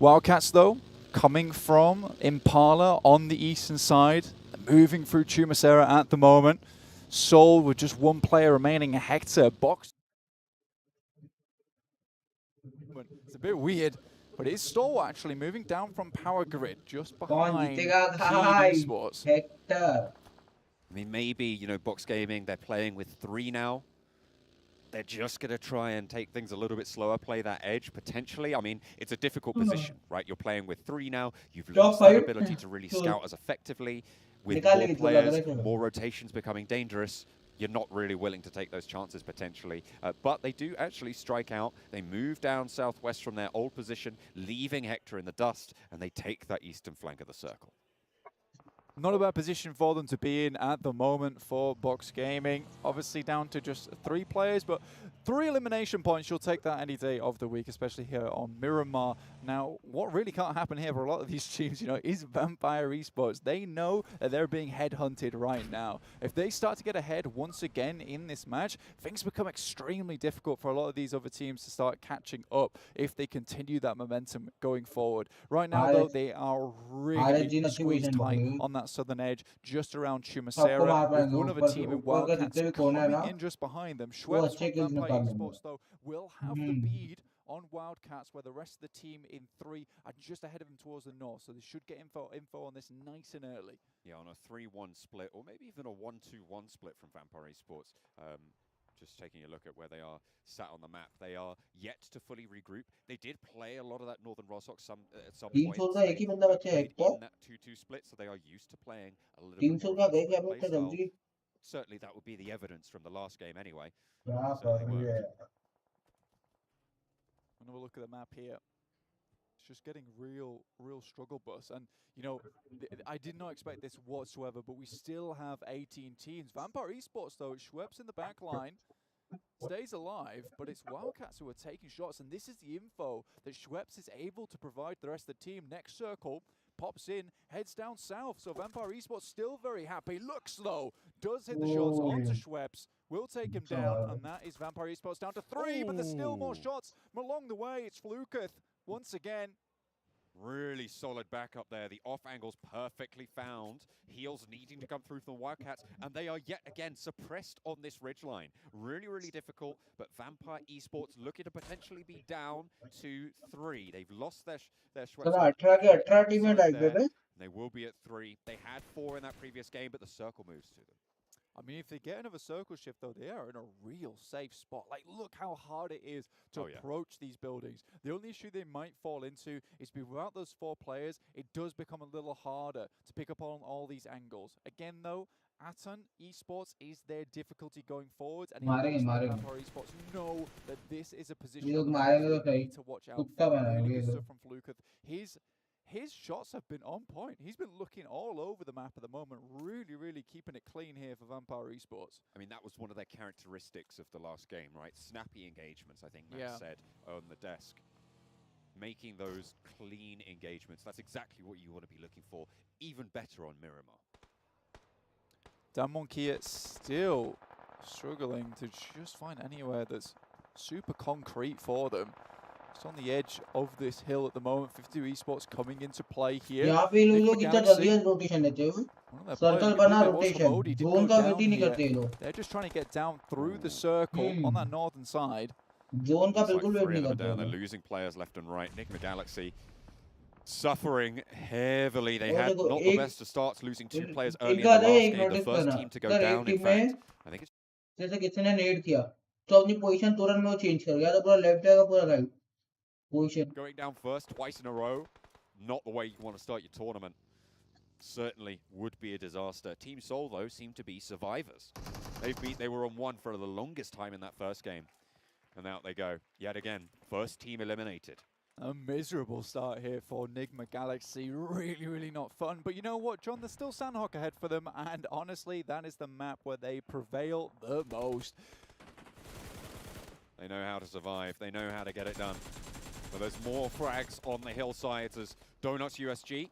Wildcats, though, coming from Impala on the eastern side, moving through Chumacera at the moment. Seoul with just one player remaining, Hector. Box. It's a bit weird, but it is Seoul actually moving down from Power Grid just behind Key Esports. Hector. I mean, maybe, you know, Box Gaming, they're playing with 3 now. They're just going to try and take things a little bit slower, play that edge, potentially. I mean, it's a difficult position, right? You're playing with 3 now. You've lost that ability to really scout as effectively. With more players, more rotations becoming dangerous, you're not really willing to take those chances, potentially. But they do actually strike out. They move down southwest from their old position, leaving Hector in the dust, and they take that eastern flank of the circle. Not a bad position for them to be in at the moment for Box Gaming. Obviously down to just 3 players, but 3 elimination points. You'll take that any day of the week, especially here on Miramar. Now, what really can't happen here for a lot of these teams, you know, is Vampire Esports. They know that they're being headhunted right now. If they start to get ahead once again in this match, things become extremely difficult for a lot of these other teams to start catching up if they continue that momentum going forward. Right now, though, they are really squeezed tight on that southern edge, just around Chumacera, with one other team in Wildcats coming in just behind them. Schweppes from Vampire Esports, though, will have the lead on Wildcats, where the rest of the team in 3 are just ahead of them towards the north, so they should get info on this nice and early. Yeah, on a 3-1 split, or maybe even a 1-2-1 split from Vampire Esports. Just taking a look at where they are sat on the map, they are yet to fully regroup. They did play a lot of that Northern Rostock at some point. They played in that 2-2 split, so they are used to playing a little bit more play style. Certainly that would be the evidence from the last game anyway. Another look at the map here. It's just getting real struggle bus. And, you know, I did not expect this whatsoever, but we still have 18 teams. Vampire Esports, though, Schweppes in the back line, stays alive, but it's Wildcats who are taking shots. And this is the info that Schweppes is able to provide the rest of the team. Next circle, pops in, heads down south. So Vampire Esports still very happy. Looks though, does hit the shots onto Schweppes. Will take him down, and that is Vampire Esports down to 3, but there's still more shots along the way. It's Fluketh once again. Really solid backup there. The off angles perfectly found. Heals needing to come through from the Wildcats, and they are yet again suppressed on this ridgeline. Really difficult, but Vampire Esports looking to potentially be down to 3. They've lost their Schweppes. They will be at 3. They had 4 in that previous game, but the circle moves to them. I mean, if they get another circle shift, though, they are in a real safe spot. Like, look how hard it is to approach these buildings. The only issue they might fall into is without those 4 players, it does become a little harder to pick up on all these angles. Again, though, Atan Esports is their difficulty going forward, and Vampire Esports know that this is a position they need to watch out for. Really good stuff from Fluketh. His shots have been on point. He's been looking all over the map at the moment, really keeping it clean here for Vampire Esports. I mean, that was one of their characteristics of the last game, right? Snappy engagements, I think Matt said on the desk. Making those clean engagements. That's exactly what you want to be looking for. Even better on Miramar. Damonkia still struggling to just find anywhere that's super concrete for them. It's on the edge of this hill at the moment. 52 Esports coming into play here. They're just trying to get down through the circle on that northern side. Like 3 of them down. They're losing players left and right. Enigma Galaxy suffering heavily. They had not the best of starts, losing 2 players early in the last game. The first team to go down, in fact. I think it's going down first twice in a row. Not the way you want to start your tournament. Certainly would be a disaster. Team Seoul, though, seem to be survivors. They were on 1 for the longest time in that first game. And out they go. Yet again, first team eliminated. A miserable start here for Enigma Galaxy. Really not fun. But you know what, John? There's still Sandhawk ahead for them. And honestly, that is the map where they prevail the most. They know how to survive. They know how to get it done. But there's more frags on the hillsides as Donuts USG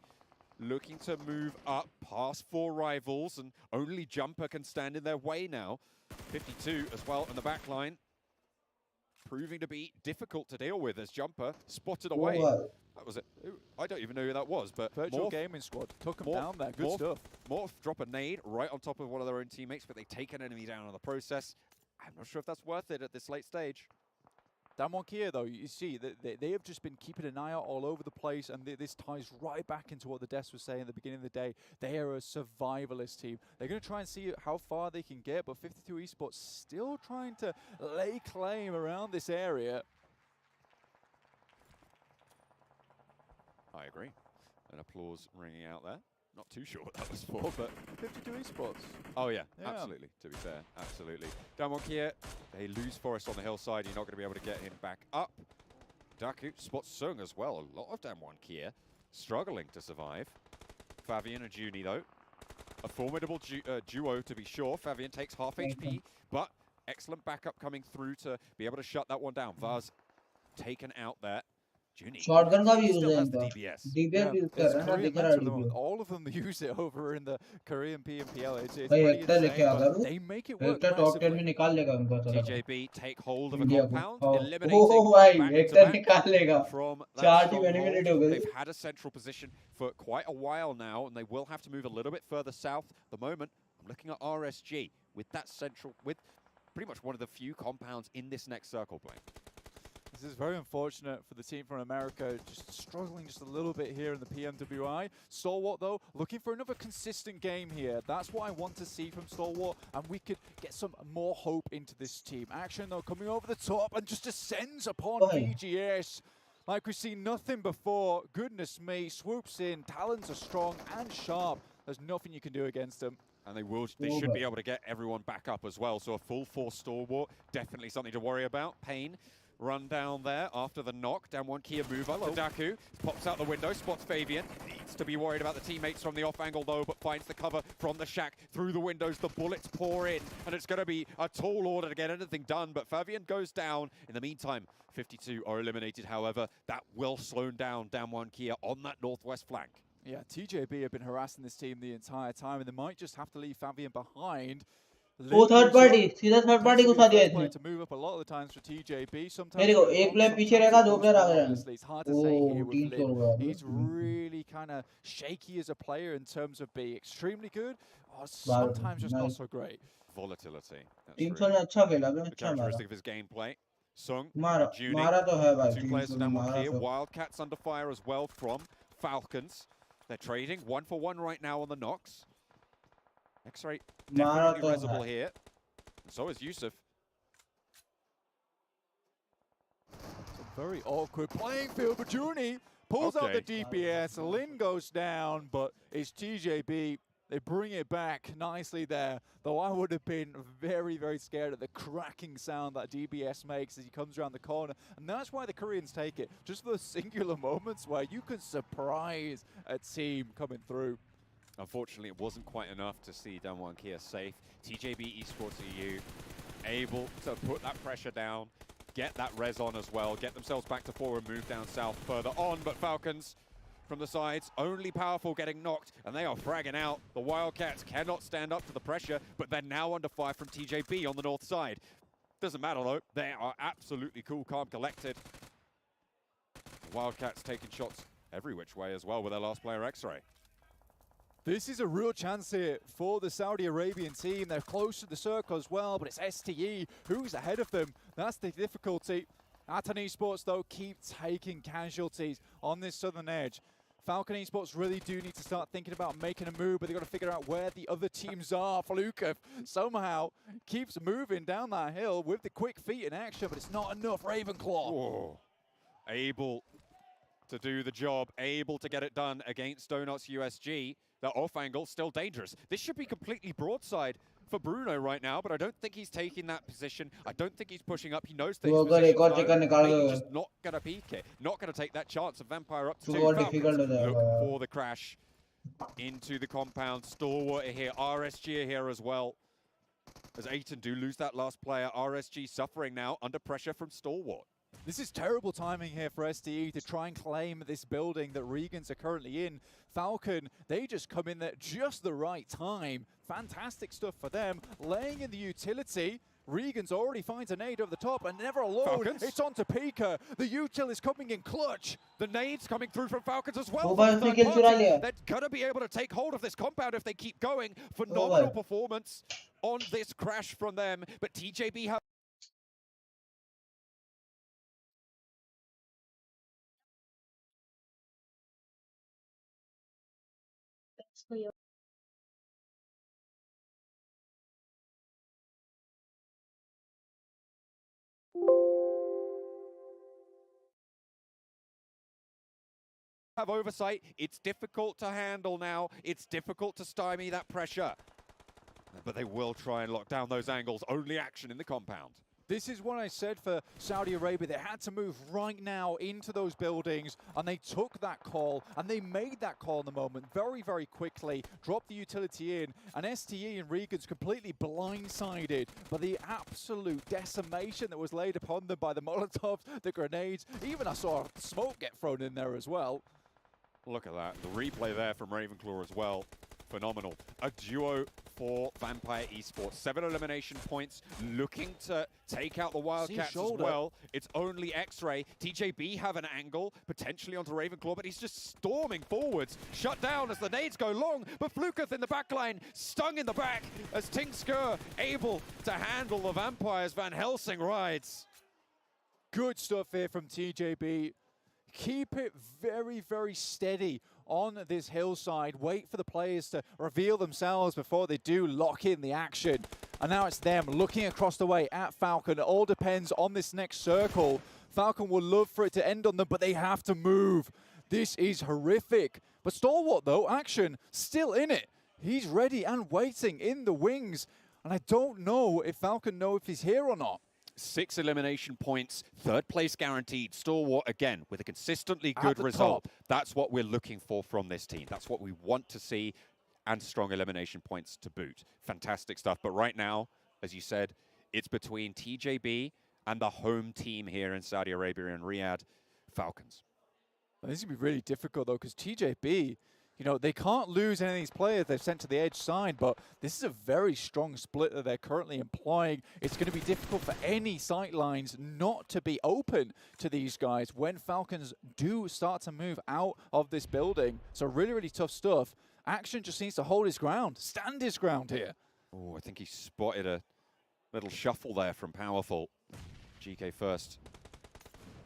looking to move up past 4 rivals, and only Jumper can stand in their way now. 52 as well in the back line. proving to be difficult to deal with as Jumper spotted away. That was it. I don't even know who that was, but Virtual Gaming Squad took him down there. Good stuff. Morph drop a nade right on top of one of their own teammates, but they take an enemy down in the process. I'm not sure if that's worth it at this late stage. Damwon though, you see, they have just been keeping an eye out all over the place, and this ties right back into what the Des was saying at the beginning of the day. They are a survivalist team. They're going to try and see how far they can get, but 52 Esports still trying to lay claim around this area. I agree. An applause ringing out there. Not too sure what that was for, but 52 Esports. Oh yeah, absolutely. To be fair, absolutely. Damwon here, they lose Forest on the hillside. You're not going to be able to get him back up. Daku spots Sung as well. A lot of Damwon here struggling to survive. Fabian and Junie though, a formidable duo to be sure. Fabian takes half HP, but excellent backup coming through to be able to shut that one down. Vaz taken out there. Shotgun का भी use still है has the इनका DBS. DBS use कर रहा है ना दिख रहा है all of them use it over in the Korean PMPL. It's भाई pretty एकता लेके आ insane, गया they make it work Ekta top 10 में massively. निकाल लेगा उनको चला TJB take hold of a India को compound, eliminating ओह भाई back to एकता back निकाल लेगा from that चार टीम stronghold. एलिमिनेट हो गई They've had a central position for quite a while now, and they will have to move a little bit further south. At the moment, I'm looking at RSG with that central, with pretty much one of the few compounds in this next circle playing. This is very unfortunate for the team from America, just struggling just a little bit here in the PMWI. Stalwart, though, looking for another consistent game here. That's what I want to see from Stalwart, and we could get some more hope into this team. Action, though, coming over the top and just descends upon VGS. Like we've seen nothing before. Goodness me, swoops in. Talons are strong and sharp. There's nothing you can do against them. And they should be able to get everyone back up as well. So a full force Stalwart, definitely something to worry about. Pain. Run down there after the knock. Damwon Kia move up to Daku. Pops out the window, spots Fabian. Needs to be worried about the teammates from the off angle though, but finds the cover from the shack. Through the windows, the bullets pour in, and it's going to be a tall order to get anything done, but Fabian goes down. In the meantime, 52 are eliminated, however. That will slow down Damwon Kia on that northwest flank. Yeah, TJB have been harassing this team the entire time, and they might just have to leave Fabian behind. वो third party सीधा third party घुसा दिया इसने to move up a lot of the times for TJB. Sometimes मेरे को एक player पीछे रहेगा दो प्लेयर आगे रहेंगे it's hard to say here with 300 हो Lin. गया He's really kind of shaky as a player in terms of being extremely good or sometimes just not so great. Volatility. 300 ने अच्छा खेला The characteristic of his gameplay. Sung, मारा Junie, मारा तो है भाई 2 players 300 for Damwon मारा Kia. तो Wildcats under fire as well from Falcons. They're trading 1-for-1 right now on the knocks. X-Ray मारा definitely तो reasable है here. So is Yusuf. It's a very awkward playing field, but Junie pulls out the DPS. Lin goes down, but it's TJB. They bring it back nicely there, though I would have been very, very scared at the cracking sound that DBS makes as he comes around the corner. And that's why the Koreans take it, just those singular moments where you can surprise a team coming through. Unfortunately, it wasn't quite enough to see Damwon Kia safe. TJB Esports EU able to put that pressure down, get that res on as well, get themselves back to 4 and move down south further on. But Falcons from the sides, only powerful getting knocked, and they are fragging out. The Wildcats cannot stand up to the pressure, but they're now under fire from TJB on the north side. Doesn't matter though, they are absolutely cool, calm, collected. The Wildcats taking shots every which way as well with their last player X-Ray. This is a real chance here for the Saudi Arabian team. They're close to the circle as well, but it's STE who's ahead of them. That's the difficulty. Atan Esports, though, keep taking casualties on this southern edge. Falcon Esports really do need to start thinking about making a move, but they've got to figure out where the other teams are. Falukov somehow keeps moving down that hill with the quick feet in action, but it's not enough. Ravenclaw. Whoa. Able to do the job, able to get it done against Donuts USG. The off angle still dangerous. This should be completely broadside for Bruno right now, but I don't think he's taking that position. I don't think he's pushing up. He knows that he's just not going to peek it, not going to take that chance of Vampire up to 2. Look for the crash into the compound. Stalwart are here, RSG are here as well. As Aiton do lose that last player, RSG suffering now under pressure from Stalwart. This is terrible timing here for STE to try and claim this building that Regans are currently in. Falcon, they just come in at just the right time. Fantastic stuff for them. Laying in the utility. Regan's already finds a nade over the top, and never alone. Falcons. It's on to Pika. The util is coming in clutch. The nades coming through from Falcons as well. Over from the उसने third kill चुरा party. लिया. They're going to be able to take hold of this compound if they keep going. Phenomenal performance on this crash from them, but TJB have oversight. It's difficult to handle now. It's difficult to stymie that pressure. But they will try and lock down those angles. Only action in the compound. This is what I said for Saudi Arabia. They had to move right now into those buildings, and they took that call, and they made that call in the moment very, very quickly, dropped the utility in, and STE and Regan's completely blindsided by the absolute decimation that was laid upon them by the Molotovs, the grenades. Even I saw smoke get thrown in there as well. Look at that. The replay there from Ravenclaw as well. Phenomenal. A duo for Vampire Esports. 7 elimination points, looking to take out the Wildcats as well. It's only X-Ray. TJB have an angle, potentially onto Ravenclaw, but he's just storming forwards. Shut down as the nades go long, but Fluketh in the back line, stung in the back as Tingskur able to handle the Vampires. Van Helsing rides. Good stuff here from TJB. Keep it very, very steady on this hillside. Wait for the players to reveal themselves before they do lock in the action. And now it's them looking across the way at Falcon. It all depends on this next circle. Falcon will love for it to end on them, but they have to move. This is horrific. But Stalwart, though, action still in it. He's ready and waiting in the wings. And I don't know if Falcon know if he's here or not. 6 elimination points, 3rd place guaranteed. Stalwart again with a consistently good result. That's what we're looking for from this team. That's what we want to see, and strong elimination points to boot. Fantastic stuff. But right now, as you said, it's between TJB and the home team here in Saudi Arabia and Riyadh, Falcons. This is going to be really difficult, though, because TJB, you know, they can't lose any of these players they've sent to the edge side, but this is a very strong split that they're currently employing. It's going to be difficult for any sight lines not to be open to these guys when Falcons do start to move out of this building. So really, really tough stuff. Action just needs to hold his ground, stand his ground here. Oh, I think he spotted a little shuffle there from Powerful. GK first.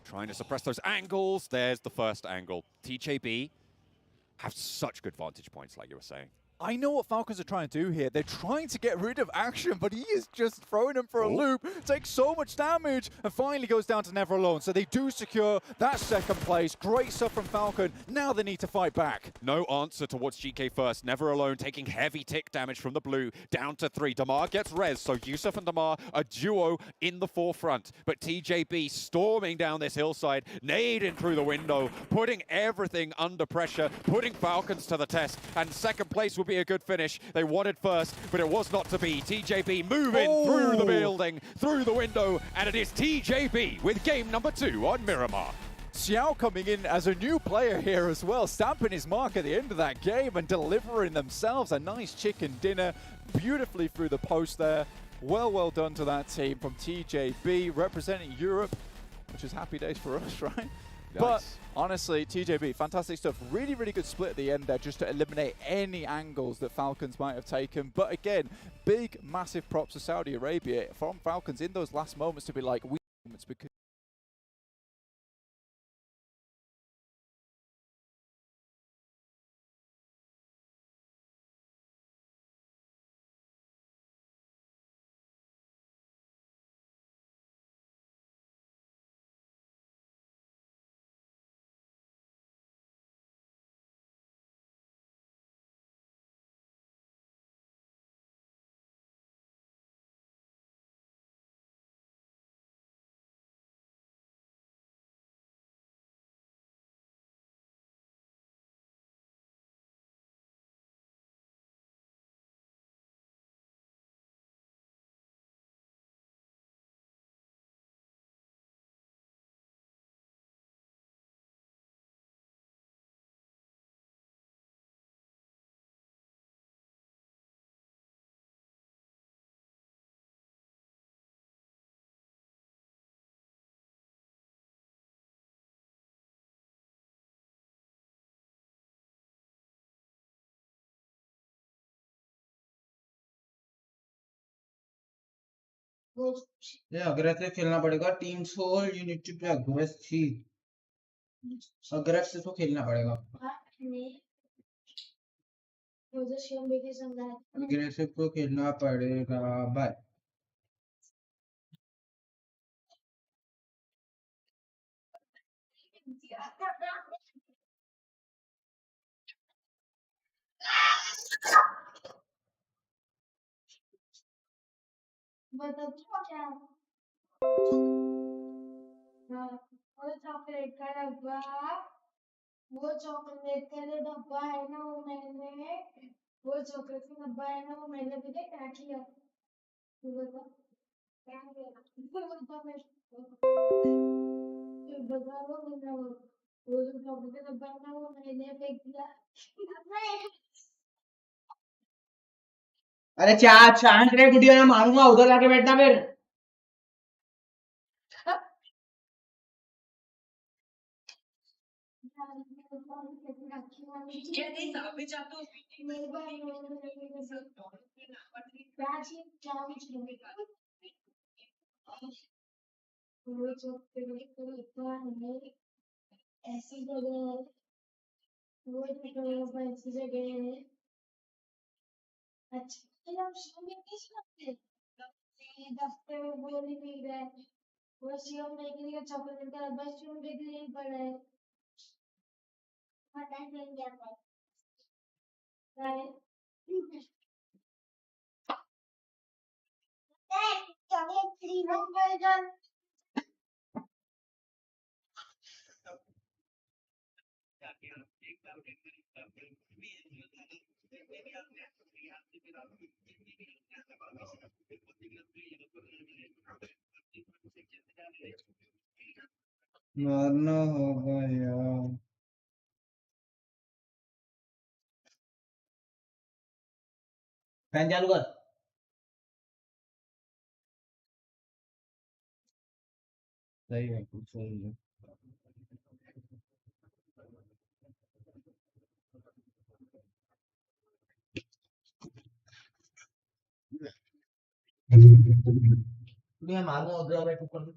Trying to suppress those angles. There's the first angle. TJB have such good vantage points, like you were saying. I know what Falcons are trying to do here. They're trying to get rid of action, but he is just throwing him for a loop, takes so much damage, and finally goes down to Never Alone. So they do secure that 2nd place. Great stuff from Falcon. Now they need to fight back. No answer towards GK first. Never Alone taking heavy tick damage from the blue, down to 3. Damar gets res, so Yusuf and Damar, a duo in the forefront. But TJB storming down this hillside, nading through the window, putting everything under pressure, putting Falcons to the test, and 2nd place will be a good finish. They wanted first, but it was not to be. TJB moving through the building, through the window, and it is TJB with game number 2 on Miramar. Xiao coming in as a new player here as well, stamping his mark at the end of that game and delivering themselves a nice chicken dinner beautifully through the post there. Well done to that team from TJB, representing Europe, which is happy days for us, right? Nice. But honestly, TJB, fantastic stuff. Really, really good split at the end there just to eliminate any angles that Falcons might have taken. But again, big, massive props to Saudi Arabia from Falcons in those last moments to be like, because ये aggressive खेलना पड़ेगा team soul you need to play aggressive aggressive तो खेलना पड़ेगा aggressive तो खेलना पड़ेगा भाई बता तू क्या और चॉकलेट का डब्बा वो चॉकलेट का जो डब्बा है ना वो मैंने वो चॉकलेट का डब्बा है ना वो मैंने भी क्या किया तू बता क्या किया तू बता मैं तू बता वो जो चॉकलेट का डब्बा है ना वो मैंने फेंक दिया अरे चार चांद रे वीडियो में मारूंगा उधर जाके बैठना फिर ऐसी जगह वो ऐसी जगह है अच्छा हम शाम में किस करते दफ्तर में बोल ही नहीं रहा है वो शिवम ने के लिए चॉकलेट का बस शिवम के लिए ही पड़ा है पता नहीं क्या है चॉकलेट फ्री है मारना होगा यार फैन चालू कर सही है कुछ सही है मैं मारूंगा उधर बैठ ऊपर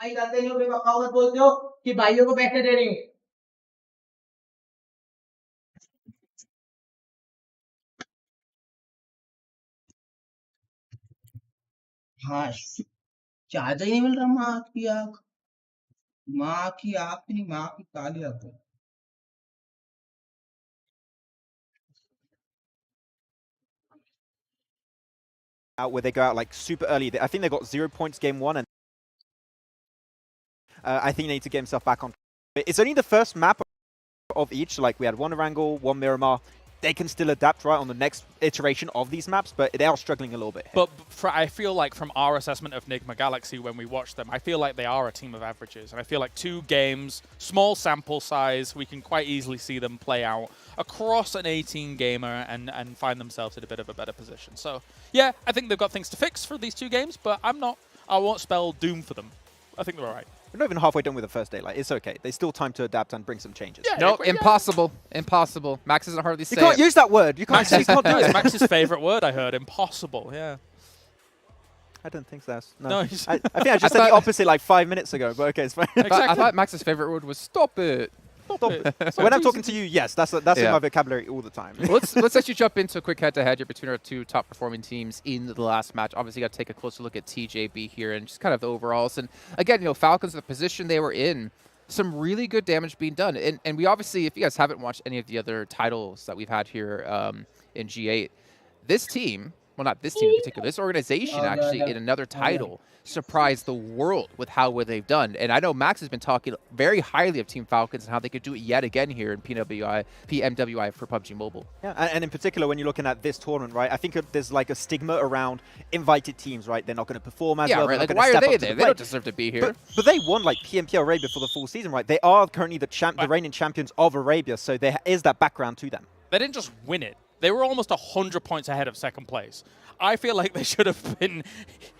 आई जाते नहीं हो बगावत बोलते हो कि भाइयों को पैसे दे रही हूँ हाँ चार्जर ही नहीं मिल रहा माँ की आँख नहीं माँ की काली आँख out where they go out like super early. I think they got 0 points game 1, and I think they need to get himself back on. It's only the first map of each. Like we had one Wrangle, one Miramar. They can still adapt right on the next iteration of these maps, but they are struggling a little bit. But I feel like from our assessment of Nigma Galaxy when we watch them, I feel like they are a team of averages. And I feel like 2 games, small sample size, we can quite easily see them play out across an 18 gamer and find themselves in a bit of a better position. So yeah, I think they've got things to fix for these 2 games, but I won't spell doom for them. I think they're all right. We're not even halfway done with the first day. Like, it's okay. There's still time to adapt and bring some changes. Yeah, no, impossible. Impossible. Max doesn't hardly say You can't it. use that word. You can't, you can't do It's it. Max's favorite word, I heard. Impossible, yeah. I don't think so. No, I think I just said the opposite like 5 minutes ago, but okay, it's fine. I thought Max's favorite word was stop it. Stop it. When I'm talking to you, yes, that's in my vocabulary all the time. Well, let's actually jump into a quick head-to-head here between our 2 top-performing teams in the last match. Obviously, got to take a closer look at TJB here and just kind of the overalls. And again, Falcons, the position they were in, some really good damage being done. And we obviously, if you guys haven't watched any of the other titles that we've had here in G8, this team, well, not this team in particular, this organization actually in another title surprised the world with how well they've done. And I know Max has been talking very highly of Team Falcons and how they could do it yet again here in PMWI for PUBG Mobile. Yeah, and in particular, when you're looking at this tournament, right, I think there's like a stigma around invited teams, right? They're not going to perform as well. Right. Like, why are they there? They don't deserve to be here. But they won like PMP Arabia for the full season, right? They are currently the reigning champions of Arabia, so there is that background to them. They didn't just win it. They were almost 100 points ahead of second place. I feel like they should have been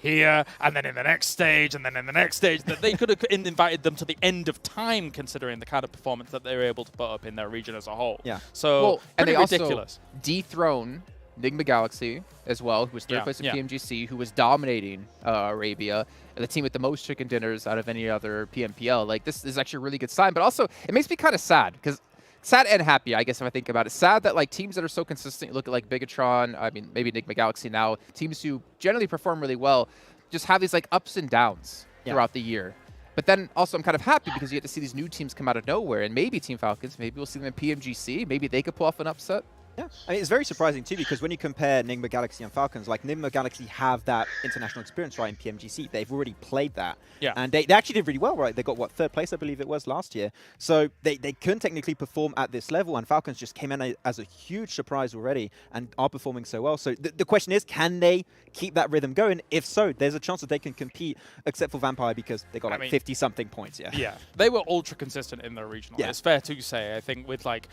here, and then in the next stage, and then in the next stage. That they could have invited them to the end of time, considering the kind of performance that they were able to put up in their region as a whole. Yeah. So, and they ridiculous. Also dethrone Nigma Galaxy as well, who was third place in PMGC, who was dominating Arabia, the team with the most chicken dinners out of any other PMPL. Like, this is actually a really good sign, but also it makes me kind of sad, because sad and happy, I guess, if I think about it. Sad that like teams that are so consistent, you look at like Bigatron, I mean, maybe Nigma Galaxy now, teams who generally perform really well, just have these like ups and downs throughout the year. But then also I'm kind of happy because you get to see these new teams come out of nowhere, and maybe Team Falcons, maybe we'll see them in PMGC, maybe they could pull off an upset. Yeah, I mean, it's very surprising too, because when you compare Nigma Galaxy and Falcons, like Nigma Galaxy have that international experience, right, in PMGC. They've already played that. Yeah. And they actually did really well, right? They got, what, 3rd place, I believe it was, last year. So they couldn't technically perform at this level, and Falcons just came in as a huge surprise already and are performing so well. So the question is, can they keep that rhythm going? If so, there's a chance that they can compete, except for Vampire, because they got like 50-something points, Yeah, they were ultra consistent in their regional. Yeah. It's fair to say. I think with like,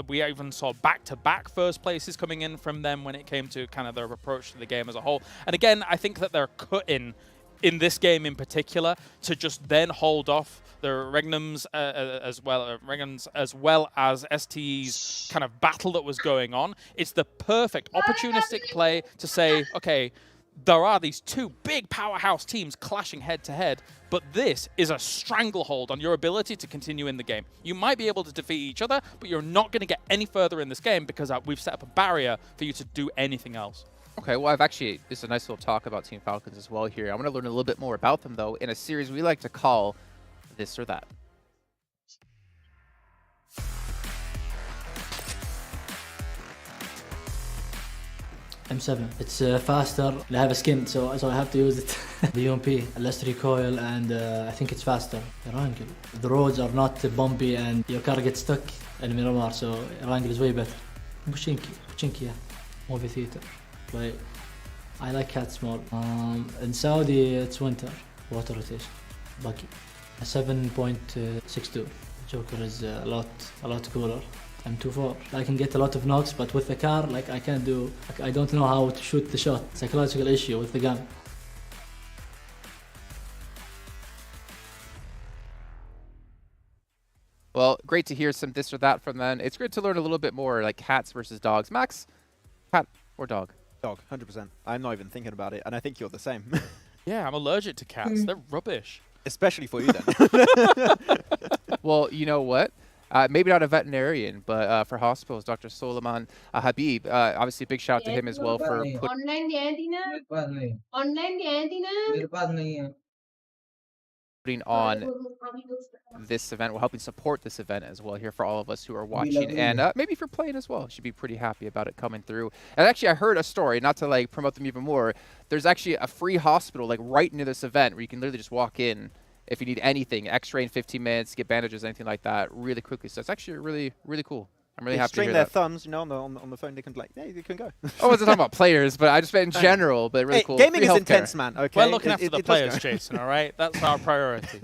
we even saw back-to-back first places coming in from them when it came to kind of their approach to the game as a whole. And again, I think that they're cutting in this game in particular to just then hold off the Regnums as well as ST's kind of battle that was going on. It's the perfect opportunistic play to say, okay, there are these 2 big powerhouse teams clashing head-to-head, but this is a stranglehold on your ability to continue in the game. You might be able to defeat each other, but you're not going to get any further in this game because we've set up a barrier for you to do anything else. Okay, well, this is a nice little talk about Team Falcons as well here. I want to learn a little bit more about them, though, in a series we like to call This or That. M7. It's faster. I have a skin, so I have to use it. The UMP, less recoil, and I think it's faster. Wrangle. The roads are not bumpy, and your car gets stuck in Miramar, so Wrangle is way better. Pochinki, yeah. Movie theater. Like, I like cats more. In Saudi, it's winter. Water rotation. Buggy. A 7.62. Joker is a lot cooler. M24. I can get a lot of knocks, but with the car, like I don't know how to shoot the shot. Psychological issue with the gun. Well, great to hear some this or that from them. It's great to learn a little bit more, like cats versus dogs. Max, cat or dog? Dog, 100%. I'm not even thinking about it, and I think you're the same. Yeah, I'm allergic to cats. They're rubbish. Especially for you then. Well, you know what? Maybe not a veterinarian, but for hospitals, Dr. Soliman Habib, obviously a big shout out to him as well for online दिया थी ना मेरे पास नहीं online दिया थी ना मेरे पास नहीं है putting on this event. We're helping support this event as well here for all of us who are watching, and maybe if you're playing as well, you should be pretty happy about it coming through. And actually, I heard a story, not to like promote them even more. There's actually a free hospital like right near this event where you can literally just walk in if you need anything, X-ray in 15 minutes, get bandages, anything like that, really quickly. So it's actually really, really cool. I'm really happy to strain hear their that. thumbs, you know, on the phone. They can like, yeah, you can go. I wasn't talking about players, but I just meant in general. But really Hey, cool. gaming Free is healthcare. intense, man. Okay, We're looking after the does players, go. Jason, all right? That's our priority.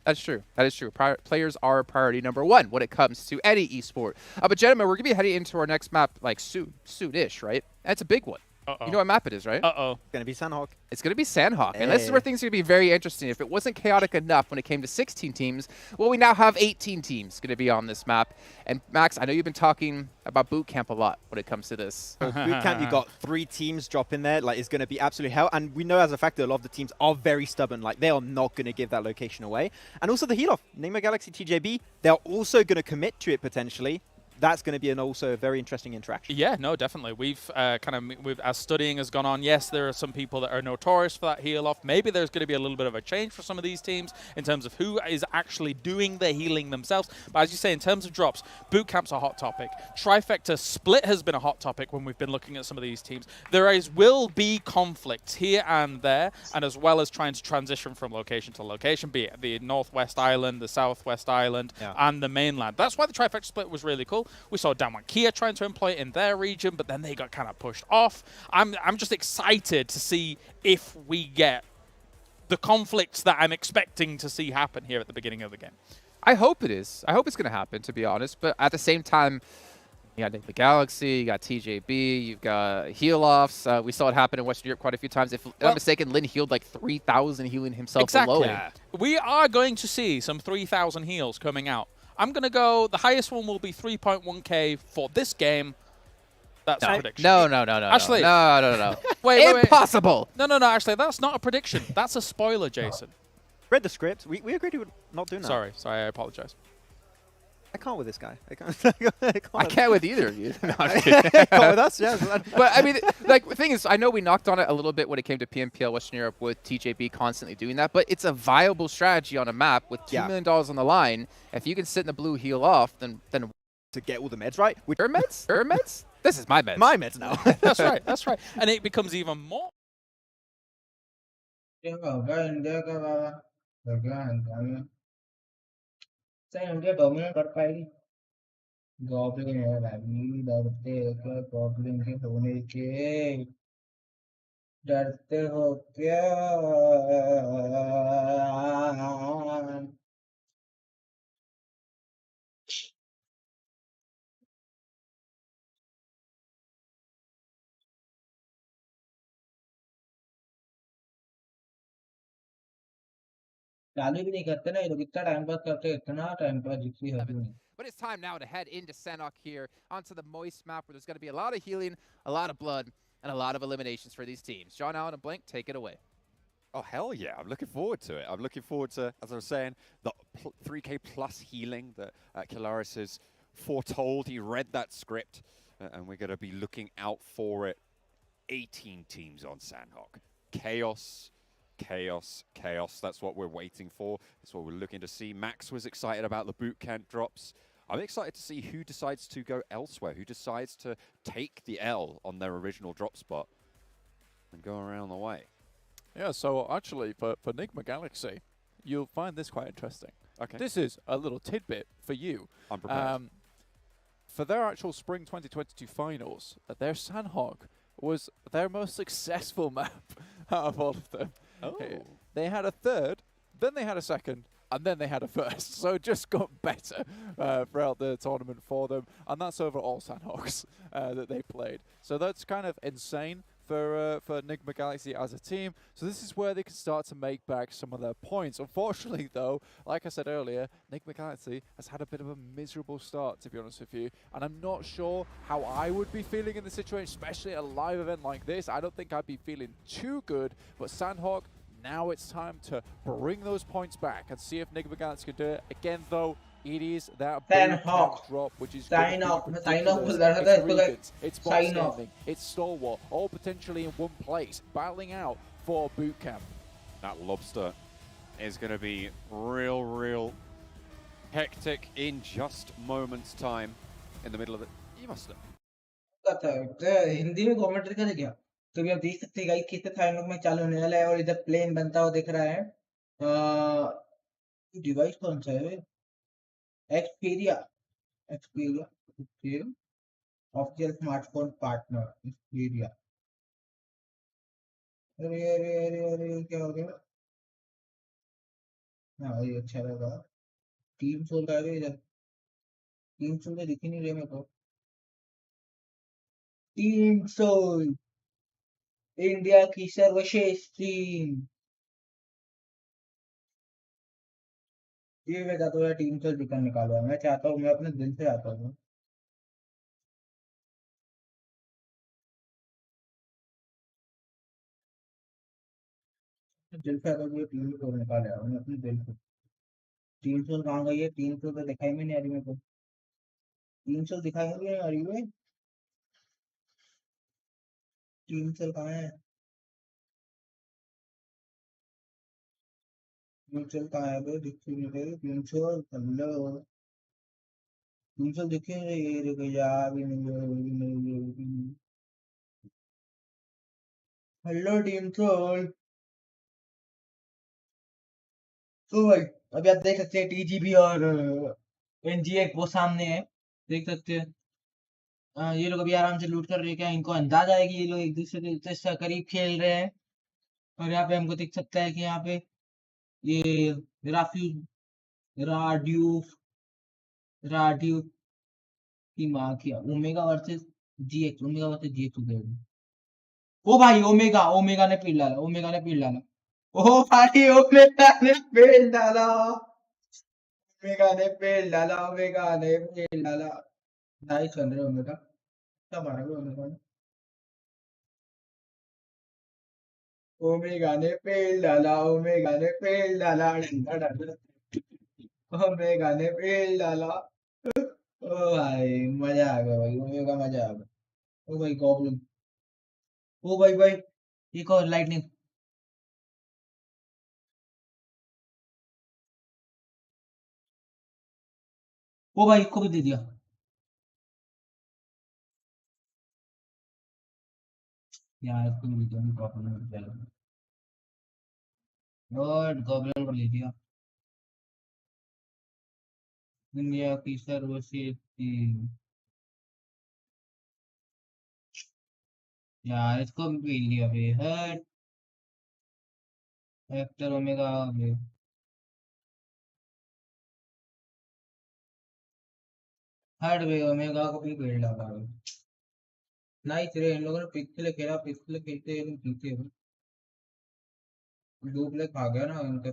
That's true. That is true. Players are priority number one when it comes to any esport. But gentlemen, we're gonna be heading into our next map like soon-ish, right? That's a big one. Uh-oh. You know what map it is, right? Uh-oh. Gonna be Sandhawk. It's going to be Sandhawk, and this is where things are going to be very interesting. If it wasn't chaotic enough when it came to 16 teams, well, we now have 18 teams going to be on this map. And Max, I know you've been talking about boot camp a lot when it comes to this. Boot camp, you got 3 teams drop in there. Like, it's going to be absolute hell. And we know as a fact that a lot of the teams are very stubborn. Like, they are not going to give that location away. And also the heal-off. Nigma Galaxy, TJB, they're also going to commit to it potentially. That's going to be also a very interesting interaction. Yeah, no, definitely. We've as studying has gone on, yes, there are some people that are notorious for that heal off. Maybe there's going to be a little bit of a change for some of these teams in terms of who is actually doing the healing themselves. But as you say, in terms of drops, boot camp's a hot topic. Trifecta split has been a hot topic when we've been looking at some of these teams. Will be conflicts here and there, and as well as trying to transition from location to location, be it the Northwest Island, the Southwest Island, and the mainland. That's why the Trifecta split was really cool. We saw Damwon Kia trying to employ it in their region, but then they got kind of pushed off. I'm just excited to see if we get the conflicts that I'm expecting to see happen here at the beginning of the game. I hope it is. I hope it's going to happen, to be honest. But at the same time, you got the Galaxy, you got TJB, you've got heal-offs. We saw it happen in Western Europe quite a few times. If I'm not mistaken, Lin healed like 3,000 healing himself alone. We are going to see some 3,000 heals coming out. I'm going to go, the highest one will be 3.1k for this game. That's a prediction. No. Actually, no. Wait. Impossible. No, actually, that's not a prediction. That's a spoiler, Jason. Read the script. We agreed to not doing that. Sorry, I apologize. I can't with this guy. I can't with either of you. No, I can't with us, yeah. But I mean, like, the thing is, I know we knocked on it a little bit when it came to PMPL Western Europe with TJB constantly doing that, but it's a viable strategy on a map with $2 million on the line. If you can sit in the blue, heal off, then to get all the meds right. Your meds? Your meds? This is my meds. My meds now. That's right. And it becomes even more. Dominate कर पाएगी goblin है भाई goblin के होने के डरते हो क्या चालू भी नहीं करते ना ये लोग इतना टाइम पास करते इतना टाइम पास जिसकी हद नहीं But it's time now to head into Sandhawk here, onto the Moist map, where there's going to be a lot of healing, a lot of blood, and a lot of eliminations for these teams. John Allen and Blink, take it away. Oh, hell yeah. I'm looking forward to it. I'm looking forward to, as I was saying, the 3k plus healing that Kilaris has foretold. He read that script, and we're going to be looking out for it. 18 teams on Sandhawk. Chaos. That's what we're waiting for. That's what we're looking to see. Max was excited about the boot camp drops. I'm excited to see who decides to go elsewhere, who decides to take the L on their original drop spot and go around the way. Yeah, so actually for Nigma Galaxy, you'll find this quite interesting. Okay. This is a little tidbit for you. I'm prepared. For their actual Spring 2022 finals, their Sandhawk was their most successful map out of all of them. Oh. They had a third, then they had a second, and then they had a first. So it just got better throughout the tournament for them. And that's over all Sandhawks that they played. So that's kind of insane for Nigma Galaxy as a team. So this is where they can start to make back some of their points. Unfortunately, though, like I said earlier, Nigma Galaxy has had a bit of a miserable start, to be honest with you. And I'm not sure how I would be feeling in the situation, especially at a live event like this. I don't think I'd be feeling too good. But Sandhawk now it's time to bring those points back and see if Nigmagants can do it. Again, though, it is that Sign boot camp off. drop, which is Sign going to off. be मैं sign off ridiculous. बोल रहा था It's इसको Regents, it's Box sign off. Gaming, it's Stalwart, all potentially in one place, battling out for boot camp. That lobster is going to be real hectic in just moments time in the middle of it. You must have. Hindi में commentary करे क्या? तो भी आप देख सकते हैं guys कितने टाइम में चालू होने वाला है और इधर प्लेन बनता हुआ दिख रहा है। डिवाइस कौन सा है? Xperia Xperia official smartphone partner Xperia. अरे अरे अरे अरे क्या हो गया? हाँ ये अच्छा लगा। टीम सोल का है इधर। टीम सोल तो दिख ही नहीं रहे मेरे को। टीम सोल इंडिया की सर्वश्रेष्ठ टीम। ये मैं चाहता हूँ टीम सोल निकाल निकालो। मैं चाहता हूँ, मैं अपने दिल से आता हूँ। दिल से आता हूँ टीम सोल निकाले मैं अपने दिल से। टीम सोल कहाँ गई है? टीम सोल तो दिखाई में नहीं आ रही मेरे को। टीम सोल दिखाई में नहीं आ रही है। टीम सोल कहाँ है? टीम सोल कहाँ है बे? दिख नहीं रही team soul. Hello team soul दिख नहीं रही है। रुको यार भी नहीं है, भी नहीं है, भी नहीं। Hello team soul. तो भाई अभी आप देख सकते हैं टीजीबी और एनजीए वो सामने है। देख सकते हैं। ये लोग अभी आराम से लूट कर रहे हैं। क्या इनको अंदाजा है कि ये लोग एक दूसरे के इतने करीब खेल रहे हैं? और यहाँ पे हमको दिख सकता है कि यहाँ पे ये राफ्यू राड्यू राड्यू की माँ की ओमेगा वर्सेस जीएक्स हो गया। ओ भाई ओमेगा ओमेगा ने पील डाला। ओमेगा ने पील डाला। ओ भाई ओमेगा ने पील डाला। ओमेगा ने पील डाला। ओमेगा ने पील डाला। नाइस बन रहे ओमेगा। क्या मारा है ओमेगा ने? ओमेगा ने पील डाला। ओमेगा ने पील डाला। डंडा डाला। ओमेगा ने पील डाला। ओ भाई मजा आ गया भाई। ओमेगा मजा आ गया। ओ भाई गॉब्लिन। ओ भाई भाई एक और लाइटनिंग। ओ भाई इसको भी दे दिया यार। इसको भी दे दिया गॉब्लिन को दे दिया। और गॉब्लिन को ले दिया। इंडिया की सर्वश्रेष्ठ टीम। यार इसको भी पील दिया भाई। हट एक्टर ओमेगा भाई। हट भाई ओमेगा को भी पील डाला भाई। नाइस रे इन लोगों ने पिछले खेला। पिछले खेलते ये लोग जीते भाई। डुप्ले खा गया ना उनका।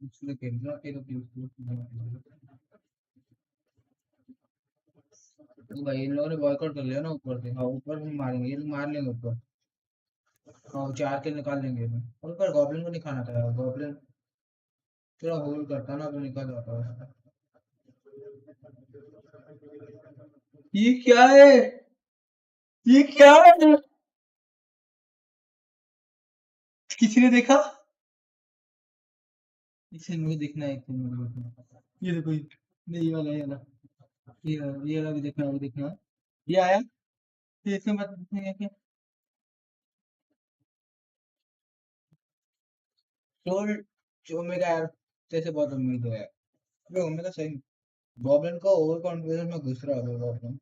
पिछले खेलना फिर तो भाई इन लोगों ने बॉयकॉट कर लिया ना ऊपर से। हाँ ऊपर से मारेंगे ये लोग। मार लेंगे ऊपर। हाँ 4 के निकाल लेंगे मैं। और ऊपर गॉब्लिन को नहीं खाना था यार। गॉब्लिन थोड़ा होल्ड करता ना तो निकल जाता है। ये क्या है? ये क्या है? किसी ने देखा? इसे मुझे देखना है। मुझे देखना। ये देखो नहीं ये वाला ये वाला ये वाला भी देखना भी देखना। ये आया ये इसमें मत देखने क्या? सोल ओमेगा यार जैसे बहुत उम्मीद है। ये ओमेगा सही। गॉब्लिन को ओवर कॉन्फिडेंस में घुस रहा है गॉब्लिन।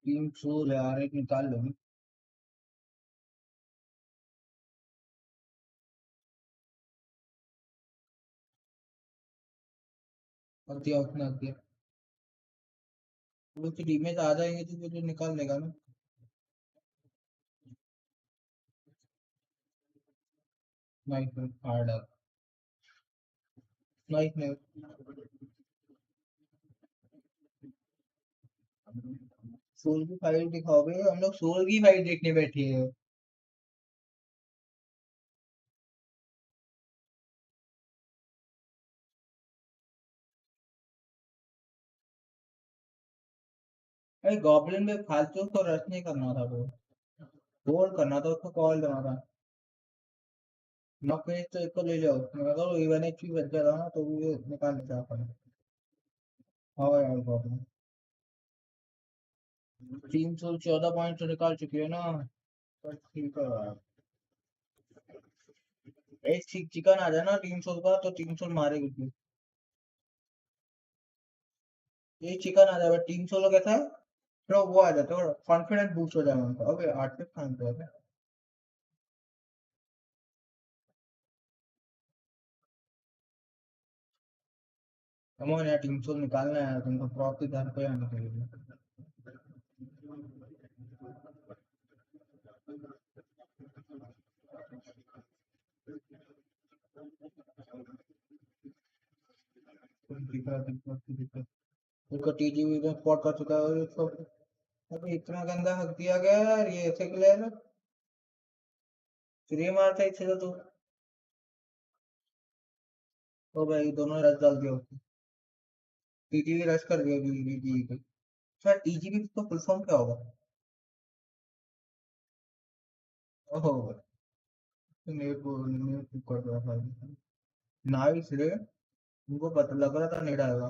टीम सोल यार एक निकाल लो। और दिया उतना दिया। वो टीम में आ जाएंगे तो फिर निकाल लेगा ना। Nice hard nice nice. Soul की फाइट दिखाओगे? हम लोग सोल की फाइट देखने बैठे हैं। अरे गॉब्लिन में फालतू को रश नहीं करना था, वो होल्ड करना था, उसको कॉल देना था। नॉक फिनिश तो एक को ले जाओ, अगर वो इवन एचपी बच जाता ना तो भी निकाल लेता अपन। हाँ यार गॉब्लिन 314 पॉइंट तो निकाल चुकी है ना, तो ठीक है यार। एक चिकन आ जाए ना 300 का तो 300 मारेगी तू। ये चिकन आ जाए 300 लोग ऐसा है, तो वो आ जाता है, कॉन्फिडेंस बूस्ट हो जाएगा उनका। अबे आर्टिस्ट खान तो है। कमोन यार 300 निकालना है तुमको, प्रॉफिट दर पे आने के लिए। दिक्कत दिक्कत दिक्कत। उसको टीजीवी में स्पॉट कर चुका है उसको। अबे इतना गंदा हक दिया गया यार, ये ऐसे प्लेयर फ्री मारता इसे तो तू। ओ भाई दोनों रश डाल दिया उसको। टीजीवी रश कर दिया टीजीवी को। सर टीजीवी तो फुल फॉर्म क्या होगा? ओहो नेट नेट कर रहा था। नाइस रे, उनको पता लग रहा था नेट आएगा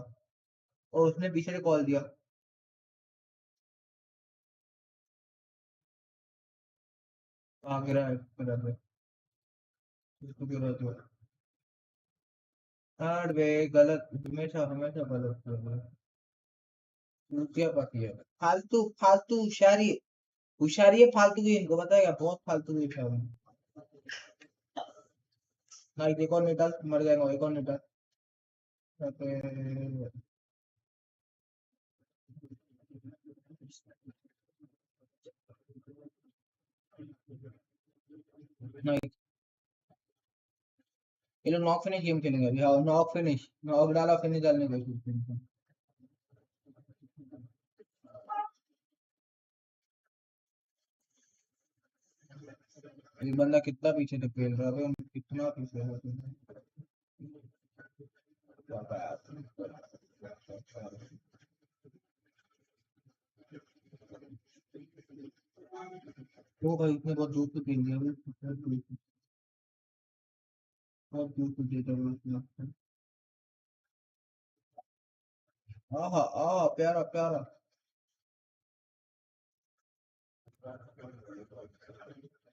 और उसने पीछे से कॉल दिया। आ गिरा है गिरा पे, इसको गिरा तो यार बे गलत, हमेशा हमेशा गलत कर रहा है। चूतिया पाती है, फालतू फालतू होशियारी। होशियारी है फालतू की, इनको बताएगा बहुत फालतू की होशियारी। नाइस एक और नेटा मर जाएगा, एक और नेटा। नाइस, ये लोग नॉक फिनिश गेम खेलेंगे अभी। हाँ नॉक फिनिश, नॉक डाला फिनिश डालने का। ये बंदा कितना पीछे तक खेल रहा है, कितना पीछे है। वो भाई इतने बहुत दूर से खेल रहा है, बहुत दूर से खेल रहा है। आहा आहा प्यारा प्यारा।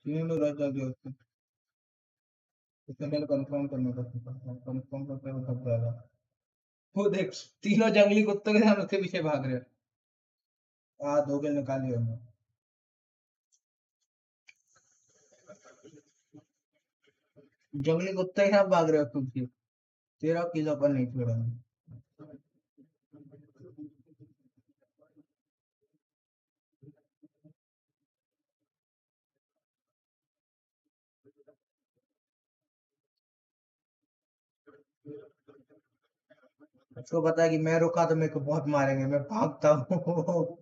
तीन लोग रह जाएंगे उसको, इससे पहले कंफर्म करना था, कंफर्म करके वो थक जाएगा। वो देख तीनों जंगली कुत्तों के साथ उसके पीछे भाग रहे हैं। हाँ 2 किल निकाल लिया हमने। जंगली कुत्ते के साथ भाग रहे हो तुम फिर, तेरा किल अपन नहीं छोड़ेंगे। उसको पता है कि मैं रुका तो मेरे को बहुत मारेंगे, मैं भागता हूँ।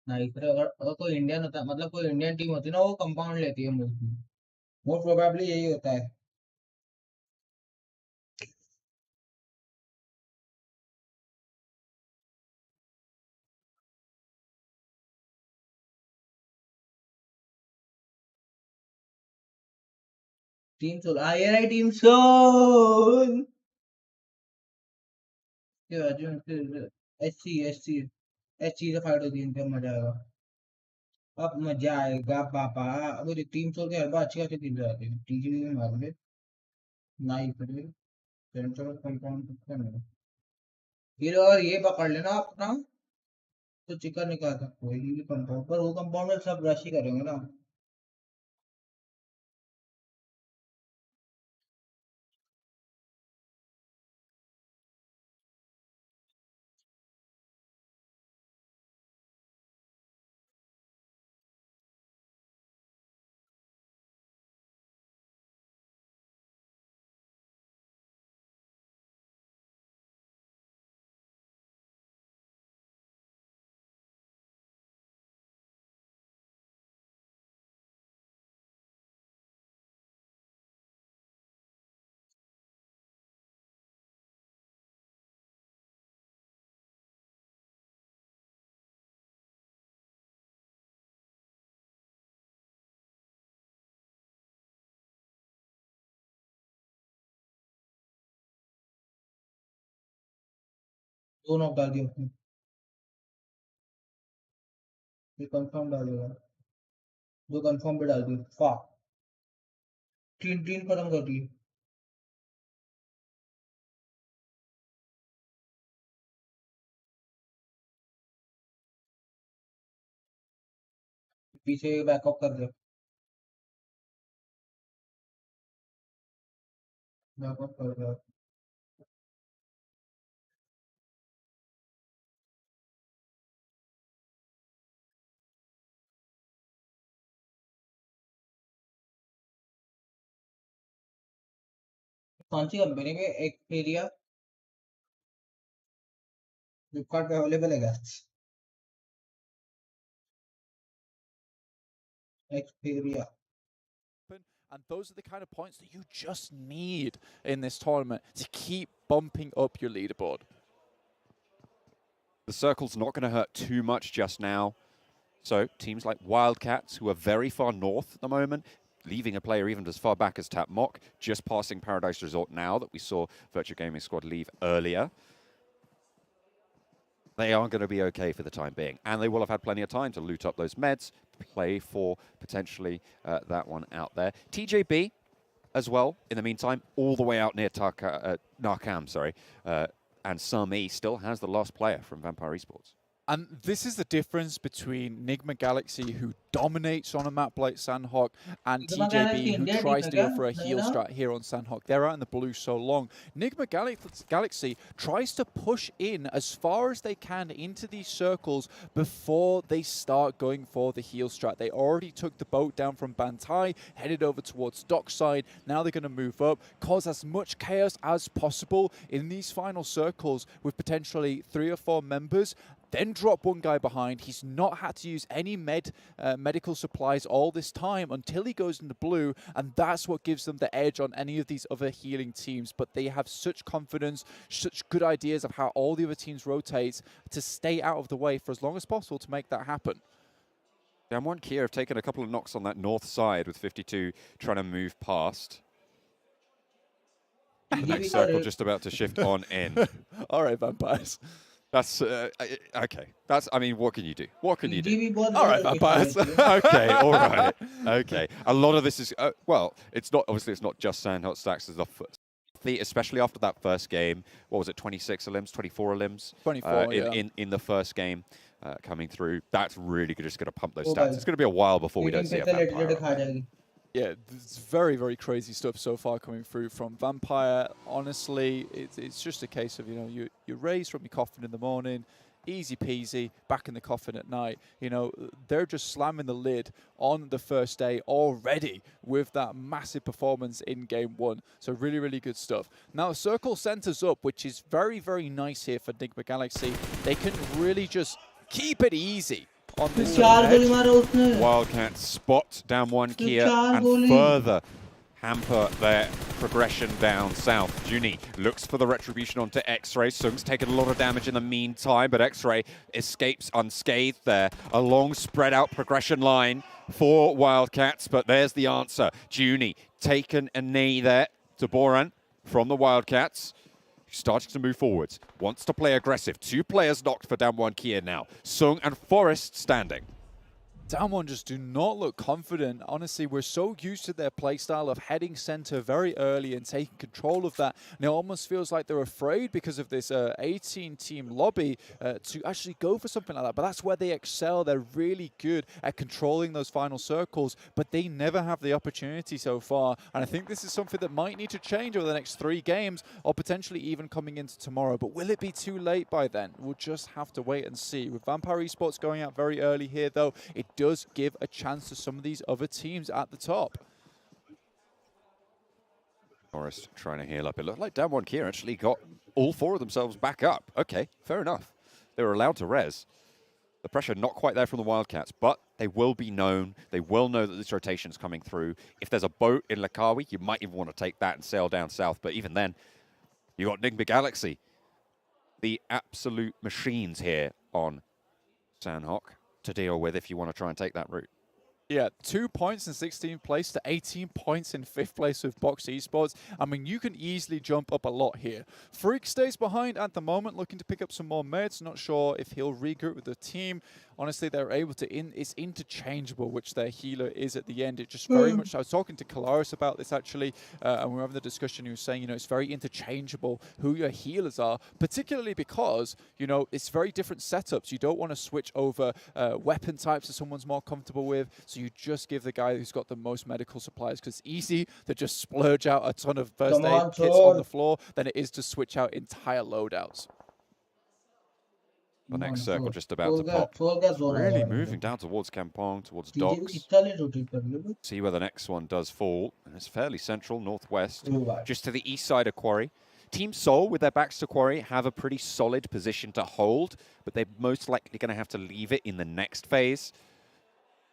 नाइस। अगर कोई इंडियन होता, मतलब कोई इंडियन टीम होती ना, वो कंपाउंड लेती है मोस्टली, मोस्ट प्रोबेबली यही होता है। टीम सोल आई रही, टीम सोल के बाजू में एससी एससी एससी से फाइट होती है, इनका मजा आएगा। अब मजा आएगा पापा। अगर टीम सोल के हर बार अच्छी अच्छी टीम आती है, टीजीबी में मार ले। नाइस रे, सेंटर कंपाउंड कितना है। फिर अगर ये पकड़ लेना अपना तो चिकन निकाल सकते हो, ये कंपाउंड पर, वो कंपाउंड में सब रश ही करेंगे ना। 2 नॉक डाल दिया उसने ये कंफर्म डालेगा 2 कंफर्म भी डाल दिए फक 3 खत्म कर दिए पीछे बैकअप कर दे बैकअप कर दे कौन सी कंपनी में एक एरिया फ्लिपकार्ट पे अवेलेबल है क्या Xperia. And those are the kind of points that you just need in this tournament to keep bumping up your leaderboard. The circle's not going to hurt too much just now. So teams like Wildcats, who are very far north at the moment, leaving a player even as far back as Tapmock, just passing Paradise Resort now that we saw Virtual Gaming Squad leave earlier. They are going to be okay for the time being. And they will have had plenty of time to loot up those meds, play for potentially that one out there. TJB as well, in the meantime, all the way out near Narcam, sorry. And Sami still has the last player from Vampire Esports. And this is the difference between Nigma Galaxy, who dominates on a map like Sandhawk, and TJB, who tries to go for a heal strat here on Sandhawk. They're out in the blue so long. Nigma Galaxy tries to push in as far as they can into these circles before they start going for the heal strat. They already took the boat down from Bantai, headed over towards Dockside. Now they're going to move up, cause as much chaos as possible in these final circles with potentially 3 or 4 members. Then drop one guy behind. He's not had to use any medical supplies all this time until he goes into blue, and that's what gives them the edge on any of these other healing teams. But they have such confidence, such good ideas of how all the other teams rotate to stay out of the way for as long as possible to make that happen. Damwon Kia have taken a couple of knocks on that north side with 52 trying to move past. The next circle just about to shift on in. All right, Vampires. That's okay. That's, I mean, what can you do? What can you do? All right, Vampires. Okay, all right. Okay. A lot of this is, well, it's not, obviously it's not just Sandhawk Stacks. There's especially after that first game. What was it, 26 elims, 24 elims? 24, in the first game coming through. That's really just going to pump those stats. It's going to be a while before we don't see a Vampire. Yeah, it's very, very crazy stuff so far coming through from Vampire. Honestly, it's just a case of, you know, you raise from your coffin in the morning, easy peasy, back in the coffin at night. You know, they're just slamming the lid on the first day already with that massive performance in game 1. So really, really good stuff. Now, Circle centers up, which is very, very nice here for Nigma Galaxy. They can really just keep it easy on this Wildcats spot down one Kia and further hamper their progression down south. Junie looks for the retribution onto X-Ray. Sung's taken a lot of damage in the meantime, but X-Ray escapes unscathed there. A long spread out progression line for Wildcats, but there's the answer. Junie taken a knee there to Boran from the Wildcats. Starting to move forwards, wants to play aggressive. 2 players knocked for Damwon Kia now. Sung and Forrest standing. Damwon just do not look confident. Honestly, we're so used to their playstyle of heading center very early and taking control of that. And it almost feels like they're afraid because of this 18-team lobby to actually go for something like that. But that's where they excel. They're really good at controlling those final circles, but they never have the opportunity so far. And I think this is something that might need to change over the next 3 games or potentially even coming into tomorrow. But will it be too late by then? We'll just have to wait and see. With Vampire Esports going out very early here, though, it does give a chance to some of these other teams at the top. Forrest trying to heal up. It looked like Damwon Kia actually got all 4 of themselves back up. Okay, fair enough. They were allowed to res. The pressure not quite there from the Wildcats, but they will be known. They will know that this rotation is coming through. If there's a boat in Lakawi, you might even want to take that and sail down south. But even then, you got Nigma Galaxy. The absolute machines here on Sandhawk to deal with if you want to try and take that route. Yeah, 2 points in 16th place to 18 points in 5th place with Box Esports. I mean, you can easily jump up a lot here. Freak stays behind at the moment, looking to pick up some more meds. Not sure if he'll regroup with the team. Honestly, they're able to, it's interchangeable, which their healer is at the end. It just very much, I was talking to Kalaris about this actually, and we were having the discussion. He was saying, you know, it's very interchangeable who your healers are, particularly because, you know, it's very different setups. You don't want to switch over weapon types that someone's more comfortable with, so you just give the guy who's got the most medical supplies, because it's easy to just splurge out a ton of first aid kits on the floor than it is to switch out entire loadouts. The next circle just about to pop. Really moving down towards Kampong, towards Docks. See where the next one does fall. And it's fairly central, northwest, just to the east side of Quarry. Team Seoul, with their backs to Quarry, have a pretty solid position to hold, but they're most likely going to have to leave it in the next phase.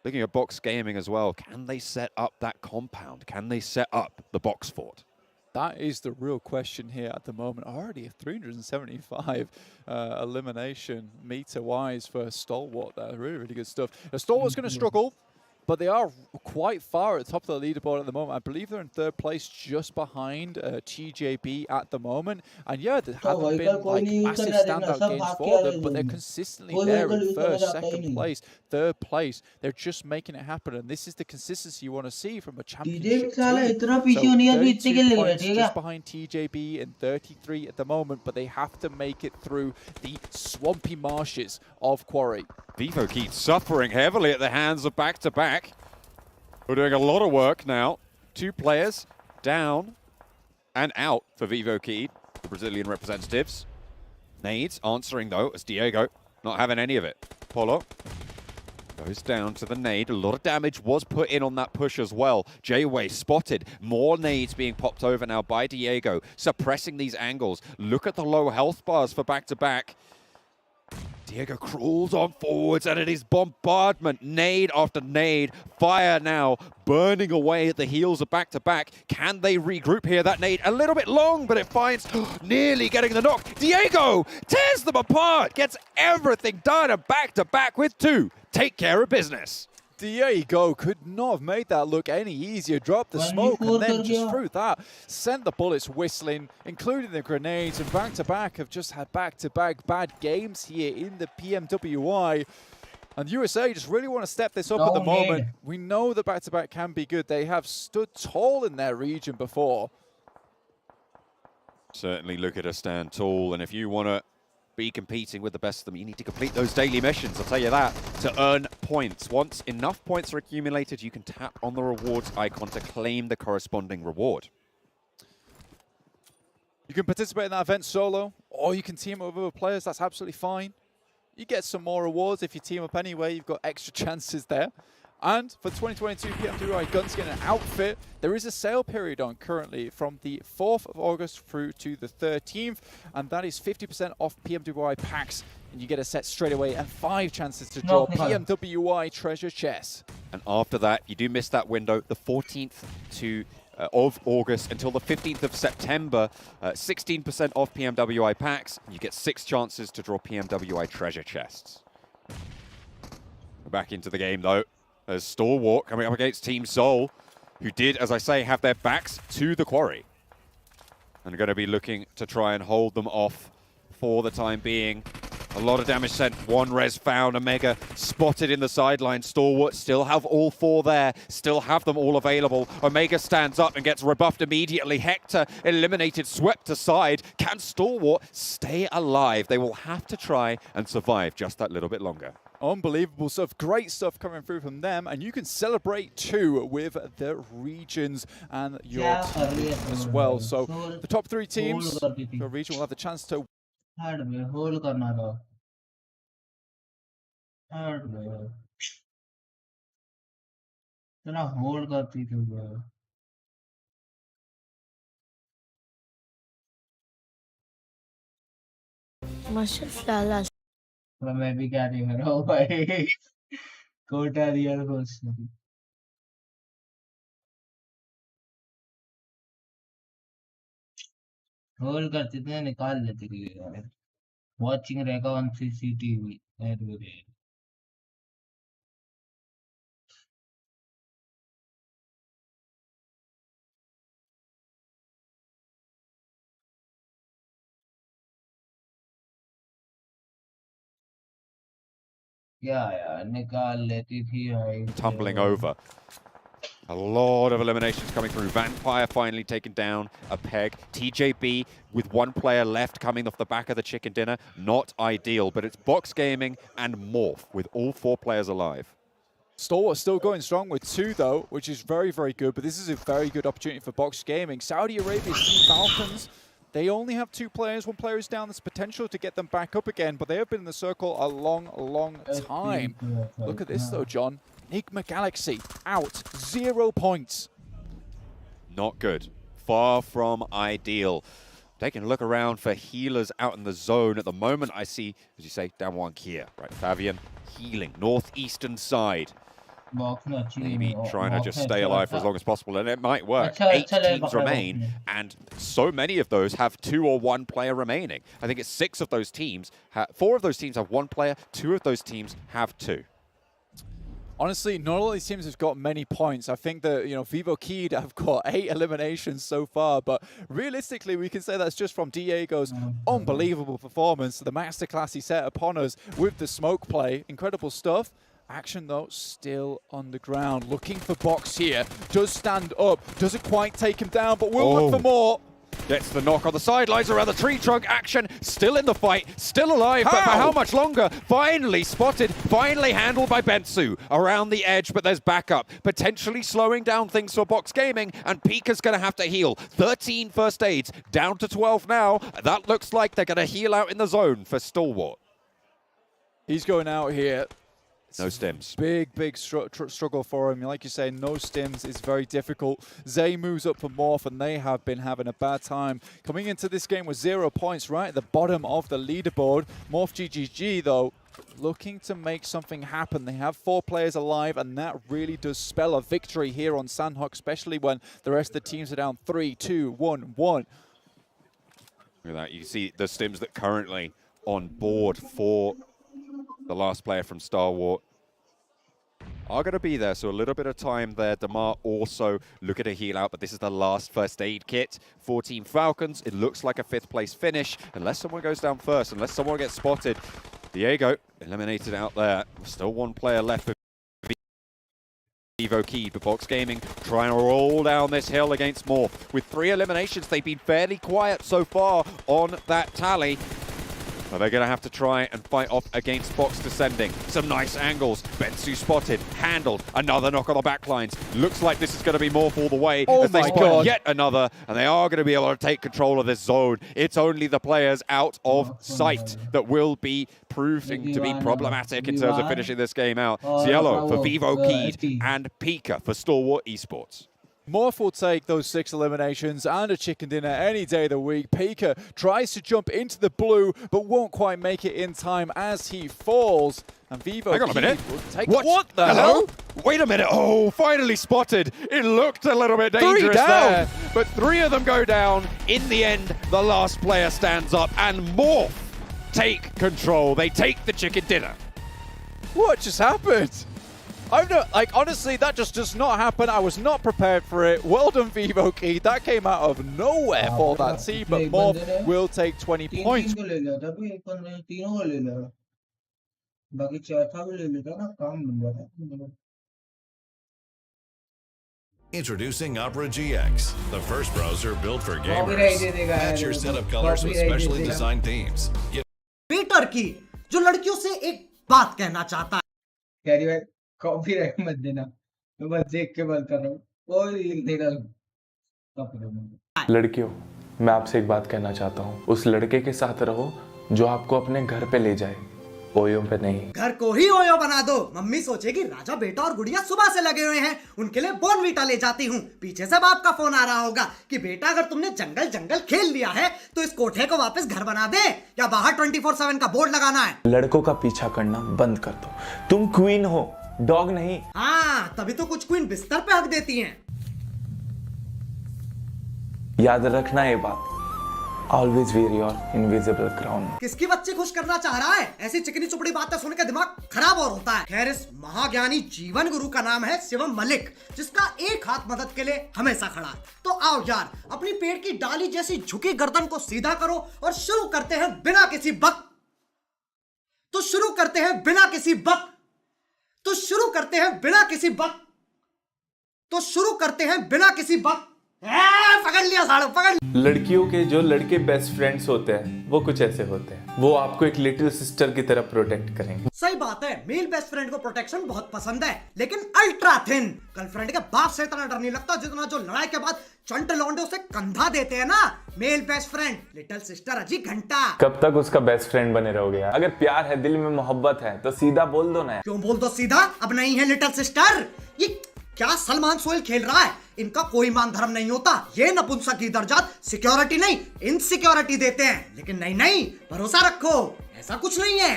Looking at Box Gaming as well, can they set up that compound? Can they set up the box fort? That is the real question here at the moment. Already a 375 elimination meter-wise for Stalwart there. Really, really good stuff. Now, Stalwart's going to struggle, but they are quite far at the top of the leaderboard at the moment. I believe they're in 3rd place, just behind TJB at the moment. And yeah, there haven't been like massive standout games for them, but they're consistently there in 1st, 2nd place, 3rd place. They're just making it happen, and this is the consistency you want to see from a championship team. So 32 points just behind TJB in 33 at the moment, but they have to make it through the swampy marshes of Quarry. Vivokeed suffering heavily at the hands of back-to-back. We're doing a lot of work now. 2 players down and out for Vivokeed, the Brazilian representatives. Nades answering though, as Diego not having any of it. Polo goes down to the nade. A lot of damage was put in on that push as well. J-Way spotted. More nades being popped over now by Diego, suppressing these angles. Look at the low health bars for back-to-back. Diego crawls on forwards, and it is bombardment, nade after nade. Fire now burning away at the heels of back-to-back. Can they regroup here? That nade a little bit long, but it finds nearly getting the knock. Diego tears them apart, gets everything done, and back-to-back with 2. Take care of business. Diego could not have made that look any easier. Dropped the smoke and then just through that sent the bullets whistling, including the grenades. And back-to-back have just had back-to-back bad games here in the PMWI. And USA just really want to step this up at the moment. We know that back-to-back can be good. They have stood tall in their region before. Certainly look at a stand tall, and if you want to be competing with the best of them, you need to complete those daily missions, I'll tell you that, to earn points. Once enough points are accumulated, you can tap on the rewards icon to claim the corresponding reward. You can participate in that event solo, or you can team up with other players. That's absolutely fine. You get some more rewards if you team up anyway. You've got extra chances there. And for 2022 PMWI Gunskin and Outfit, there is a sale period on currently from the 4th of August through to the 13th, and that is 50% off PMWI packs, and you get a set straight away and 5 chances to draw PMWI treasure chests. And after that, you do miss that window, the 14th of August until the 15th of September, 16% off PMWI packs, and you get 6 chances to draw PMWI treasure chests. We're back into the game though. There's Stalwart coming up against Team Seoul, who did, as I say, have their backs to the Quarry. And are going to be looking to try and hold them off for the time being. A lot of damage sent. 1 res found. Omega spotted in the sideline. Stalwart still have all 4 there. Still have them all available. Omega stands up and gets rebuffed immediately. Hector eliminated, swept aside. Can Stalwart stay alive? They will have to try and survive just that little bit longer. Unbelievable stuff. Great stuff coming through from them. And you can celebrate too with the regions and your team as well. So the top 3 teams, your region will have the chance to hold करना था इतना hold करती थी माशाल्लाह मैं भी क्या नहीं कर रहा हूँ भाई कोटा रियल कोच होल्ड करती थी निकाल लेती थी यार watching रहेगा on CCTV क्या यार निकाल लेती थी भाई tumbling over. A lot of eliminations coming through. Vampire finally taken down a peg. TJB with one player left coming off the back of the chicken dinner. Not ideal, but it's Box Gaming and Morph with all 4 players alive. Stalwart still going strong with 2 though, which is very, very good, but this is a very good opportunity for Box Gaming. Saudi Arabia's Team Falcons, they only have 2 players. 1 player is down. There's potential to get them back up again, but they have been in the circle a long, long time. Look at this though, John. Enigma Galaxy out, 0 points. Not good. Far from ideal. Taking a look around for healers out in the zone. At the moment, I see, as you say, Damwon here. Right, Fabian healing, northeastern side. Maybe trying to just stay alive for as long as possible, and it might work. 8 teams remain, and so many of those have 2 or 1 player remaining. I think it's 6 of those teams. 4 of those teams have 1 player. 2 of those teams have 2. Honestly, not all these teams have got many points. I think that, Vivo Keyed have got 8 eliminations so far, but realistically, we can say that's just from Diego's unbelievable performance. The masterclass he set upon us with the smoke play. Incredible stuff. Action, though, still on the ground. Looking for Box here. Does stand up. Doesn't quite take him down, but will look for more. Gets the knock on the sidelines around the tree trunk. Action still in the fight, still alive, but for how much longer? Finally spotted, finally handled by Bensu around the edge, but there's backup. Potentially slowing down things for Box Gaming, and Pika's going to have to heal. 13 first aids, down to 12 now. That looks like they're going to heal out in the zone for Stalwart. He's going out here. No stims. Big struggle for him. Like you say, no stims is very difficult. Zay moves up for Morph, and they have been having a bad time. Coming into this game with 0 points right at the bottom of the leaderboard. Morph GGG, though, looking to make something happen. They have 4 players alive, and that really does spell a victory here on Sandhawk, especially when the rest of the teams are down 3, 2, 1, 1. Look at that. You see the stims that currently on board for the last player from Stalwart are going to be there, so a little bit of time there. Damar also looking to heal out, but this is the last first aid kit for Team Falcons. It looks like a 5th place finish, unless someone goes down first, unless someone gets spotted. Diego eliminated out there. Still 1 player left for Vivo Keyed, but Box Gaming trying to roll down this hill against Morph. With 3 eliminations, they've been fairly quiet so far on that tally. But they're going to have to try and fight off against Box descending. Some nice angles. Bensu spotted, handled. Another knock on the back lines. Looks like this is going to be Morph all the way. Oh as they my spot God. yet another, and they are going to be able to take control of this zone. It's only the players out of sight that will be proving to be problematic in terms of finishing this game out. Cielo for Vivo Keyed and Pika for Stalwart Esports. Morph will take those 6 eliminations and a chicken dinner any day of the week. Pika tries to jump into the blue, but won't quite make it in time as he falls. And Vivo Hang on a minute. will take What the Hello? hell? Wait a minute. Oh, finally spotted. It looked a little bit dangerous there. But 3 of them go down. In the end, the last player stands up, and Morph take control. They take the chicken dinner. What just happened? I'm not, honestly, that just does not happen. I was not prepared for it. Well done, Vivo Key. That came out of nowhere for that team, but Morph will take 20 points. Introducing Opera GX, the first browser built for gamers. Match your setup colors with specially designed themes. Peter की जो लड़कियों से एक बात कहना चाहता है। Carry भाई कॉपीराइट मत देना, मैं बस देख के बात कर रहा हूँ। कोई लिख देगा लड़कियों, मैं आपसे एक बात कहना चाहता हूँ। उस लड़के के साथ रहो जो आपको अपने घर पे ले जाए, ओयो पे नहीं। घर को ही ओयो बना दो। मम्मी सोचेगी राजा बेटा और गुड़िया सुबह से लगे हुए हैं, उनके लिए बॉर्नवीटा ले जाती हूँ। पीछे से बाप का फोन आ रहा होगा कि बेटा अगर तुमने जंगल जंगल खेल लिया है तो इस कोठे को वापस घर बना दे या बाहर 24/7 का बोर्ड लगाना है। लड़कों का पीछा करना बंद कर दो। तुम क्वीन हो, डॉग नहीं। हाँ, तभी तो कुछ क्वीन बिस्तर पे हक देती हैं। याद रखना ये बात, Always wear your invisible crown. किसकी बच्ची खुश करना चाह रहा है? ऐसी चिकनी चुपड़ी बातें सुन के दिमाग खराब और होता है। खैर, इस महाज्ञानी जीवन गुरु का नाम है शिवम मलिक, जिसका एक हाथ मदद के लिए हमेशा खड़ा है। तो आओ यार, अपनी पेड़ की डाली जैसी झुकी गर्दन को सीधा करो और शुरू करते हैं बिना किसी तो शुरू करते हैं बिना किसी बक तो शुरू करते हैं बिना किसी बक तो शुरू करते हैं बिना किसी बक पकड़ लिया साड़ो पकड़। लड़कियों के जो लड़के बेस्ट फ्रेंड्स होते हैं वो कुछ ऐसे होते हैं, वो आपको एक लिटिल सिस्टर की तरह प्रोटेक्ट करेंगे। सही बात है, मेल बेस्ट फ्रेंड को प्रोटेक्शन बहुत पसंद है, लेकिन अल्ट्रा थिन। गर्लफ्रेंड के बाप से इतना डर नहीं लगता जितना जो लड़ाई के बाद चंट लौंडे उसे कंधा देते हैं ना। Male best friend, little sister अजी घंटा। कब तक उसका बेस्ट फ्रेंड बने रहोगे यार? अगर प्यार है, दिल में मोहब्बत है तो सीधा बोल दो ना। क्यों बोल दो सीधा? अब नहीं है लिटिल सिस्टर। ये क्या सलमान सोहेल खेल रहा है? इनका कोई मान धर्म नहीं होता। ये नपुंसक दर्जात सिक्योरिटी नहीं इनसिक्योरिटी देते हैं, लेकिन नहीं भरोसा रखो, ऐसा कुछ नहीं है।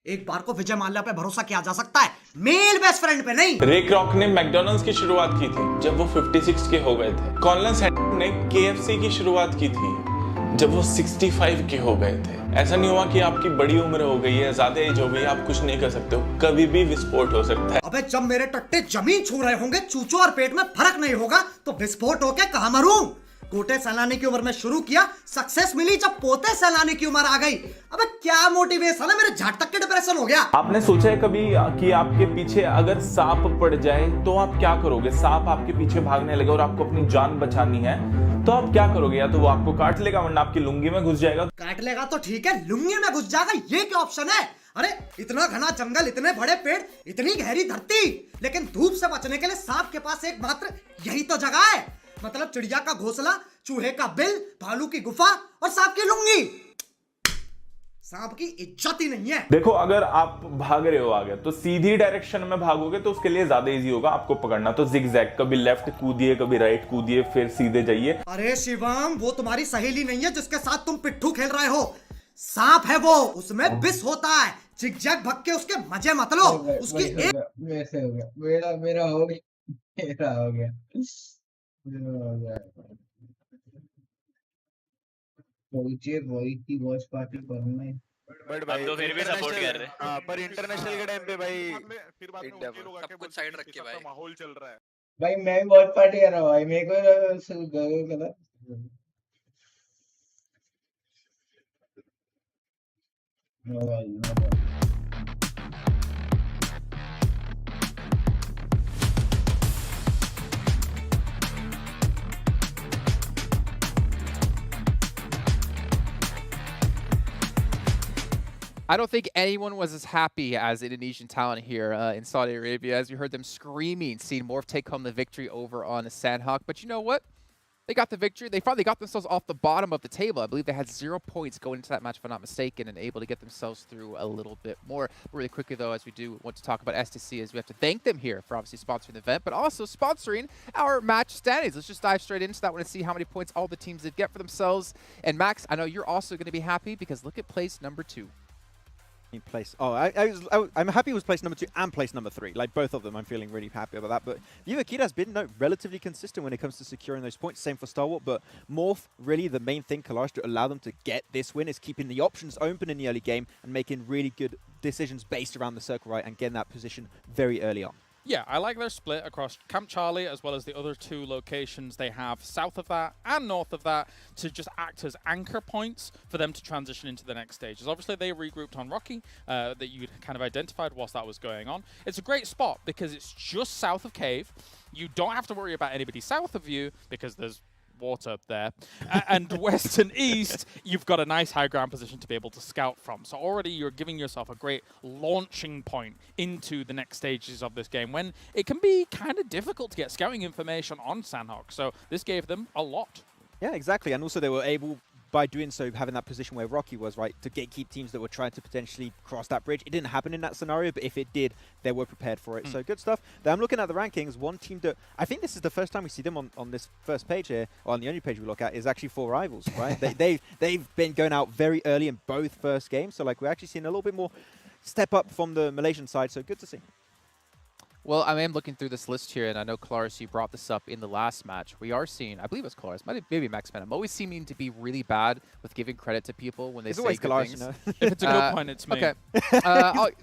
एक बार को विजय माल्या पे भरोसा किया जा सकता है, मेल बेस्ट फ्रेंड पे नहीं। रे क्रॉक ने मैकडॉनल्ड्स की शुरुआत की थी जब वो 56 के हो गए थे। कॉलिन सैंडर्स ने KFC की शुरुआत की थी जब वो 65 के हो गए थे। ऐसा नहीं हुआ कि आपकी बड़ी उम्र हो गई है, ज्यादा एज हो गई है, आप कुछ नहीं कर सकते हो, कभी भी विस्फोट हो सकता है। अबे जब मेरे टट्टे जमीन छू रहे होंगे, चूचों और पेट में फर्क नहीं होगा तो विस्फोट होके कहां मरूं? गोटे सहलाने की उम्र में शुरू किया, सक्सेस मिली जब पोते सहलाने की उम्र आ गई। अबे क्या मोटिवेशन है, मेरे झाट तक के डिप्रेशन हो गया। आपने सोचा है कभी कि आपके पीछे अगर सांप पड़ जाए तो आप क्या करोगे? सांप आपके पीछे भागने लगे और आपको अपनी जान बचानी है तो आप क्या करोगे? या तो वो आपको काट लेगा वरना आपकी लुंगी में घुस जाएगा। काट लेगा तो ठीक है, लुंगी में घुस जाएगा ये क्या ऑप्शन है? अरे इतना घना जंगल, इतने बड़े पेड़, इतनी गहरी धरती, लेकिन धूप से बचने के लिए सांप के पास एकमात्र यही तो जगह है। मतलब चिड़िया का घोंसला, चूहे का बिल, भालू की गुफा और सांप की लुंगी। सांप की इज्जत ही नहीं है। देखो, अगर आप भाग रहे हो आगे तो सीधी डायरेक्शन में भागोगे तो उसके लिए ज्यादा इजी होगा आपको पकड़ना। तो जिगजैग, कभी लेफ्ट कूदिए, कभी राइट कूदिए, फिर सीधे जाइए। अरे शिवम, वो तुम्हारी सहेली नहीं है जिसके साथ तुम पिट्ठू खेल रहे हो। सांप है वो, उसमें विष होता है। जिगजैग भग के उसके मजे मत लो। उसकी वैसे हो गया, मेरा हो गया, मेरा हो गया, मेरा हो गया। वही की वॉच पार्टी करना है, बट भाई तो फिर भी सपोर्ट कर रहे हैं। हां, पर इंटरनेशनल के टाइम पे भाई फिर बाद में सब कुछ साइड रख के भाई माहौल चल रहा है भाई। मैं भी वॉच पार्टी कर रहा हूं भाई, मेरे को I don't think anyone was as happy as Indonesian talent here in Saudi Arabia as we heard them screaming, seeing Morph take home the victory over on Sandhawk. But you know what? They got the victory. They finally got themselves off the bottom of the table. I believe they had 0 points going into that match, if I'm not mistaken, and able to get themselves through a little bit more. Really quickly, though, as we do want to talk about STC, as we have to thank them here for obviously sponsoring the event, but also sponsoring our match standings. Let's just dive straight into that one and see how many points all the teams did get for themselves. And Max, I know you're also going to be happy because look at place number 2. Place. Oh, I'm happy with place number 2 and place number 3. Like both of them, I'm feeling really happy about that. But View Akita has been relatively consistent when it comes to securing those points. Same for Starwalk, but Morph, really the main thing, Kalash, to allow them to get this win is keeping the options open in the early game and making really good decisions based around the circle right and getting that position very early on. Yeah, I like their split across Camp Charlie as well as the other 2 locations they have south of that and north of that to just act as anchor points for them to transition into the next stages. Obviously, they regrouped on Rocky that you kind of identified whilst that was going on. It's a great spot because it's just south of Cave. You don't have to worry about anybody south of you because there's water there. And west and east, you've got a nice high ground position to be able to scout from. So already you're giving yourself a great launching point into the next stages of this game when it can be kind of difficult to get scouting information on Sandhawk. So this gave them a lot. Yeah, exactly. And also they were able, by doing so, having that position where Rocky was, right, to gatekeep teams that were trying to potentially cross that bridge. It didn't happen in that scenario, but if it did, they were prepared for it. So good stuff. Then I'm looking at the rankings. One team that I think this is the first time we see them on this first page here, or on the only page we look at, is actually 4 rivals, right? they've been going out very early in both first games. So like we're actually seeing a little bit more step up from the Malaysian side. So good to see. Well, I am looking through this list here, and I know, Claris, you brought this up in the last match. We are seeing, I believe it's Claris, maybe Max Man. I'm always seeming to be really bad with giving credit to people when they say good Claris, things. you know? If it's a good point, it's me. Okay.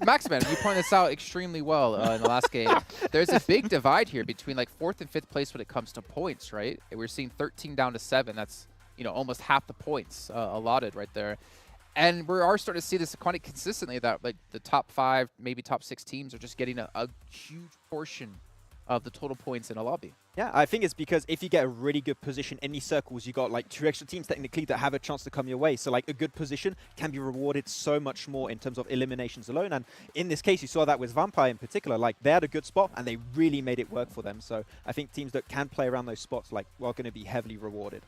Max Man, you pointed this out extremely well in the last game. There's a big divide here between like 4th and 5th place when it comes to points, right? We're seeing 13 down to 7. That's, you know, almost half the points allotted right there. And we are starting to see this quite consistently that like the top 5, maybe top 6 teams are just getting a huge portion of the total points in a lobby. Yeah, I think it's because if you get a really good position in these circles, you got like 2 extra teams technically that have a chance to come your way. So like a good position can be rewarded so much more in terms of eliminations alone. And in this case, you saw that with Vampire in particular. Like they had a good spot and they really made it work for them. So I think teams that can play around those spots like are going to be heavily rewarded.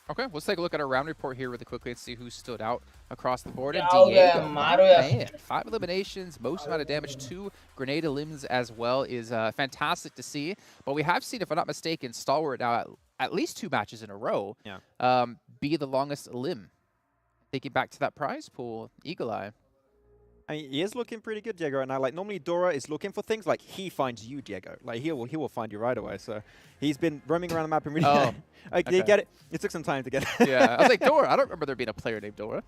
Okay, let's take a look at our round report here really quickly and see who stood out across the board. And Yeah, Diego, Mario. man, 5 eliminations, most amount of damage, 2 grenade elims as well is fantastic to see. But we have seen, if I'm not mistaken, Stalwart now at least 2 matches in a row be the longest elim. Thinking back to that prize pool, Eagle Eye. I mean, he is looking pretty good, Diego, right now. Like, normally Dora is looking for things like he finds you, Diego. Like, he will find you right away. So he's been roaming around the map and really... like, okay. you get it? It took some time to get it. Yeah, I was like, Dora. I don't remember there being a player named Dora.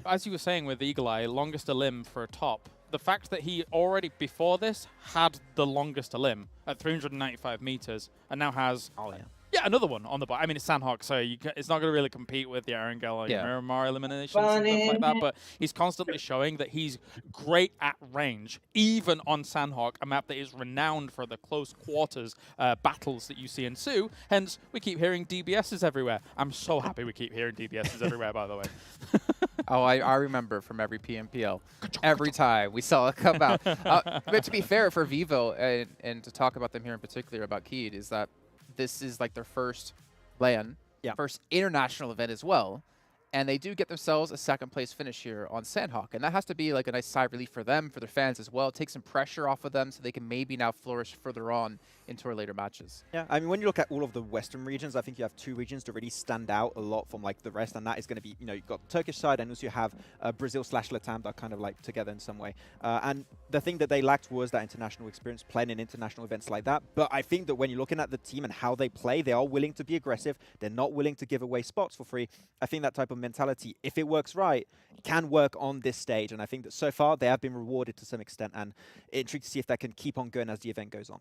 As you were saying with Eagle Eye, longest elim for a top. The fact that he already, before this, had the longest elim at 395 meters and now has... Yeah, another one on the bottom. I mean, it's Sandhawk, so it's not going to really compete with the Erangel or Miramar eliminations and stuff like that, but he's constantly showing that he's great at range, even on Sandhawk, a map that is renowned for the close quarters battles that you see ensue. Hence, we keep hearing DBSs everywhere. I'm so happy we keep hearing DBSs everywhere, by the way. Oh, I remember from every PMPL. Every time we saw it come out. But to be fair, for Vivo, and to talk about them here in particular about Keed, is that this is like their first LAN, first international event as well. And they do get themselves a 2nd place finish here on Sandhawk. And that has to be like a nice sigh of relief for them, for their fans as well. Take some pressure off of them so they can maybe now flourish further on into our later matches. Yeah, I mean, when you look at all of the Western regions, I think you have 2 regions that really stand out a lot from like the rest, and that is going to be, you know, you've got the Turkish side and also you have Brazil/Latam that are kind of like together in some way. And the thing that they lacked was that international experience, playing in international events like that. But I think that when you're looking at the team and how they play, they are willing to be aggressive. They're not willing to give away spots for free. I think that type of mentality, if it works right, can work on this stage. And I think that so far they have been rewarded to some extent, and intrigued to see if that can keep on going as the event goes on.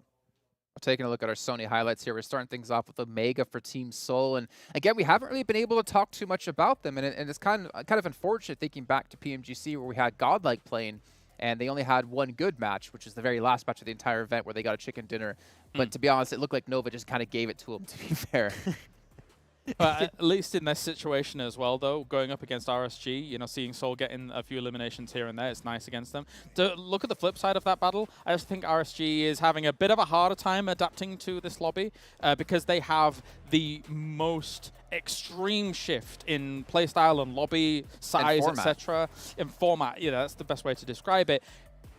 Taking a look at our Sony highlights here, we're starting things off with Omega for Team Seoul, and again, we haven't really been able to talk too much about them, and it's kind of unfortunate thinking back to PMGC where we had Godlike playing, and they only had 1 good match, which was the very last match of the entire event where they got a chicken dinner. But to be honest, it looked like Nova just kind of gave it to them, to be fair. But at least in this situation as well, though, going up against RSG, you know, seeing Seoul getting a few eliminations here and there, it's nice against them. To look at the flip side of that battle, I just think RSG is having a bit of a harder time adapting to this lobby because they have the most extreme shift in playstyle and lobby size, etc. In format, yeah, that's the best way to describe it.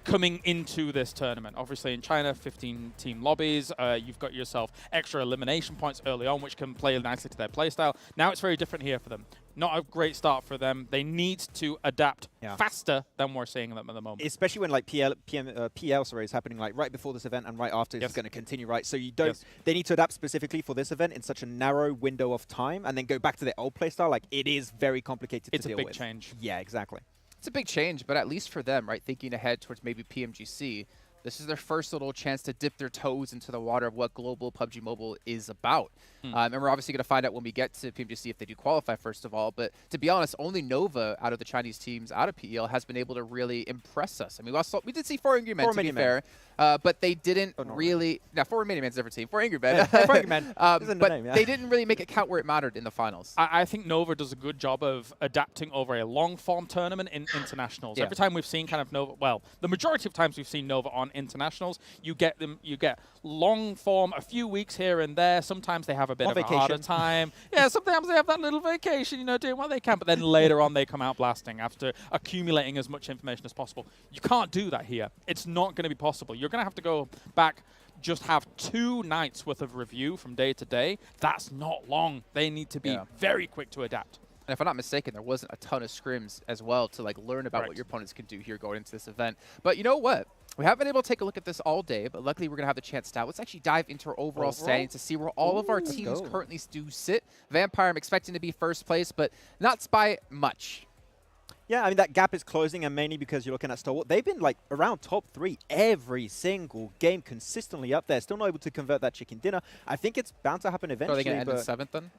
Coming into this tournament. Obviously in China, 15-team lobbies. You've got yourself extra elimination points early on, which can play nicely to their playstyle. Now it's very different here for them. Not a great start for them. They need to adapt faster than we're seeing them at the moment. Especially when like PL is happening like right before this event and right after it's going to continue, right? So you don't. They need to adapt specifically for this event in such a narrow window of time, and then go back to their old playstyle. Like it is very complicated to deal with. It's a big change. Yeah, exactly. It's a big change, but at least for them, right, thinking ahead towards maybe PMGC, this is their first little chance to dip their toes into the water of what global PUBG Mobile is about. And we're obviously going to find out when we get to PMGC if they do qualify, first of all. But to be honest, only Nova out of the Chinese teams out of PEL has been able to really impress us. I mean, we did see 4 Angry Men, to be fair, but they didn't really... Now, 4 Mini Men's a different team. 4 Angry Men. 4 Angry Men. But they didn't really make it count where it mattered in the finals. I think Nova does a good job of adapting over a long-form tournament in internationals. Every time we've seen kind of Nova... Well, the majority of times we've seen Nova on internationals, you get long-form, a few weeks here and there. Sometimes they have a bit of a harder time. Yeah, sometimes they have that little vacation, you know, doing what they can, but then later on they come out blasting after accumulating as much information as possible. You can't do that here. It's not going to be possible. You're going to have to go back, just have 2 nights worth of review from day to day. That's not long. They need to be very quick to adapt. And if I'm not mistaken, there wasn't a ton of scrims as well to like learn about what your opponents can do here going into this event. But you know what? We haven't been able to take a look at this all day, but luckily we're going to have the chance now. Let's actually dive into our overall standings to see where all of our teams currently do sit. Vampire, I'm expecting to be first place, but not by much. Yeah, I mean, that gap is closing, and mainly because you're looking at Stalwart. They've been, like, around top 3 every single game, consistently up there. Still not able to convert that chicken dinner. I think it's bound to happen eventually. So are they going to end in 7th, then?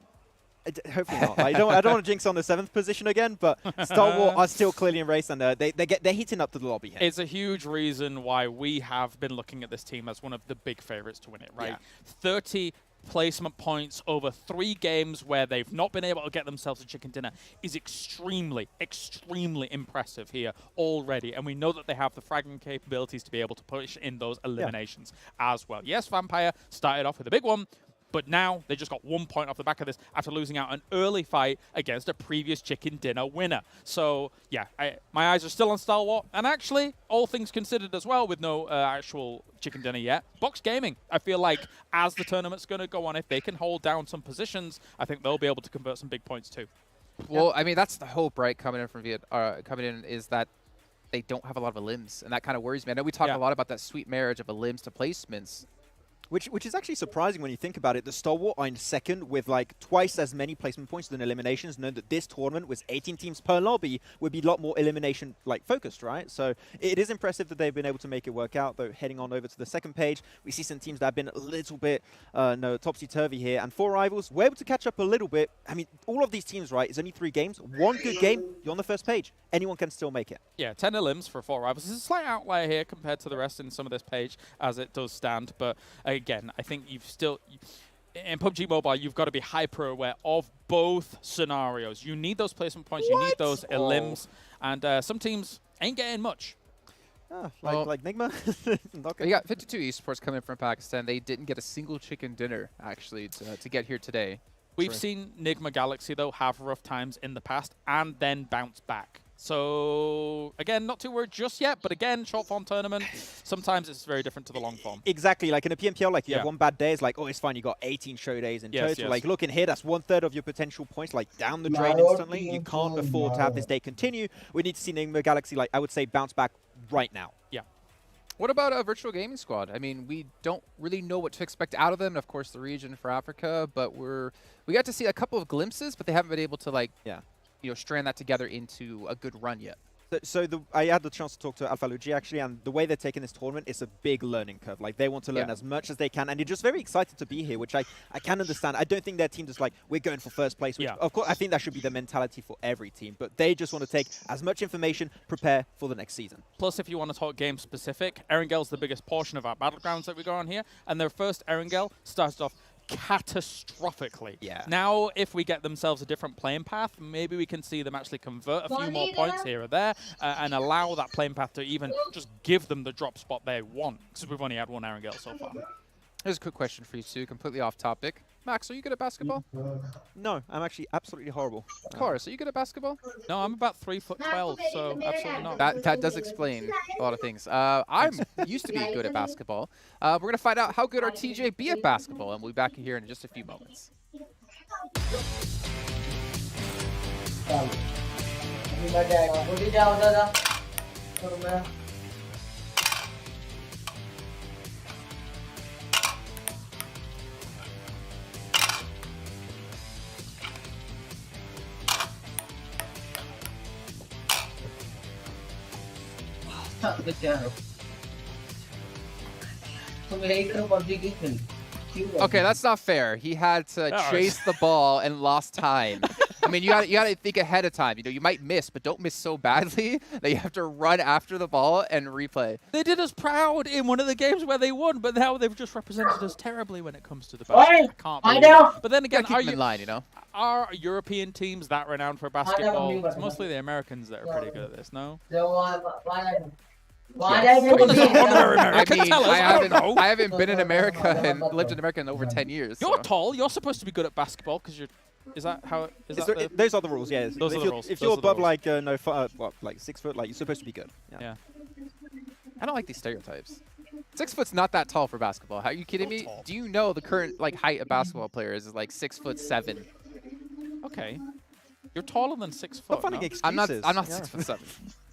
Hopefully not. I don't want to jinx on the 7th position again, but Star Wars are still clearly in race, and they're heating up to the lobby here. It's a huge reason why we have been looking at this team as one of the big favorites to win it, right? Yeah. 30 placement points over 3 games where they've not been able to get themselves a chicken dinner is extremely, extremely impressive here already. And we know that they have the fragging capabilities to be able to push in those eliminations as well. Yes, Vampire started off with a big one, but now they just got 1 point off the back of this after losing out an early fight against a previous chicken dinner winner. So, yeah, my eyes are still on Stalwart. And actually, all things considered as well, with no actual chicken dinner yet, Box Gaming, I feel like as the tournament's going to go on, if they can hold down some positions, I think they'll be able to convert some big points too. Well, I mean, that's the hope, right, coming in from is that they don't have a lot of elims, and that kind of worries me. I know we talk a lot about that sweet marriage of elims to placements. Which is actually surprising when you think about it. The Stalwart are in 2nd with like twice as many placement points than eliminations. Know that this tournament with 18 teams per lobby would be a lot more elimination focused, right? So it is impressive that they've been able to make it work out. Though heading on over to the 2nd page, we see some teams that have been a little bit topsy-turvy here. And 4 rivals were able to catch up a little bit. I mean, all of these teams, right, it's only 3 games. 1 good game, you're on the 1st page. Anyone can still make it. Yeah, 10 elims for 4 rivals. There's a slight outlier here compared to the rest in some of this page as it does stand. But again, I think you've still, in PUBG Mobile, you've got to be hyper aware of both scenarios. You need those placement points, you need those elims, and some teams ain't getting much. Like Nigma? You got 52 esports coming from Pakistan. They didn't get a single chicken dinner, actually, to get here today. We've seen Nigma Galaxy, though, have rough times in the past and then bounce back. So, again, not too worried just yet, but again, short form tournament, sometimes it's very different to the long form. Exactly, like in a PMPL, like you have one bad day, it's like, oh, it's fine, you got 18 show days in total. Yes. Like, look in here, that's 1/3 of your potential points, like down the drain instantly. You can't afford to have this day continue. We need to see Nigma Galaxy, like, I would say, bounce back right now. Yeah. What about a virtual gaming squad? I mean, we don't really know what to expect out of them. And of course, the region for Africa, but we got to see a couple of glimpses, but they haven't been able to strand that together into a good run yet. So I had the chance to talk to Alpha Luigi actually, and the way they're taking this tournament is a big learning curve. Like, they want to learn as much as they can, and they're just very excited to be here, which I can understand. I don't think their team just like, we're going for 1st place. Which, of course, I think that should be the mentality for every team, but they just want to take as much information, prepare for the next season. Plus, if you want to talk game specific, Erengel's the biggest portion of our battlegrounds that we got on here, and their first Erengel started off catastrophically. Yeah. Now, if we get themselves a different playing path, maybe we can see them actually convert a few more points here or there and allow that playing path to even just give them the drop spot they want, because we've only had 1 Erengel so far. Here's a quick question for you two, completely off topic. Max, are you good at basketball? No, I'm actually absolutely horrible. Chorus, are you good at basketball? No, I'm about 3'12", so absolutely not. That does explain a lot of things. I used to be good at basketball. We're going to find out how good our TJ be at basketball, and we'll be back here in just a few moments. Okay, that's not fair. He had to chase the ball and lost time. I mean, you got to think ahead of time. You know, you might miss, but don't miss so badly that you have to run after the ball and replay. They did us proud in one of the games where they won, but now they've just represented us terribly when it comes to the basketball. I can't believe it. But then again, are European teams that renowned for basketball? It's mostly the Americans that are pretty good at this, no? Yes. I haven't been in America and lived in America in over 10 years. You're tall. You're supposed to be good at basketball because you're. Is that how? Those are the rules. Yeah. Those are the rules. If you're above like 6 foot, like you're supposed to be good. Yeah. I don't like these stereotypes. 6 foot's not that tall for basketball. Are you kidding me? Do you know the current height of basketball players is like 6'7"? Okay. You're taller than 6 foot. No? I'm not 6'7".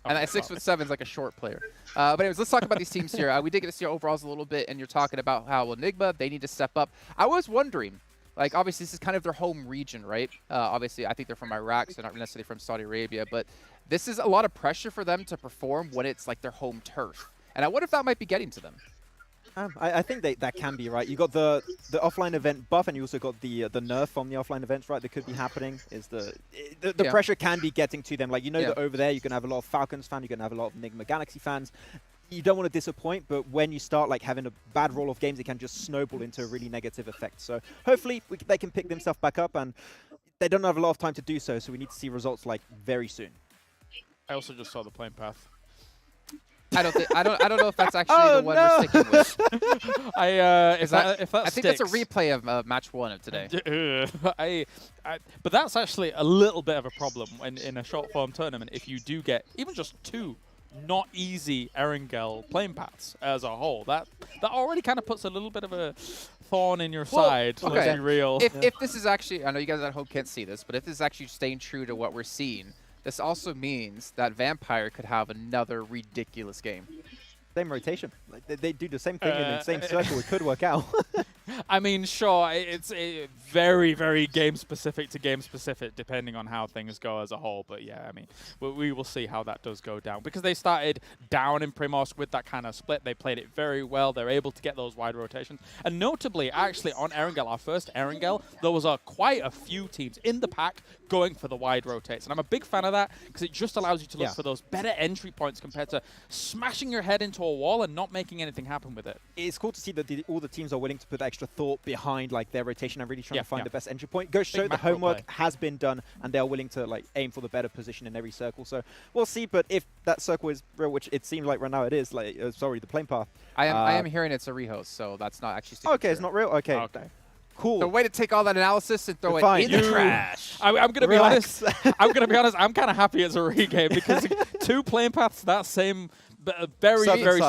And at 6'7" is like a short player. But anyways, let's talk about these teams here. We did get to see your overalls a little bit, and you're talking about how Enigma, they need to step up. I was wondering, like, obviously this is kind of their home region, right? Obviously, I think they're from Iraq, so not necessarily from Saudi Arabia, but this is a lot of pressure for them to perform when it's like their home turf. And I wonder if that might be getting to them. I think that can be right. You got the offline event buff, and you also got the nerf on the offline events, right? That could be happening. Is the pressure can be getting to them. Like that over there, you're gonna have a lot of Falcons fans, you're gonna have a lot of Enigma Galaxy fans. You don't want to disappoint, but when you start like having a bad roll of games, it can just snowball into a really negative effect. So hopefully they can pick themselves back up, and they don't have a lot of time to do so. So we need to see results like very soon. I also just saw the plane path. I don't know if that's actually the one we're sticking with. I think that's a replay of match 1 of today. But that's actually a little bit of a problem in a short form tournament if you do get even just 2 not easy Erangel plane paths as a whole. That already kind of puts a little bit of a thorn in your side. Okay. Let's be real. If this is actually, I know you guys at home can't see this, but if this is actually staying true to what we're seeing, this also means that Vampire could have another ridiculous game. Same rotation. Like they do the same thing in the same circle. It could work out. I mean, sure, it's very, very game-specific to game-specific, depending on how things go as a whole. But yeah, I mean, we will see how that does go down. Because they started down in Primorsk with that kind of split. They played it very well. They're able to get those wide rotations. And notably, actually, on Erangel, our first Erangel, there was quite a few teams in the pack going for the wide rotates. And I'm a big fan of that because it just allows you to look for those better entry points compared to smashing your head into a wall and not making anything happen with it. It's cool to see that all the teams are willing to put extra thought behind like their rotation and really trying to find the best entry point. Goes to show the homework has been done and they are willing to like aim for the better position in every circle. So we'll see. But if that circle is real, which it seems like right now it is, like sorry, the plane path. I am hearing it's a rehost, so that's not actually. Okay, it's not real. Okay. Cool. So way to take all that analysis and throw it in the trash. I'm gonna be honest. I'm gonna be honest. I'm kind of happy it's a regame because 2 plane paths that same. Very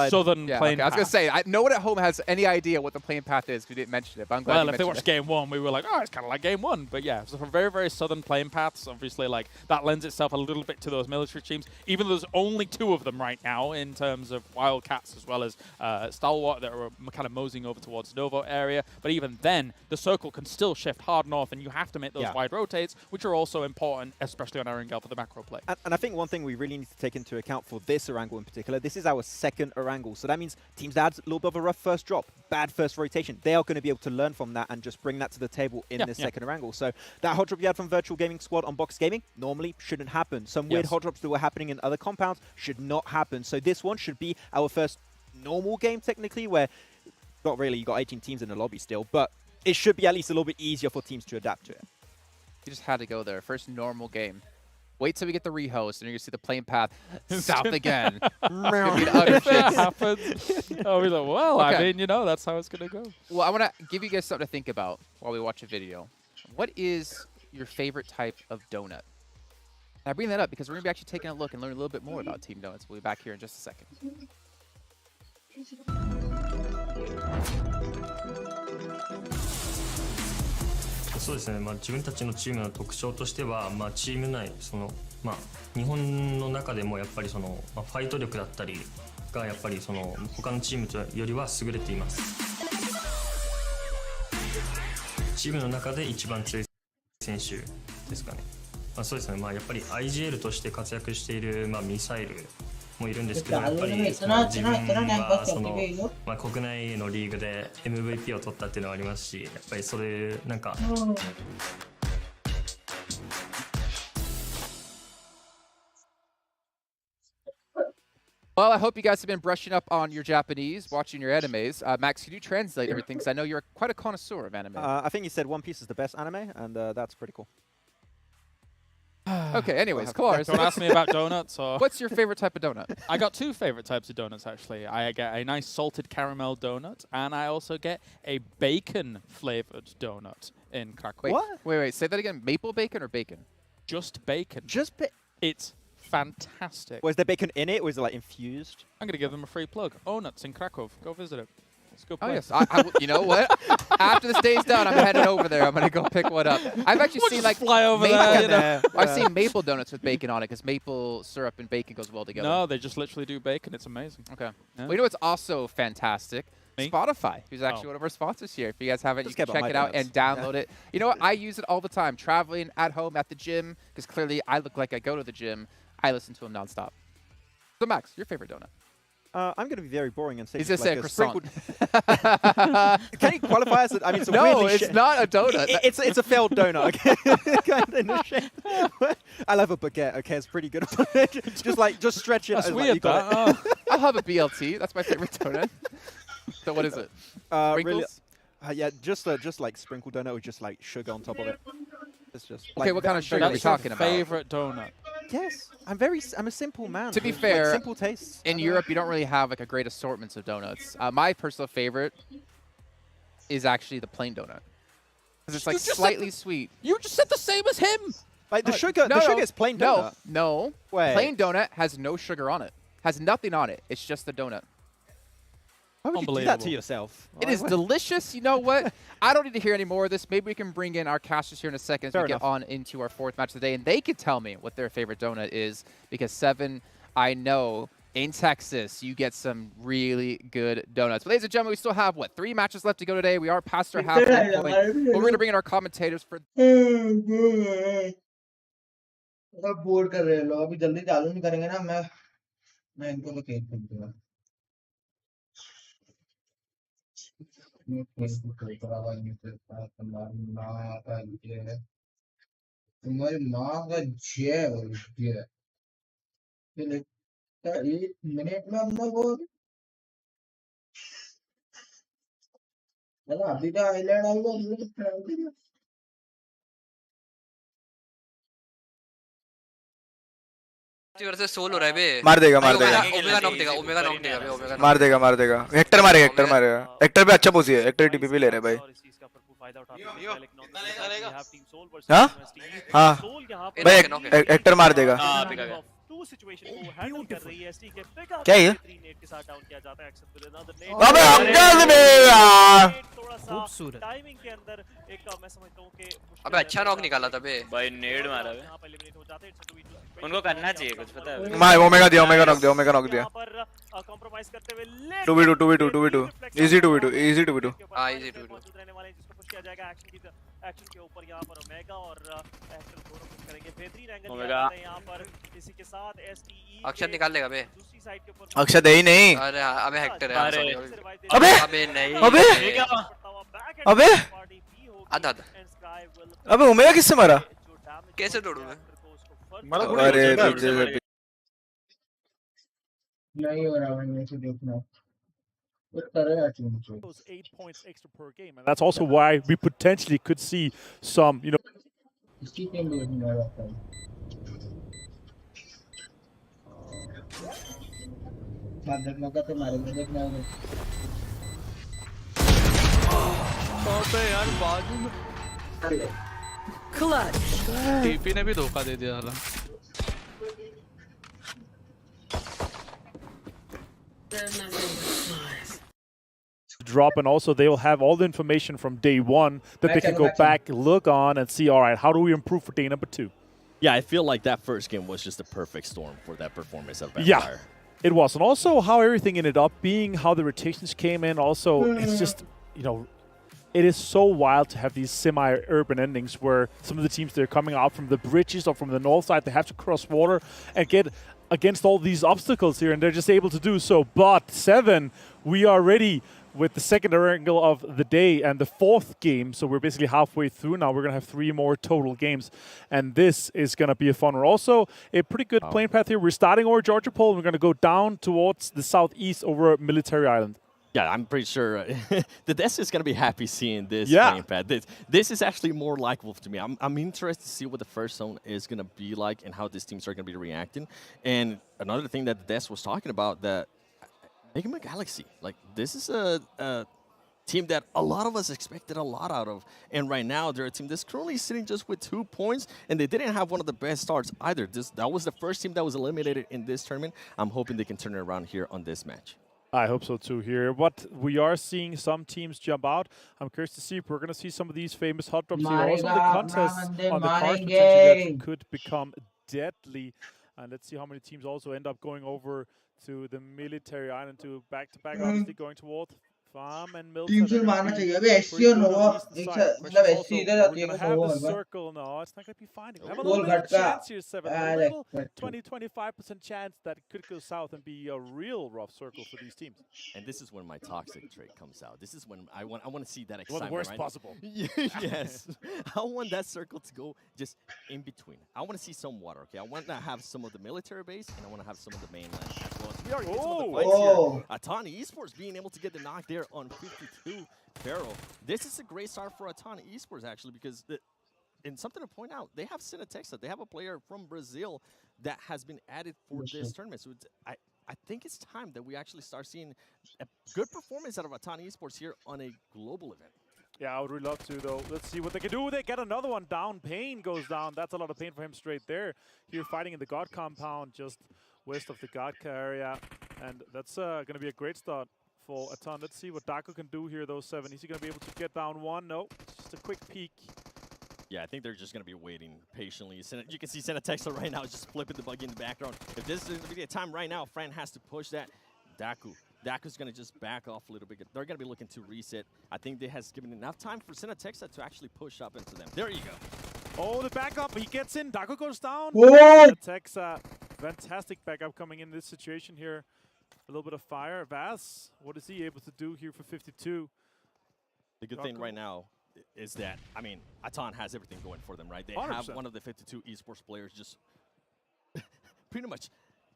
southern plane path. I was going to say, no one at home has any idea what the plane path is because we didn't mention it, but I'm glad you if they mentioned watched Game 1, we were like, oh, it's kind of like Game 1. But yeah, so for very, very southern plane paths, obviously, like that lends itself a little bit to those military teams, even though there's only 2 of them right now in terms of Wildcats as well as Stalwart that are kind of moseying over towards Novo area. But even then, the circle can still shift hard north, and you have to make those wide rotates, which are also important, especially on Erangel for the macro play. And I think one thing we really need to take into account for this Erangel in particular, this is our second Erangel. So that means teams that had a little bit of a rough first drop, bad first rotation, they are going to be able to learn from that and just bring that to the table in this second Erangel. So that hot drop you had from Virtual Gaming Squad on Box Gaming normally shouldn't happen. Some weird hot drops that were happening in other compounds should not happen. So this one should be our first normal game technically, where not really, you got 18 teams in the lobby still, but it should be at least a little bit easier for teams to adapt to it. You just had to go there. First normal game. Wait till we get the rehost, and you're going to see the plane path south again. If it happens, I'll be like, well, I mean, you know, that's how it's going to go. Well, I want to give you guys something to think about while we watch a video. What is your favorite type of donut? And I bring that up because we're going to be actually taking a look and learn a little bit more about Team Donuts. We'll be back here in just a second. そうですね、自分たちのチームの特徴としては、チーム内日本の中でもやっぱりファイト力だったりがやっぱり他のチームよりは優れています。チームの中で一番強い選手ですかね。そうですね、やっぱり IGL として活躍しているミサイルもいるんですけど、やっぱり自分は国内のリーグで MVP を取ったっていうのはありますし、やっぱりそれなんか。Well, I hope you guys have been brushing up on your Japanese, watching your animes. Max, can you translate everything? Because I know you're quite a connoisseur of anime. I think you said One Piece is the best anime, and that's pretty cool. Okay, anyways, Clark. Don't ask me about donuts. Or What's your favorite type of donut? I got 2 favorite types of donuts, actually. I get a nice salted caramel donut, and I also get a bacon-flavored donut in Krakow. Wait, say that again. Maple bacon or bacon? Just bacon. Just bacon? It's fantastic. Was there bacon in it, or is it like infused? I'm going to give them a free plug. Oh, Nuts in Krakow. Go visit it. It's a good Oh, place. yes. You know what? After this day's done, I'm headed over there. I'm going to go pick one up. I've actually seen like fly over there. You know? I've seen maple donuts with bacon on it because maple syrup and bacon goes well together. No, they just literally do bacon. It's amazing. Okay. Yeah. Well, you know what's also fantastic? Spotify, who's actually one of our sponsors here. If you guys haven't, you can check it out and download it. You know what? I use it all the time, traveling, at home, at the gym, because clearly I look like I go to the gym. I listen to them nonstop. So Max, your favorite donut? I'm going to be very boring and say He's just gonna say like a croissant. Can you qualify as I mean, it's a No, weirdly it's not a donut. It's a failed donut. Okay, kind of in the shape. I love a baguette. Okay, it's pretty good. just stretch it. That's as weird. Like, you got it. I'll have a BLT. That's my favorite donut. So what is it? Really, Sprinkles? yeah, just like sprinkle donut with just like sugar on top of it. It's just Okay, what kind of sugar are we That's your talking about? favorite donut. Yes, I'm a simple man. To be with, fair, like, simple tastes. in Europe, you don't really have like a great assortment of donuts. My personal favorite is actually the plain donut. Because it's like slightly sweet. You just said the same as him. Like the sugar, No, the sugar is plain donut. No. Wait. Plain donut has no sugar on it. Has nothing on it. It's just the donut. Why would you do that to yourself? It is delicious. You know what? I don't need to hear any more of this. Maybe we can bring in our casters here in a second as Fair we enough. get on into our fourth match of the day, and they can tell me what their favorite donut is. Because 7, I know in Texas you get some really good donuts. But ladies and gentlemen, we still have, 3 matches left to go today. We are past our halfway point. But we're going to bring in our commentators for... board कर रहे हैं लोग अभी जल्दी चालू नहीं करेंगे ना मैं इनको तो खेल दूंगा तुम्हारी माँ का जय बोलती है 1 मिनट में अपना बोल अभी तो आइलैंड आऊंगा वर्सेस सोल हो रहा है बे मार देगा ओमेगा नॉक देगा बे ओमेगा मार देगा हेक्टर मारेगा हेक्टर पे अच्छा पोजी है हेक्टर टीपीपी ले रहे भाई हाँ हाँ भाई हेक्टर मार देगा क्या ये अबे अंकल बे यार खूबसूरत अबे अच्छा नॉक निकाला था बे भाई नेड मारा बे उनको करना चाहिए कुछ पता है मार ओमेगा नॉक दिया 2v2 इजी 2v2 हां इजी 2v2 किया जाएगा एक्शन के ऊपर यहां पर ओमेगा और एक्शन दोनों कुछ करेंगे बेहतरीन एंगल ओमेगा यहां पर इसी के साथ एसटीई अक्षर निकाल लेगा बे दूसरी साइड के ऊपर अक्षर दे ही नहीं अरे अबे हेक्टर है अबे नहीं अबे आधा अबे ओमेगा किससे मारा कैसे तोड़ूं मैं अरे नहीं हो रहा है मुझे देखना those 8 points extra per game, and that's also why we potentially could see some, clutch TP ने भी धोखा दे दिया साला drop, and also they will have all the information from day 1 that they can go back, look on, and see, all right, how do we improve for day number 2? Yeah, I feel like that first game was just a perfect storm for that performance of Vampire. Yeah, it was. And also how everything ended up being, how the rotations came in. Also, it's just, it is so wild to have these semi-urban endings where some of the teams, they're coming out from the bridges or from the north side, they have to cross water and get against all these obstacles here, and they're just able to do so. But 7, we are ready with the second angle of the day and the 4th game. So we're basically halfway through now. We're going to have 3 more total games. And this is going to be a fun one. Also, a pretty good playing path here. We're starting over Georgia Pole. And we're going to go down towards the southeast over Military Island. Yeah, I'm pretty sure the Des is going to be happy seeing this playing path. This is actually more likable to me. I'm interested to see what the first zone is going to be like and how these teams are going to be reacting. And another thing that the Des was talking about, that Bgmi Galaxy, like, this is a team that a lot of us expected a lot out of. And right now, they're a team that's currently sitting just with 2 points, and they didn't have one of the best starts either. That was the first team that was eliminated in this tournament. I'm hoping they can turn it around here on this match. I hope so too here. But we are seeing some teams jump out. I'm curious to see if we're going to see some of these famous hot drops here. Also, the contests on the cards potentially that could become deadly. And let's see how many teams also end up going over to the Military Island to back-to-back, obviously going towards Farm and Mills. Team से मारना चाहिए अबे SC और नोवा एक साथ मतलब SC इधर आती है तो वो होगा circle. No, it's not going to be fine. We have a Goal little bit of Gatka chance here, 7. A little 20-25% chance that it could go south and be a real rough circle for these teams. And this is when my toxic trait comes out. This is when I want to see that Well, excitement. the worst right? possible. Yes. I want that circle to go just in between. I want to see some water, okay? I want to have some of the military base, and I want to have some of the mainland as well. So we already get some of the fights here. Atani Esports being able to get the knock there on 52 Pharaoh. This is a great start for Atani Esports, actually, because and something to point out, they have Cinetexa. They have a player from Brazil that has been added for this tournament. So I think it's time that we actually start seeing a good performance out of Atani Esports here on a global event. Yeah, I would really love to, though. Let's see what they can do. They get another one down. Pain goes down. That's a lot of pain for him straight there. Here fighting in the God compound just west of the Godka area. And that's going to be a great start for Atan. Let's see what Daku can do here, though, 7. Is he going to be able to get down one? No, just a quick peek. Yeah, I think they're just going to be waiting patiently. You can see Cinetexa right now just flipping the buggy in the background. If this is going to be the time right now, Fran has to push that. Daku's going to just back off a little bit. They're going to be looking to reset. I think they has given enough time for Cinetexa to actually push up into them. There you go. Oh, the backup. He gets in. Daku goes down. What? Cinetexa, fantastic backup coming in this situation here. A little bit of fire. Vaz, what is he able to do here for 52? The good thing right now is that, I mean, Atan has everything going for them, right? They 100%. have one of the 52 esports players just pretty much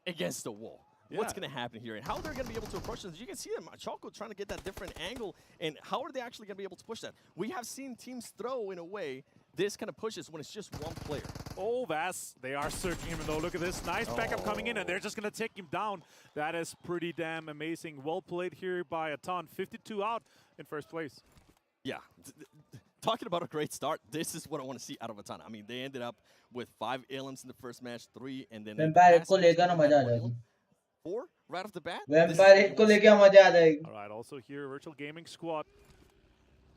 against the wall. Yeah. What's going to happen here and how they're going to be able to approach this? You can see them, Choco trying to get that different angle, and how are they actually going to be able to push that? We have seen teams throw in a way this kind of pushes when it's just one player. Oh, Vass, they are searching him though. Look at this, nice backup coming in, and they're just going to take him down. That is pretty damn amazing. Well played here by Atan. 52 out in first place. Yeah. Talking about a great start, this is what I want to see out of Atan. I mean, they ended up with 5 elims in the first match, 3, and then 4 right off the bat. All right, also here, Virtual Gaming Squad.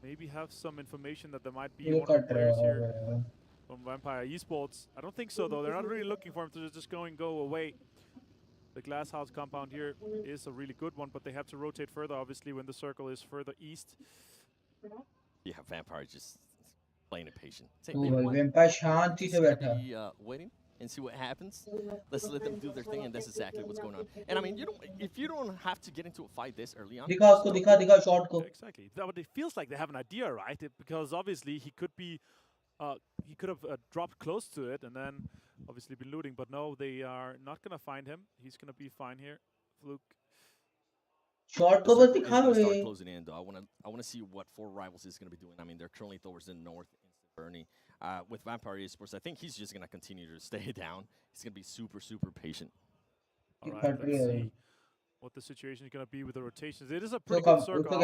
Maybe have some information that there might be one of the players here from Vampire Esports. I don't think so, though. They're not really looking for him to just go away. The Glass House compound here is a really good one, but they have to rotate further, obviously, when the circle is further east. Yeah, Vampire just playing impatient. Waiting and see what happens. Let's let them do their thing, and that's exactly what's going on. And I mean, if you don't have to get into a fight this early on. Exactly. But it feels like they have an idea, right? Because obviously he could have dropped close to it and then obviously been looting. But no, they are not gonna find him. He's gonna be fine here. Fluke. Short cover start closing in though. I wanna see what 4 Rivals is gonna be doing. I mean, they're currently towards the north in Bernie. With Vampire Esports, I think he's just gonna continue to stay down. He's gonna be super patient. All right, let's see what the situation is gonna be with the rotations. It is a pretty good circle.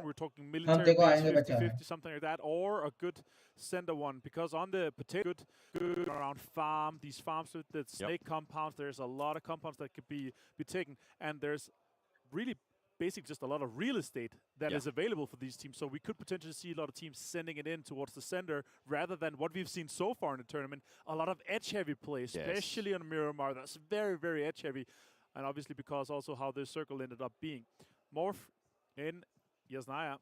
We're talking military base, 50-50, something like that, or a good center one, because on the potato good around farm, these farms with the snake compounds, there's a lot of compounds that could be taken, and there's really basically just a lot of real estate that is available for these teams. So we could potentially see a lot of teams sending it in towards the center rather than what we've seen so far in the tournament. A lot of edge-heavy play, especially on Miramar. That's very edge-heavy. And obviously because also how this circle ended up being. Morph in Yasnaya.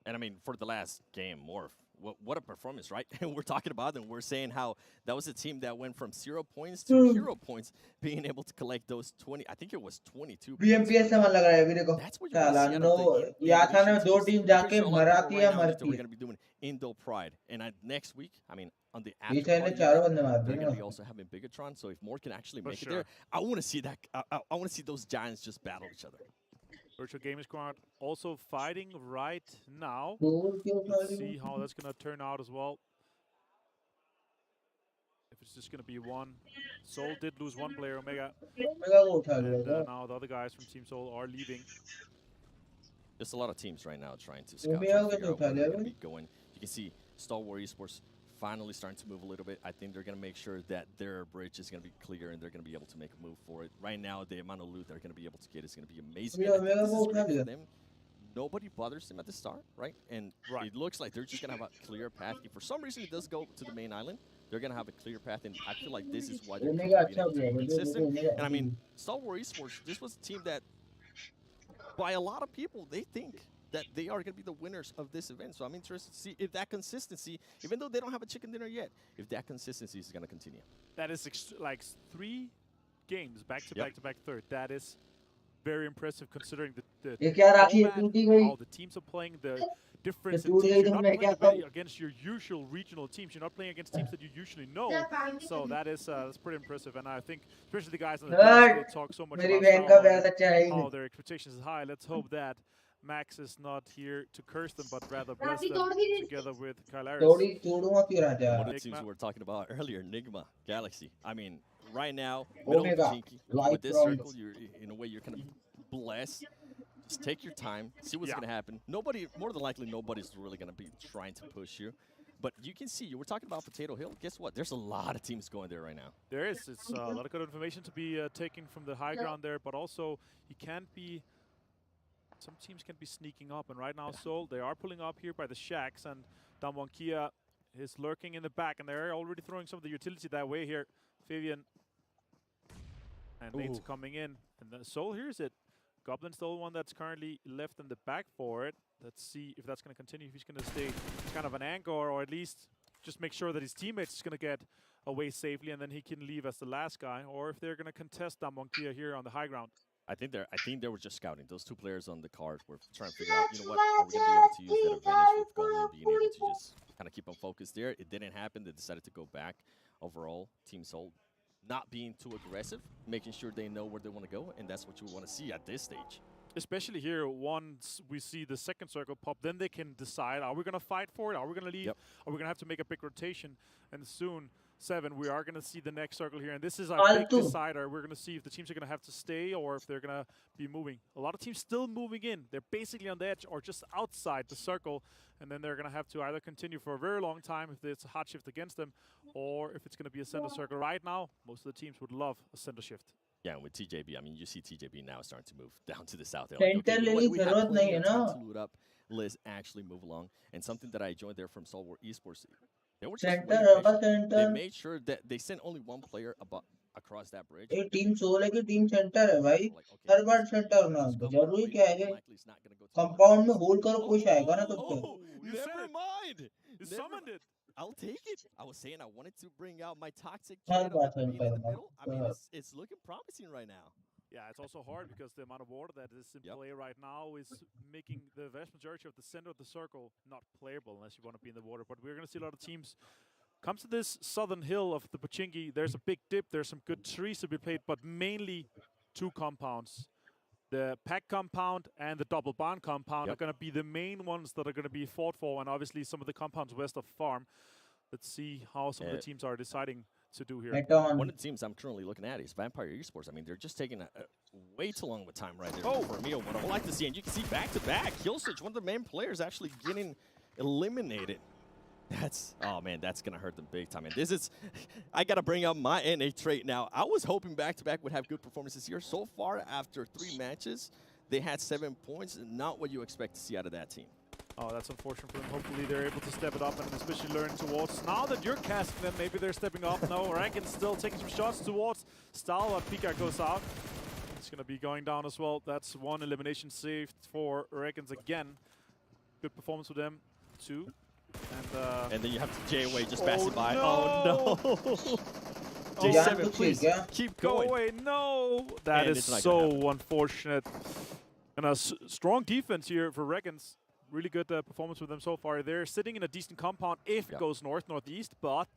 And I mean, for the last game, Morph, what a performance, right? And we're talking about them. We're saying how that was a team that went from 0 points to 0 points, being able to collect those 20. I think it was 22. BMPS से मन लग रहा है अभी देखो साला no याथा ने 2 team जाके मराती है मरती है. We're going to be doing Indo Pride, and next week, I mean, on the after party, they're going to be also having Bigatron. So if more can actually make it there, I want to see that. I want to see those giants just battle each other. Virtual Gaming Squad also fighting right now. Let's see how that's going to turn out as well. If it's just going to be one. Soul did lose one player, Omega. And now the other guys from Team Soul are leaving. There's a lot of teams right now trying to scout, trying to figure out where they're going to be going. You can see Star Wars Esports finally starting to move a little bit. I think they're going to make sure that their bridge is going to be clear and they're going to be able to make a move for it. Right now, the amount of loot they're going to be able to get is going to be amazing. This is great for them. Nobody bothers them at the start, right? And it looks like they're just going to have a clear path. If for some reason it does go to the main island, they're going to have a clear path, and I feel like this is why they're being able to be consistent. And I mean, Star Wars Esports, this was a team that by a lot of people, they think that they are going to be the winners of this event. So I'm interested to see if that consistency, even though they don't have a chicken dinner yet, if that consistency is going to continue. That is like 3 games back to back to back third. That is very impressive considering the format, how the teams are playing, the difference in teams. You're not playing against your usual regional teams. You're not playing against teams that you usually know. So that's pretty impressive. And I think, especially the guys on the teams, they talk so much about how their expectations is high. Let's hope that Max is not here to curse them, but rather bless them together with Kylaris. One of the teams we were talking about earlier, Nigma, Galaxy. I mean, right now, middle of the Chinky, with this circle, you're in a way you're kind of blessed. Just take your time, see what's going to happen. Nobody, more than likely, nobody's really going to be trying to push you. But you can see, you were talking about Potato Hill. Guess what? There's a lot of teams going there right now. There is. It's a lot of good information to be taken from the high ground there, but also you can't be. Some teams can be sneaking up, and right now, Seoul, they are pulling up here by the shacks, and Damwon Kia is lurking in the back, and they're already throwing some of the utility that way here. Fabian and Nate's coming in, and then Seoul hears it. Goblin's the only one that's currently left in the back for it. Let's see if that's going to continue, if he's going to stay kind of an anchor, or at least just make sure that his teammates is going to get away safely, and then he can leave as the last guy, or if they're going to contest Damwon Kia here on the high ground. I think they were just scouting. Those 2 players on the card were trying to figure out, you know what, are we going to be able to use that advantage with Goblin being able to just kind of keep them focused there. It didn't happen. They decided to go back. Overall, Team Seoul not being too aggressive, making sure they know where they want to go, and that's what you want to see at this stage. Especially here, once we see the second circle pop, then they can decide, are we going to fight for it? Are we going to leave? Are we going to have to make a big rotation? And soon, 7, we are going to see the next circle here. And this is our big decider. We're going to see if the teams are going to have to stay or if they're going to be moving. A lot of teams still moving in. They're basically on the edge or just outside the circle. And then they're going to have to either continue for a very long time if it's a hot shift against them, or if it's going to be a center circle. Right now, most of the teams would love a center shift. Yeah, and with TJB, I mean, you see TJB now starting to move down to the south. Like, okay, you know what, we have plenty of time to loot up. Let's actually move along. And something that I joined there from Solwar Esports, they were just they made sure that they sent only 1 player across that bridge. ये team soul है कि team centre है भाई, हर बार centre होना जरूरी क्या है कि कंपाउंड में होल्ड करो, कुछ आएगा ना तो Never mind. You summoned it. I'll take it. I was saying I wanted to bring out my toxic in the middle. I mean, it's looking promising right now. Yeah, it's also hard because the amount of water that is in play right now is making the vast majority of the center of the circle not playable unless you want to be in the water. But we're going to see a lot of teams come to this southern hill of the Pochinki. There's a big dip. There's some good trees to be played, but mainly 2 compounds. The pack compound and the double barn compound are going to be the main ones that are going to be fought for, and obviously some of the compounds west of farm. Let's see how some of the teams are deciding to do here. One of the teams I'm currently looking at is Vampire Esports. I mean, they're just taking a way too long with time right there for me. What I would like to see, and you can see back-to-back, Killswitch, one of the main players actually getting eliminated. Oh man, that's going to hurt them big time. And this is, I got to bring up my NA trait now. I was hoping back-to-back would have good performances here. So far, after 3 matches, they had 7 points, not what you expect to see out of that team. Oh, that's unfortunate for them. Hopefully they're able to step it up and especially learn towards. Now that you're casting them, maybe they're stepping up. No, Rankin's still taking some shots towards Stahl, but Pika goes out. It's going to be going down as well. That's 1 elimination saved for Reckons again. Good performance for them, 2. And then you have J-Way just passing by. No. Oh no! J7, please keep going. Go away, no! That is so unfortunate. And a strong defense here for Reckons. Really good performance with them so far. They're sitting in a decent compound if it goes north-northeast, but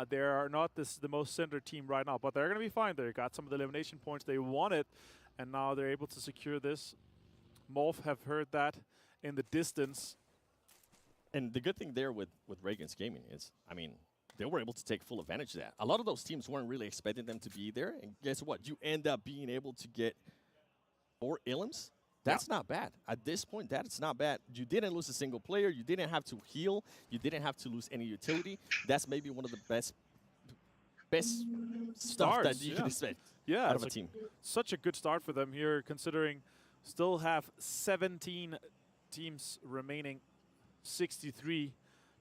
they are not the most centered team right now. But they're going to be fine. They got some of the elimination points they wanted, and now they're able to secure this. Morph have heard that in the distance. And the good thing there with Reagan's Gaming is, I mean, they were able to take full advantage of that. A lot of those teams weren't really expecting them to be there, and guess what? You end up being able to get 4 elims. That's not bad. At this point, that's not bad. You didn't lose a single player. You didn't have to heal. You didn't have to lose any utility. That's maybe one of the best stuff that you can expect out of a team. Such a good start for them here, considering still have 17 teams remaining, 63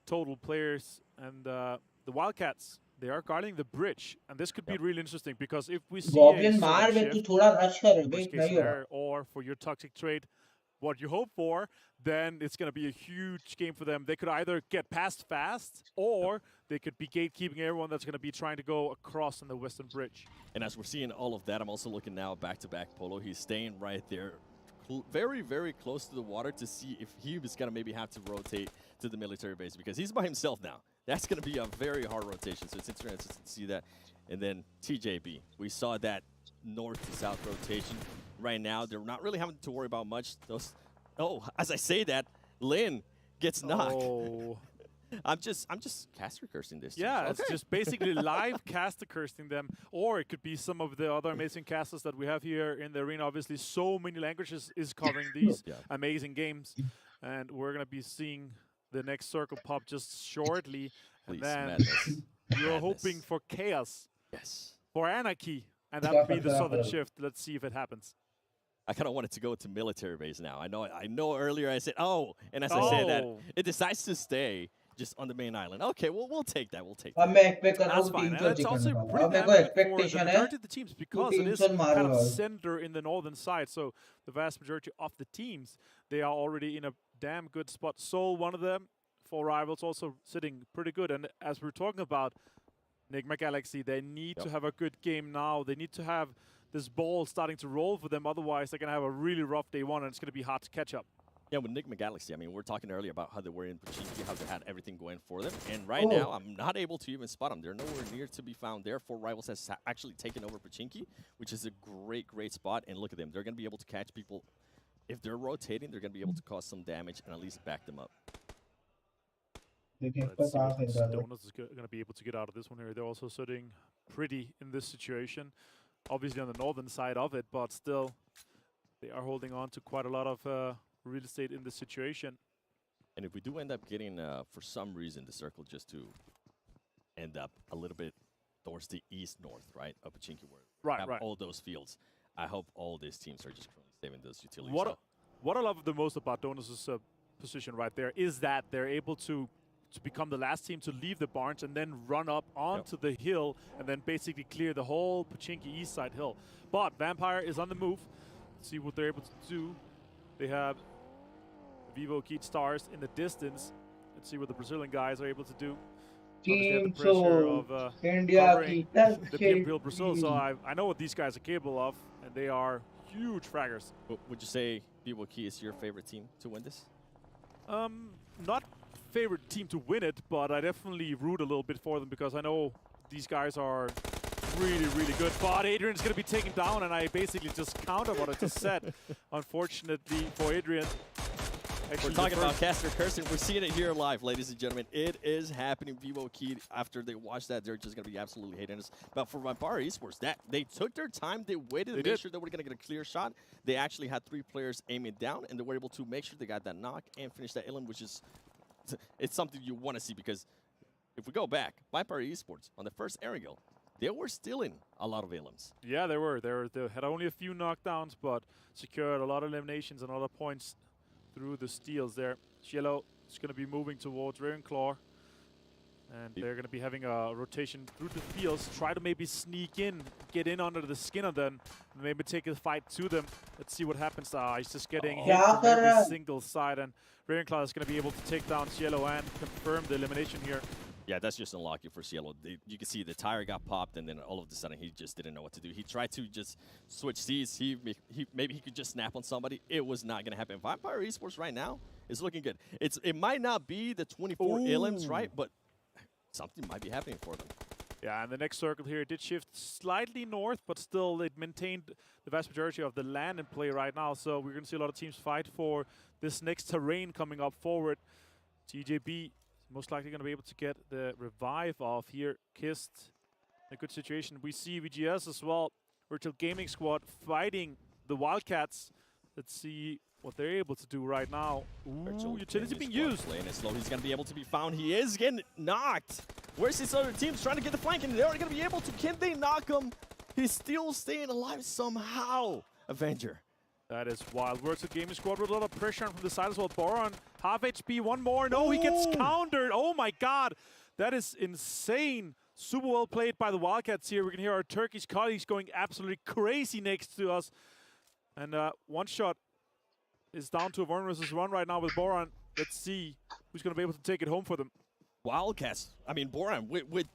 total players, and the Wildcats, they are guarding the bridge, and this could be really interesting because if we see Goblin a मार sudden बे तू shift, थोड़ा rush कर बे worst case नहीं हो रहा scenario, or for your toxic trade, what you hope for, then it's going to be a huge game for them. They could either get past fast, or they could be gatekeeping everyone that's going to be trying to go across on the western bridge. And as we're seeing all of that, I'm also looking now back-to-back Polo. He's staying right there, very, very close to the water to see if he is going to maybe have to rotate to the military base because he's by himself now. That's going to be a very hard rotation, so it's interesting to see that. And then TJB, we saw that north to south rotation. Right now, they're not really having to worry about much. Those, as I say that, Lin gets knocked. Oh. I'm just caster cursing this. Yeah, it's just basically live caster cursing them, or it could be some of the other amazing casters that we have here in the arena. Obviously, so many languages is covering these amazing games, and we're gonna be seeing the next circle pop just shortly. Please, and then madness. you're hoping for chaos, yes, for anarchy, and that would be the southern shift. Let's see if it happens. I kind of wanted to go to military base now. I know. Earlier I said, and as I said that, it decides to stay just on the main island. Okay, well, we'll take that. We'll take that. अब मैं expect कर रहा That's हूँ fine. 300 And it's chicken also वाला। pretty अब मेरे damn को good for the expectation है majority of the teams because it is 300 kind of मारो। center in the northern side. So the vast majority of the teams, they are already in a damn good spot. Soul, one of them, for rivals, also sitting pretty good. And as we're talking about Enigma Galaxy, they need to have a good game now. They need to have this ball starting to roll for them. Otherwise, they're going to have a really rough day one, and it's going to be hard to catch up. Yeah, with Enigma Galaxy, I mean, we're talking earlier about how they were in Pchinki, how they had everything going for them. And right now, I'm not able to even spot them. They're nowhere near to be found there. 4 Rivals has actually taken over Pchinki, which is a great, great spot. And look at them. They're going to be able to catch people. If they're rotating, they're going to be able to cause some damage and at least back them up. Let's see what Donuts is going to be able to get out of this one here. They're also sitting pretty in this situation. Obviously on the northern side of it, but still, they are holding on to quite a lot of real estate in this situation. And if we do end up getting, for some reason, the circle just to end up a little bit towards the east-north, right, of Pchinki, where we have all those fields, I hope all these teams are just currently saving those utilities. What I love the most about Donuts' position right there is that they're able to become the last team to leave the barns and then run up onto the hill and then basically clear the whole Pchinki east side hill. But Vampire is on the move. Let's see what they're able to do. They have Vivo Keat Stars in the distance. Let's see what the Brazilian guys are able to do. Team the pressure of India the Imperial Brazil, so I know what these guys are capable of, and they are huge fraggers. Would you say Vivo Keat is your favorite team to win this? Not favorite team to win it, but I definitely root a little bit for them because I know these guys are really, really good. But Adrian's going to be taken down, and I basically just counter what I just said. Unfortunately for Adrian. We're talking about caster cursing. We're seeing it here live, ladies and gentlemen. It is happening. Vivo Keat, after they watch that, they're just going to be absolutely hating us. But for Vampire Esports, they took their time. They waited to make sure they were going to get a clear shot. They actually had 3 players aiming down, and they were able to make sure they got that knock and finish that illim, which is it's something you want to see because if we go back, Vampire Esports, on the first Erangel, they were stealing a lot of illims. Yeah, they were. They had only a few knockdowns, but secured a lot of eliminations and a lot of points through the steals there. Cielo is going to be moving towards Ravenclaw, and they're going to be having a rotation through the fields, try to maybe sneak in, get in under the skin of them, and maybe take a fight to them. Let's see what happens. He's just getting hit from every single side, and Ravenclaw is going to be able to take down Cielo and confirm the elimination here. Yeah, that's just unlucky for Cielo. You can see the tire got popped, and then all of a sudden he just didn't know what to do. He tried to just switch seats. Maybe he could just snap on somebody. It was not going to happen. Vampire Esports right now is looking good. It might not be the 24 illims, right? But something might be happening for them. Yeah, and the next circle here did shift slightly north, but still it maintained the vast majority of the land in play right now. So we're going to see a lot of teams fight for this next terrain coming up forward. TJB most likely going to be able to get the revive off here. Kist in a good situation. We see VGS as well. Virtual Gaming Squad fighting the Wildcats. Let's see what they're able to do right now. Ooh, utility being used. Playing it slow. He's going to be able to be found. He is getting knocked. Where's his other teams trying to get the flank? And they're going to be able to. Can they knock him? He's still staying alive somehow. Avenger. That is wild. Virtual Gaming Squad with a lot of pressure from the side as well. Boron, half HP, one more. No, he gets countered. Oh my god. That is insane. Super well played by the Wildcats here. We can hear our Turkish colleagues going absolutely crazy next to us. And one shot is down to a 1 versus 1 right now with Boran. Let's see who's going to be able to take it home for them. Wildcats. I mean, Boran, with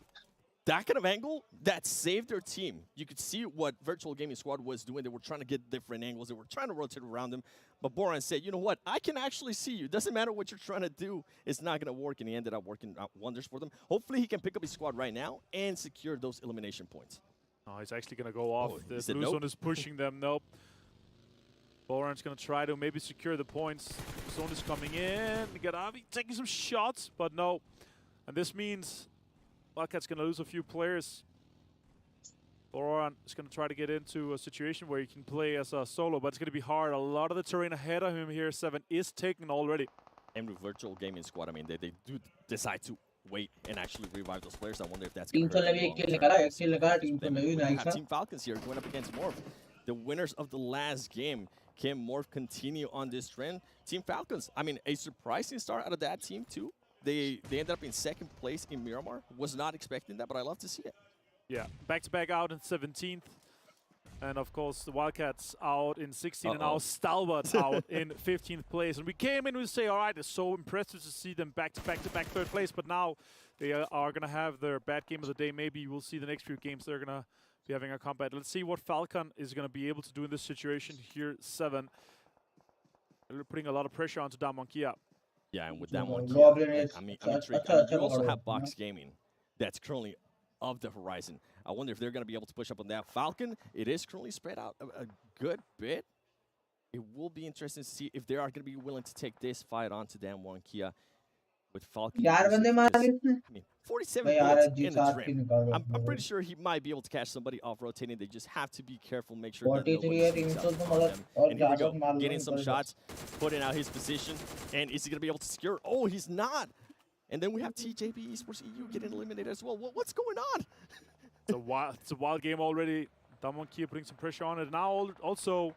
that kind of angle, that saved their team. You could see what Virtual Gaming Squad was doing. They were trying to get different angles. They were trying to rotate around them. But Boran said, you know what? I can actually see you. Doesn't matter what you're trying to do. It's not going to work. And he ended up working out wonders for them. Hopefully, he can pick up his squad right now and secure those elimination points. Oh, he's actually going to go off. The blue nope. zone is pushing them. Nope. Boran's going to try to maybe secure the points. Zone is coming in. Garavi taking some shots, but no. And this means Wildcats going to lose a few players. Boran is going to try to get into a situation where he can play as a solo, but it's going to be hard. A lot of the terrain ahead of him here, 7 is taken already. And with Virtual Gaming Squad, I mean, they do decide to wait and actually revive those players. I wonder if that's going to hurt them. Team Falcons here going up against Morph. The winners of the last game. Can Morph continue on this trend? Team Falcons, I mean, a surprising start out of that team too. They ended up in 2nd place in Miramar. Was not expecting that, but I love to see it. Yeah, back-to-back out in 17th. And of course, the Wildcats out in 16th, and now Stalwart out in 15th place. And we came in, we say, all right, it's so impressive to see them back-to-back 3rd place, but now they are going to have their bad game of the day. Maybe we'll see the next few games they're going to be having a combat. Let's see what Falcon is going to be able to do in this situation here. 7. They're putting a lot of pressure onto Damonkia. Yeah, and with Damonkia, I mean, you also have Box Gaming that's currently of the horizon. I wonder if they're going to be able to push up on that. Falcon, it is currently spread out a good bit. It will be interesting to see if they are going to be willing to take this fight on to Damonkia. With Falcon, I mean, 47 bullets in the trim. I'm pretty sure he might be able to catch somebody off rotating. They just have to be careful, make sure that nobody sneaks up on them. And here we go, getting some shots, putting out his position. And is he going to be able to secure? Oh, he's not. And then we have TJB Esports EU getting eliminated as well. What's going on? It's a wild game already. Damonkia putting some pressure on it. Now also,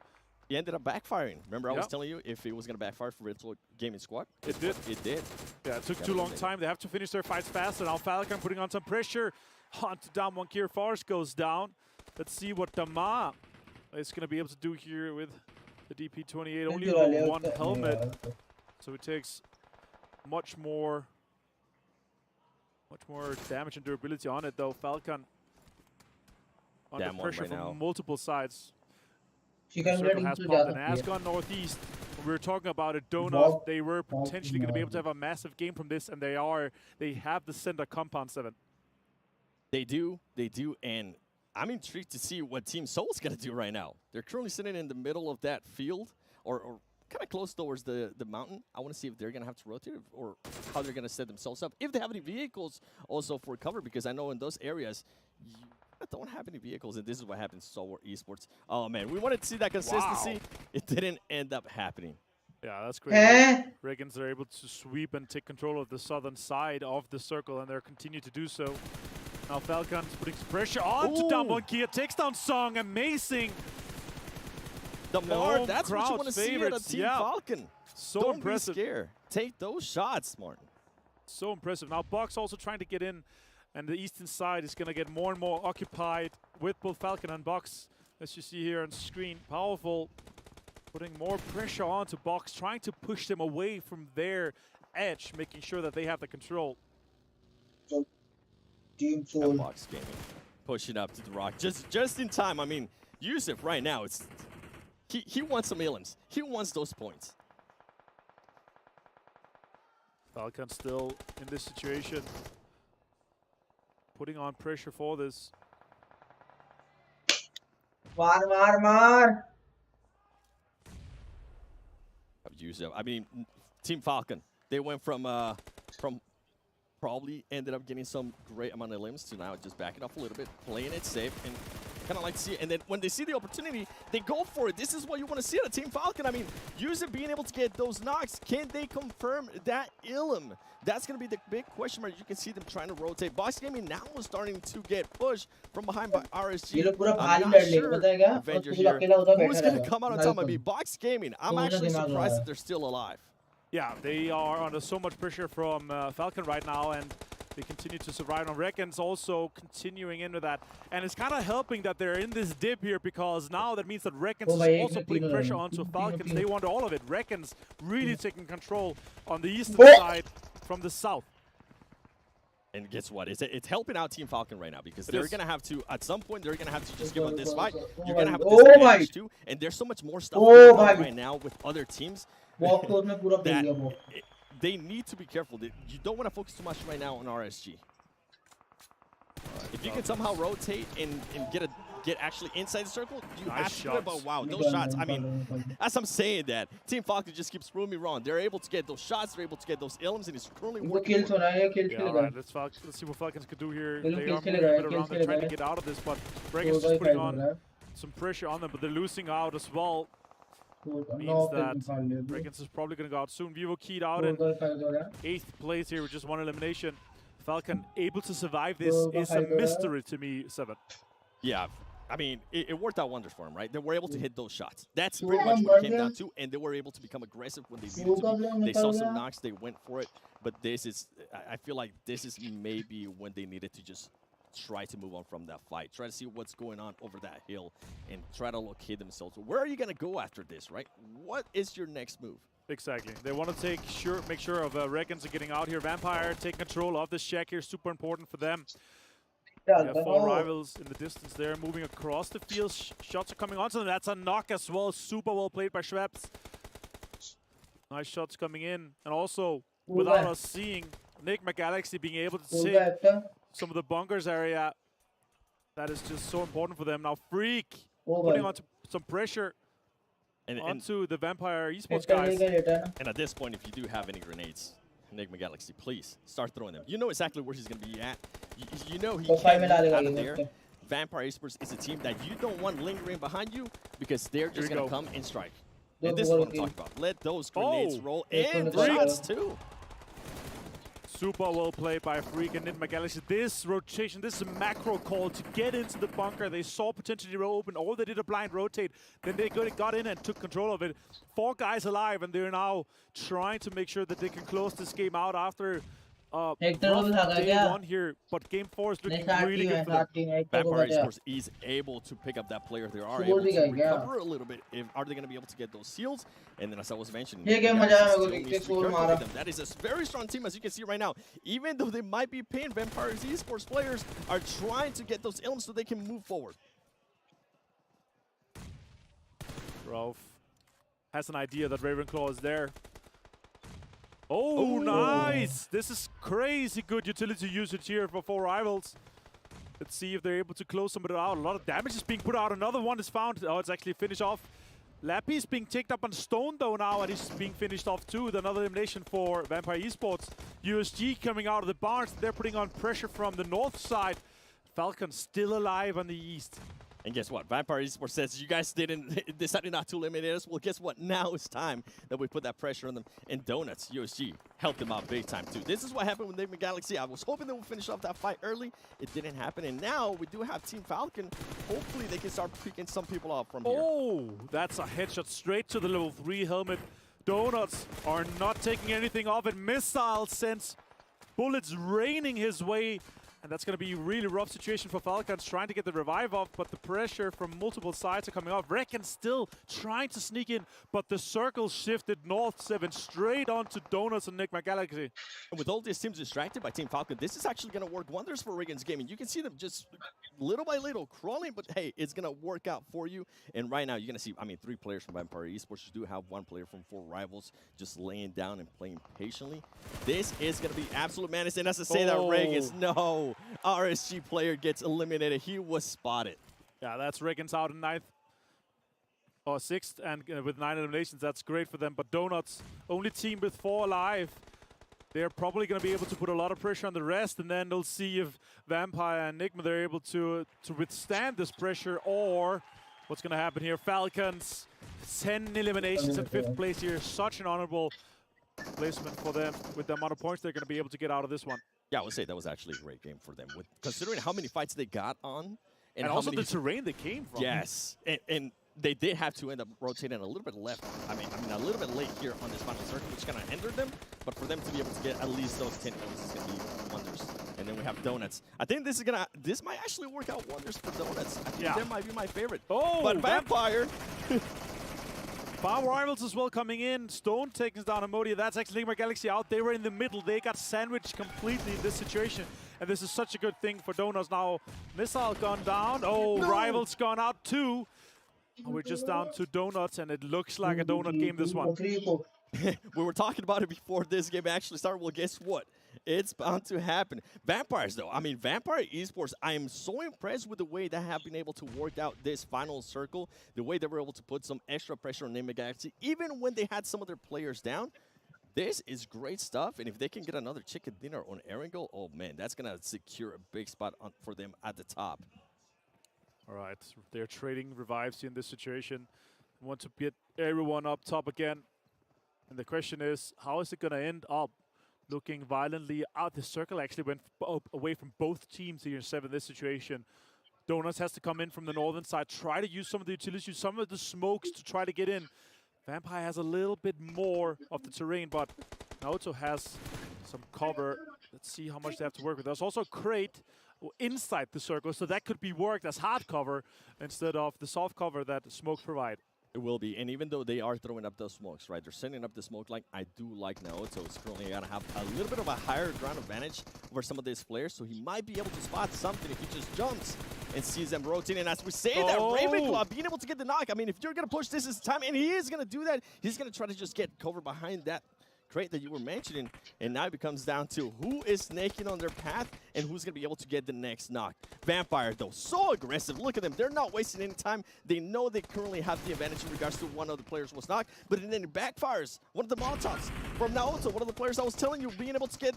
he ended up backfiring. Remember, I was telling you if it was going to backfire for Virtual Gaming Squad? It did. It did. Yeah, it took too long time. They have to finish their fights fast. And now Falcon putting on some pressure onto Damonkia. Forest goes down. Let's see what Dama is going to be able to do here with the DP28. Only on 1 helmet. So it takes much more damage and durability on it, though. Falcon under pressure from multiple sides. Circle has popped an Ascon Northeast. When we were talking about it, Donut, they were potentially going to be able to have a massive game from this, and they have the center compound 7. They do, and I'm intrigued to see what Team Soul's going to do right now. They're currently sitting in the middle of that field, or kind of close towards the mountain. I want to see if they're going to have to rotate or how they're going to set themselves up. If they have any vehicles also for cover, because I know in those areas, you don't have any vehicles, and this is what happens to Stalwart Esports. Oh, man, we wanted to see that consistency. Wow. It didn't end up happening. Yeah, that's great. Riggins are able to sweep and take control of the southern side of the circle, and they're continue to do so. Now Falcon's putting some pressure on to Damonkia. Takes down Song. Amazing. Damar, that's what you want to see out of Team Falcon. So don't impressive. Be scared. Take those shots, Martin. So impressive. Now Box also trying to get in, and the eastern side is going to get more and more occupied with both Falcon and Box, as you see here on screen. Powerful, putting more pressure onto Box, trying to push them away from their edge, making sure that they have the control. Team Soul. Box Gaming pushing up to the rock just in time. I mean, Yusuf right now, he wants some elims. He wants those points. Falcon still in this situation, putting on pressure for this. Mar. Yusuf. I mean, Team Falcon. They went from probably ended up getting some great amount of limbs to now just backing off a little bit, playing it safe, and kind of like to see it. And then when they see the opportunity, they go for it. This is what you want to see out of Team Falcon. I mean, Yusuf being able to get those knocks. Can they confirm that ilm? That's going to be the big question mark. You can see them trying to rotate. Box Gaming now is starting to get pushed from behind by RSG. I'm not sure Avenger here. Who's going to come out on top of me? Box Gaming. I'm actually surprised that they're still alive. Yeah, they are under so much pressure from Falcon right now, and They continue to survive on Reckons, also continuing into that. And it's kind of helping that they're in this dip here, because now that means that Reckons is also putting pressure onto Falcons. They want all of it. Reckons really taking control on the eastern side from the south. And guess what? It's helping out Team Falcon right now, because they're going to have to, at some point, they're going to have to just give up this fight. You're going to have a disadvantage too. And there's so much more stuff going on right now with other teams that they need to be careful. You don't want to focus too much right now on RSG. If you can somehow rotate and get actually inside the circle, you have to do it. But wow, those shots, I mean, as I'm saying that, Team Falcon just keeps proving me wrong. They're able to get those shots, they're able to get those ilms, and it's currently working. Alright, let's see what Falcons can do here. They are moving a bit around, they're trying to get out of this, but Reckons just putting on some pressure on them, but they're losing out as well. Means that Reckons is probably going to go out soon. Vivo keyed out in 8th place here with just 1 elimination. Falcon able to survive this is a mystery to me, 7. Yeah, I mean, it worked out wonders for them, right? They were able to hit those shots. That's pretty much what it came down to, and they were able to become aggressive when they needed to be. They saw some knocks, they went for it, but this is, I feel like this is maybe when they needed to just try to move on from that fight. Try to see what's going on over that hill and try to locate themselves. Where are you going to go after this, right? What is your next move? Exactly. They want to make sure of Reckons are getting out here. Vampire taking control of this shack here. Super important for them. They have 4 rivals in the distance there, moving across the field. Shots are coming onto them. That's a knock as well. Super well played by Schweppes. Nice shots coming in. And also, without us seeing, Nick McGalaxy being able to take some of the bunkers area. That is just so important for them. Now Freak putting on some pressure onto the Vampire Esports guys. And at this point, if you do have any grenades, Nick McGalaxy, please start throwing them. You know exactly where he's going to be at. You know he can't move out of there. Vampire Esports is a team that you don't want lingering behind you, because they're just going to come and strike. And this is what I'm talking about. Let those grenades roll, and the shots too. Super well played by Freak and Nick McGalaxy. This rotation, this is a macro call to get into the bunker. They saw potentially open, or they did a blind rotate. Then they got in and took control of it. 4 guys alive, and they're now trying to make sure that they can close this game out after day 1 here. But game 4 is looking really good for them. Vampire Esports is able to pick up that player. They are able to recover a little bit. Are they going to be able to get those seals? And then, as I was mentioning, that is a very strong team, as you can see right now. Even though they might be pinned, Vampire Esports players are trying to get those ilms so they can move forward. Rolf has an idea that Ravenclaw is there. Oh, nice! This is crazy good utility usage here for 4 rivals. Let's see if they're able to close some of it out. A lot of damage is being put out. Another one is found. Oh, it's actually finished off. Lappy is being taken up on stone though now, and he's being finished off too. With another elimination for Vampire Esports. USG coming out of the barns. They're putting on pressure from the north side. Falcon still alive on the east. And guess what? Vampire Esports says, you guys decided not to eliminate us. Well, guess what? Now it's time that we put that pressure on them. And Donuts, USG, helped them out big time too. This is what happened with Nick McGalaxy. I was hoping they would finish off that fight early. It didn't happen. And now we do have Team Falcon. Hopefully they can start picking some people off from here. Oh, that's a headshot straight to the level 3 helmet. Donuts are not taking anything off it. Missile sends bullets raining his way. And that's going to be a really rough situation for Falcons, trying to get the revive off, but the pressure from multiple sides are coming off. Reckon still trying to sneak in, but the circle shifted north 7 straight onto Donuts and Nick McGalaxy. And with all these teams distracted by Team Falcon, this is actually going to work wonders for Regan's gaming. You can see them just little by little crawling, but hey, it's going to work out for you. And right now, you're going to see, I mean, 3 players from Vampire Esports. You do have 1 player from 4 rivals just laying down and playing patiently. This is going to be absolute madness. And as I say that, Regan's, no. RSG player gets eliminated. He was spotted. Yeah, that's Regan's out in 9th or 6th, and with 9 eliminations, that's great for them. But Donuts, only team with 4 alive. They're probably going to be able to put a lot of pressure on the rest, and then they'll see if Vampire and Enigma, they're able to withstand this pressure, or what's going to happen here. Falcons, 10 eliminations in 5th place here. Such an honorable placement for them. With the amount of points they're going to be able to get out of this one. Yeah, I would say that was actually a great game for them, with considering how many fights they got on. And also the terrain they came from. Yes, and they did have to end up rotating a little bit left. I mean, a little bit late here on this final circle, which kind of hindered them. But for them to be able to get at least those 10 kills is going to be wonders. And then we have Donuts. I think this might actually work out wonders for Donuts. I think that might be my favorite. Oh, but Vampire. Farm Rivals as well coming in. Stone taking down Amodia. That's actually Ligma Galaxy out. They were in the middle. They got sandwiched completely in this situation. And this is such a good thing for Donuts now. Missile gone down. Oh, no. Rivals gone out too. And we're just down to Donuts, and it looks like a Donut game, this one. We were talking about it before this game actually started. Well, guess what? It's bound to happen. Vampires, though. I mean, Vampire Esports, I am so impressed with the way they have been able to work out this final circle, the way they were able to put some extra pressure on Ligma Galaxy, even when they had some of their players down. This is great stuff, and if they can get another chicken dinner on Erangel, oh man, that's going to secure a big spot for them at the top. All right, they're trading revives in this situation. Want to get everyone up top again. And the question is, how is it going to end up? Looking violently out. The circle actually went away from both teams here in 7 this situation. Donuts has to come in from the northern side, try to use some of the utilities, some of the smokes to try to get in. Vampire has a little bit more of the terrain, but Naoto has some cover. Let's see how much they have to work with. There's also a crate inside the circle, so that could be worked as hard cover instead of the soft cover that smokes provide. It will be, and even though they are throwing up those smokes, right, they're sending up the smoke line. I do like Naoto. He's currently going to have a little bit of a higher ground advantage over some of these players, so he might be able to spot something if he just jumps and sees them rotating. And as we say that, Ravenclaw being able to get the knock. I mean, if you're going to push, this is time, and he is going to do that. He's going to try to just get cover behind that crate that you were mentioning, and now it becomes down to who is snaking on their path and who's going to be able to get the next knock. Vampire, though, so aggressive. Look at them. They're not wasting any time. They know they currently have the advantage in regards to one of the players was knocked, but then it backfires. One of the Molotovs from Naoto, one of the players I was telling you, being able to get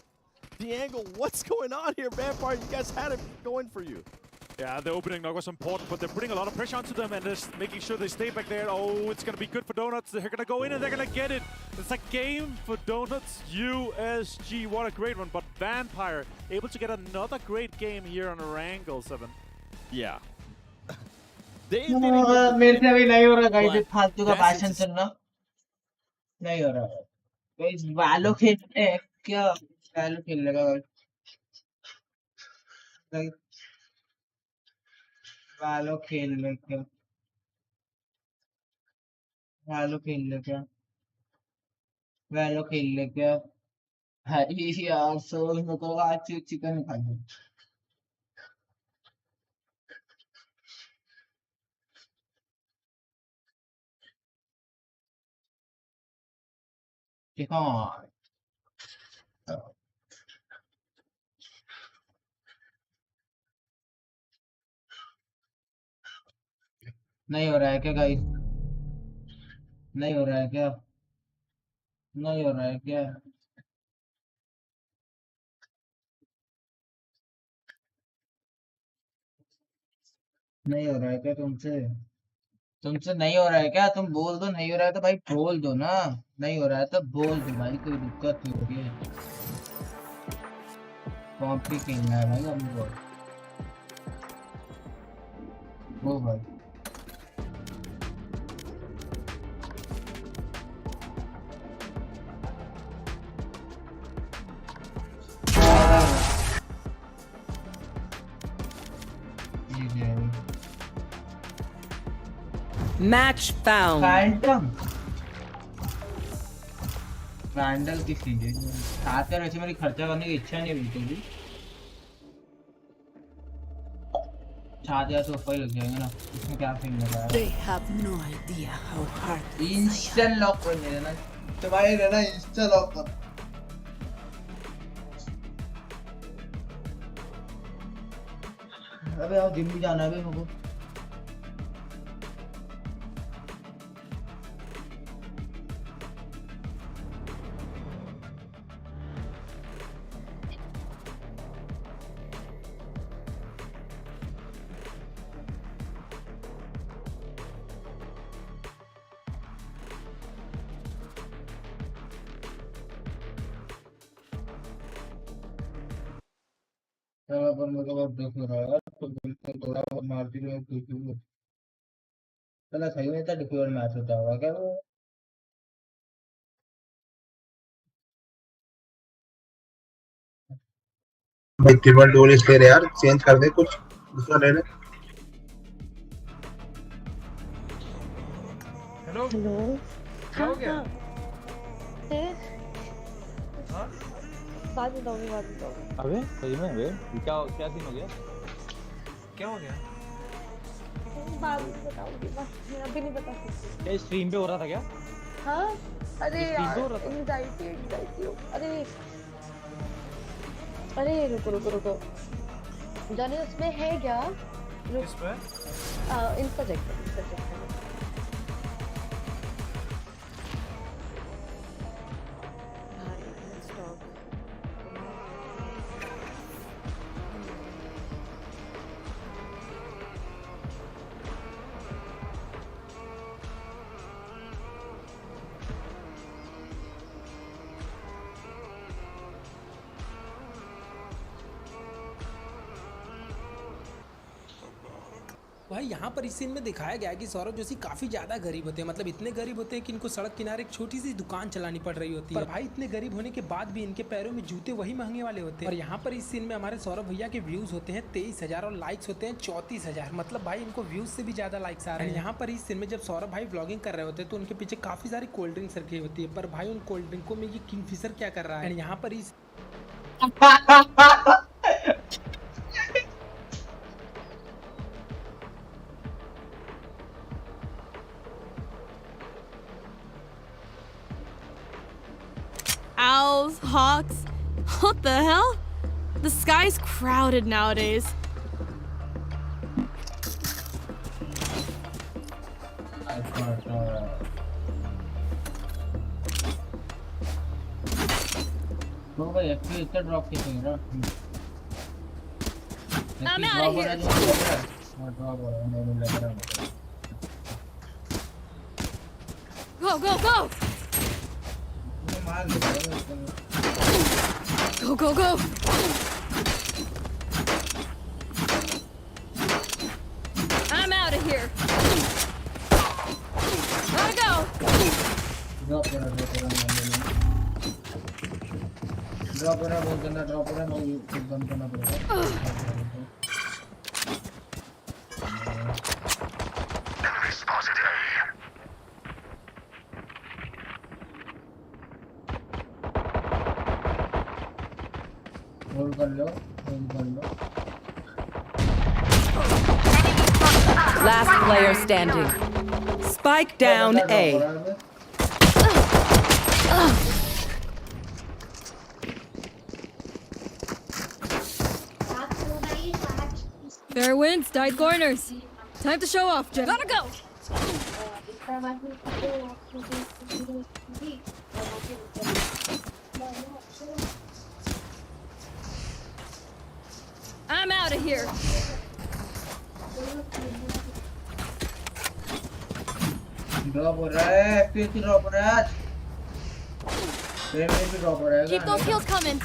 the angle. What's going on here, Vampire? You guys had it going for you. Yeah, the opening knock was important, but they're putting a lot of pressure onto them and just making sure they stay back there. Oh, it's going to be good for Donuts. They're going to go in and they're going to get it. It's a game for Donuts. USG, what a great one. But Vampire able to get another great game here on Erangel 7. Yeah. मेरे से अभी नहीं हो रहा guys, फालतू का भाषण सुनना नहीं हो रहा गाइस। वालो खेलते हैं क्या? वालो खेल लेगा गाइस, वालो खेल ले क्या? वालो खेल ले क्या? वालो खेल ले क्या? भाई यार सोल मेरे को आज चिकन खा लो। चिकन नहीं हो रहा है क्या गाइस? नहीं हो रहा है क्या? नहीं हो रहा है क्या? नहीं हो रहा है क्या तुमसे? तुमसे नहीं हो रहा है क्या? तुम बोल दो नहीं हो रहा है तो भाई बोल दो ना। नहीं हो रहा है तो बोल दो भाई, कोई दिक्कत नहीं होगी। कॉम्पी खेलना है भाई हमको। वो भाई Match found. फैंटम वैंडल की सीरीज साथ में वैसे मेरी खर्चा करने की इच्छा नहीं बिल्कुल भी। छात या तो ऊपर लग जाएंगे ना, इसमें क्या फील लगा है? They have no idea how hard. Instant lock कर देना तुम्हारे रहना, इंस्टेंट लॉक कर। अबे यार जिम भी जाना है मेरे को। पर मेरे को दुख हो रहा है तो बिल्कुल थोड़ा बहुत मारती में दुख चला सही में था। डिफिकल्ट मैच होता होगा क्या वो? भाई ट्रिपल डुअलिस्ट ले रहे यार, चेंज कर दे कुछ दूसरा ले ले। हेलो क्या हो गया? हाँ बाद बताऊंगी बाद बताऊंगी। अबे सही में बे क्या क्या सीन हो गया? क्या हो गया? बाद में बताऊंगी, मैं अभी नहीं बता सकती। क्या स्ट्रीम पे हो रहा था क्या? हाँ अरे स्ट्रीम पे हो यार रहा था? एंजाइटी अरे रुको जाने उसमें है क्या? किस पे? इंस्टा चेक भाई यहाँ पर इस सीन में दिखाया गया है कि सौरभ जोशी काफी ज्यादा गरीब होते हैं, मतलब इतने गरीब होते हैं कि इनको सड़क किनारे एक छोटी सी दुकान चलानी पड़ रही होती है। पर भाई इतने गरीब होने के बाद भी इनके पैरों में जूते वही महंगे वाले होते हैं। और यहाँ पर इस सीन में हमारे सौरभ भैया के व्यूज होते हैं 23,000 और लाइक्स होते हैं 34,000, मतलब भाई इनको व्यूज से भी ज्यादा लाइक्स आ रहे हैं। यहाँ पर इस सीन में जब सौरभ भाई व्लॉगिंग कर रहे होते हैं तो उनके पीछे काफी सारी कोल्ड ड्रिंक्स रखी होती है, पर भाई उन कोल्ड ड्रिंकों में ये किंगफिशर क्या कर रहा है। यहाँ पर इस Owls, hawks. What the hell? The sky's crowded nowadays. तो भाई एफपी इतना ड्रॉप कैसे हो रहा? I'm out of here. Go, go, go! Go, go, go! I'm out of here. Gotta go. Drop करा बहुत गंदा ड्रॉप करा, मैं बंद करना पड़ेगा। होल्ड कर लो। Last player standing. Spike down A. Fair winds, tight corners. Time to show off, Jeff. Gotta go. I'm out of here. Drop हो रहा है, एफपीएस ड्रॉप हो रहा है आज। फ्रेम रेट भी ड्रॉप हो रहा है। Keep those kills coming.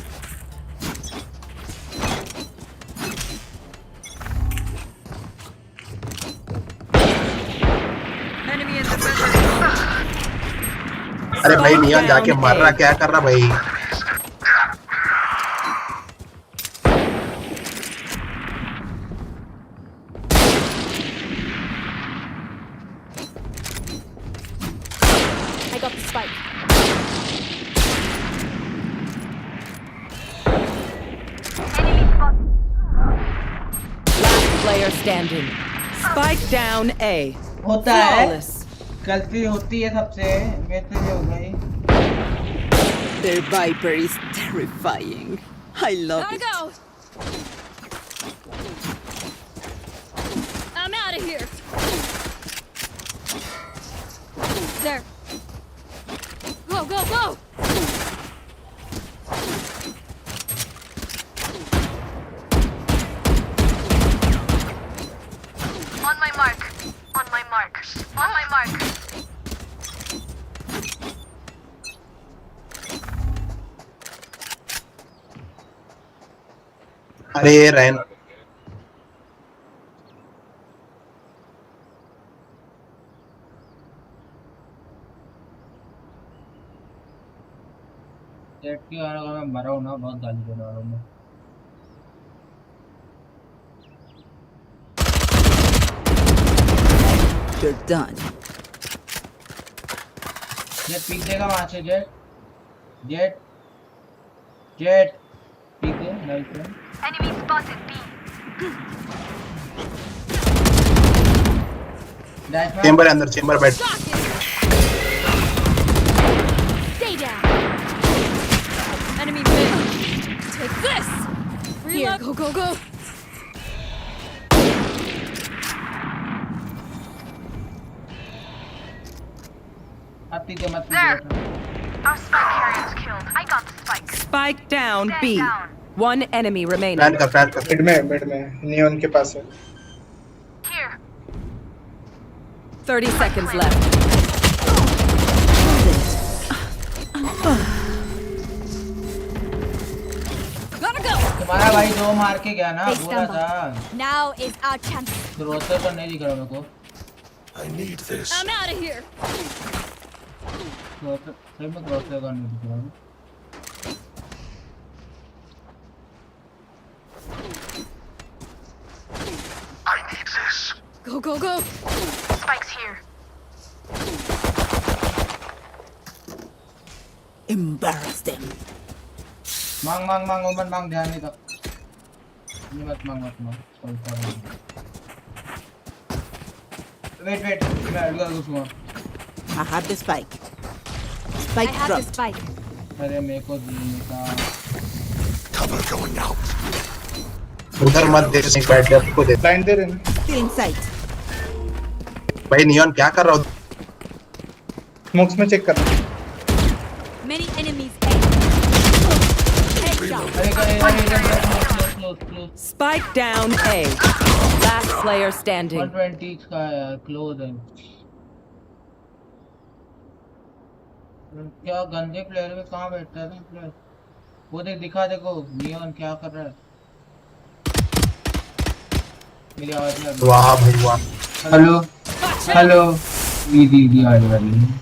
अरे भाई नियान जाके मार रहा, क्या कर रहा भाई? I got the spike. Last player standing. Spike down A. होता है, Flawless. गलती होती है सबसे, मैं तो ये हो गई। Their Viper is terrifying. I love Gotta it. go. I'm out of here. There. Go, go, go. On my mark. On my mark. On my mark. अरे रैन चैट की और अगर मैं मरा हूं ना, बहुत गाली देने वाला हूं मैं। You're done. जेट पीक देगा वहां से जेट जेट जेट पीक दे नाइस है Enemy spotted B. डैश मार चेंबर अंदर चेंबर बैठ Stay down. Enemy mid. Take this. Here, go, go, go. मत peak they There. Our spike carrier is killed. I got the spike. Spike down B. One enemy remaining. Plan कर mid में neon के पास है Here. 30 seconds left. Gotta go. तुम्हारा भाई दो मार के गया ना They बोला stumble. था Now is our chance. क्रोसर तो नहीं दिख रहा मेरे को I need this. I'm out of here. क्रोसर सही में क्रोसर का नहीं दिख रहा I need this. Go, go, go. Spike's here. Embarrass them. मांग मांग मांग ओमन मांग ध्यान नहीं था ये मत मांग वेट वेट मैं अड़गा घुसूंगा I have the spike. I Spike have the dropped. spike. अरे मेरे को देने का Cover going out. उधर मत दे सिंह बैठ गया को दे लाइन दे रहे हैं Still in sight. भाई नियॉन क्या कर रहा हो स्मोक्स में चेक करना Many enemies A. Headshot. Spike down A. Last player standing. 120 का यार क्लोज है क्या गंदे प्लेयर में कहाँ बैठता है प्लेयर वो देख दिखा देखो नियॉन क्या कर रहा है मेरी आवाज में वाह भाई वाह हेलो हेलो दी आने वाली है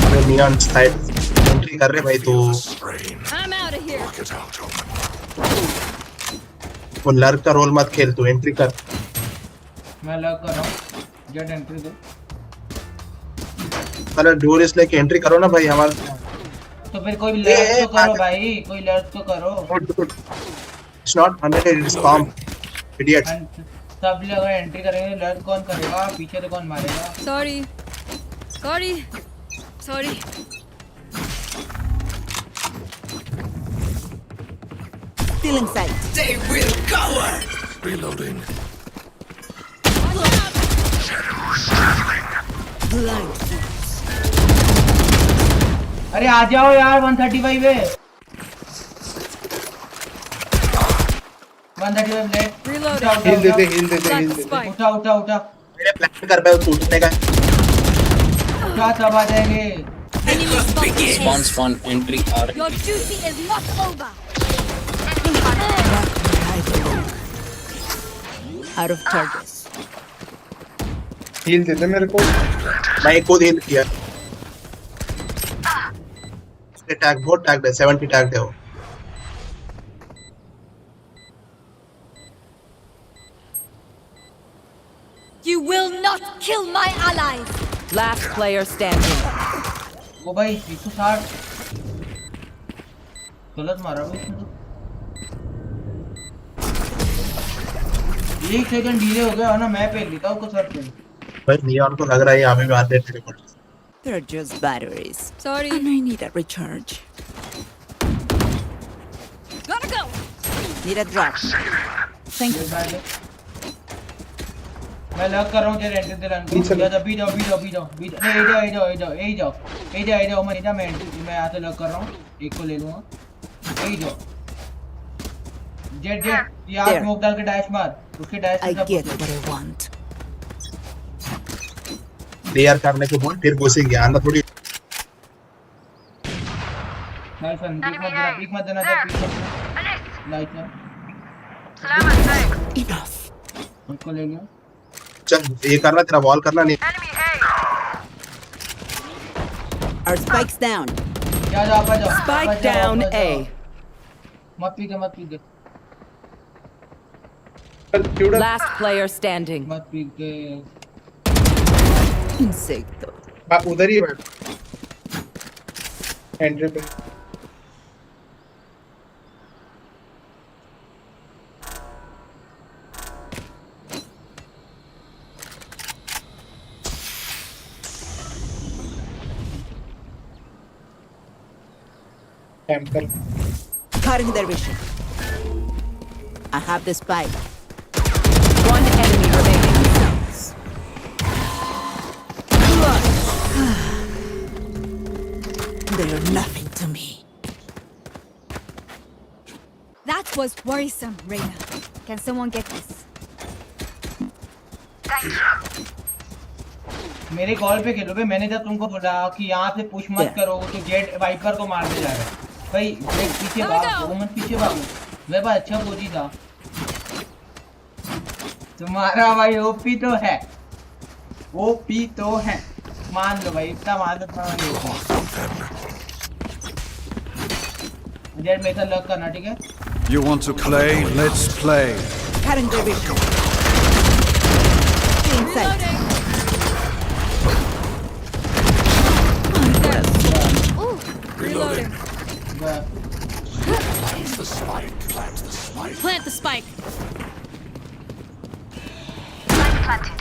अबे नियॉन साइड एंट्री कर रहे भाई तो I'm out of here. वो लर्क का रोल मत खेल तू एंट्री कर मैं लग कर रहा हूँ जेट एंट्री दे अरे डोर इसलिए कि एंट्री करो ना भाई हमारे तो फिर कोई लर्क तो करो भाई कोई लर्क तो करो it's not unnecessary it's com idiot सब लोग अगर एंट्री करेंगे लर्क कौन करेगा पीछे से कौन मारेगा Sorry. Sorry. Sorry. Still in sight. They will cover. Reloading. Blind. अरे आ जाओ यार 135 है 135 ले Reloading. हील दे हील दे उठा उठा उठा मेरे प्लान कर पाए टूटने का उठा सब आ जाएंगे Enemy spotted A. Spawn entry R. Your duty is not over. Out of charges. Heal दे दे मेरे को मैं खुद हील किया टैग बहुत टैग दे 70 टैग दे वो You will not kill my allies. Last player standing. वो भाई 160 गलत मारा भाई इसने तो 1 सेकंड डिले हो गया ना मैं फेंक देता हूँ कुछ सर पे भाई नियॉन को लग रहा है यहाँ पे मार देते हैं They're just batteries. Sorry. And I need a recharge. Gotta go. Need a drop. Thank you. मैं लग कर रहा हूँ जेट एंट्री दे रहा हूँ बी जाओ मैं एंट्री मैं यहाँ से लग कर रहा हूँ एक को ले लूँगा यही जाओ जेट यहाँ स्मोक डाल के डैश मार उसके dash I get what I want. Clear करने के बोल फिर घुसेंगे आना थोड़ी नाइस वन पीक मत देना जब पीक नाइस वन Enough. उनको ले लिया चल ये करना तेरा वॉल करना नहीं Our spikes down. जा जाओ Spike down A. मत पीके Last player standing. मत पी के Insecto. उधर ही बैठ एंट्री पे। Camper Cutting their vision. I have the spike. One enemy remaining. They are nothing to me. That was worrisome, Reyna. Can someone get this? मेरे call पे खेलो भाई। मैंने जब तुमको बोला कि यहाँ से पुश मत करो तो जेट वाइपर को मारने जा रहा है भाई। जेट पीछे भागो मत, पीछे भागो। मेरे पास अच्छा पोजी था। तुम्हारा भाई ओपी तो है, ओपी तो है, मान लो भाई, इतना मान लो। जेट मेरे साथ लग करना, ठीक है? You want to play? Let's play. Cutting their vision. Inside. Reloading. Plant the spike. Plant the spike. Plant the spike. Spike planted.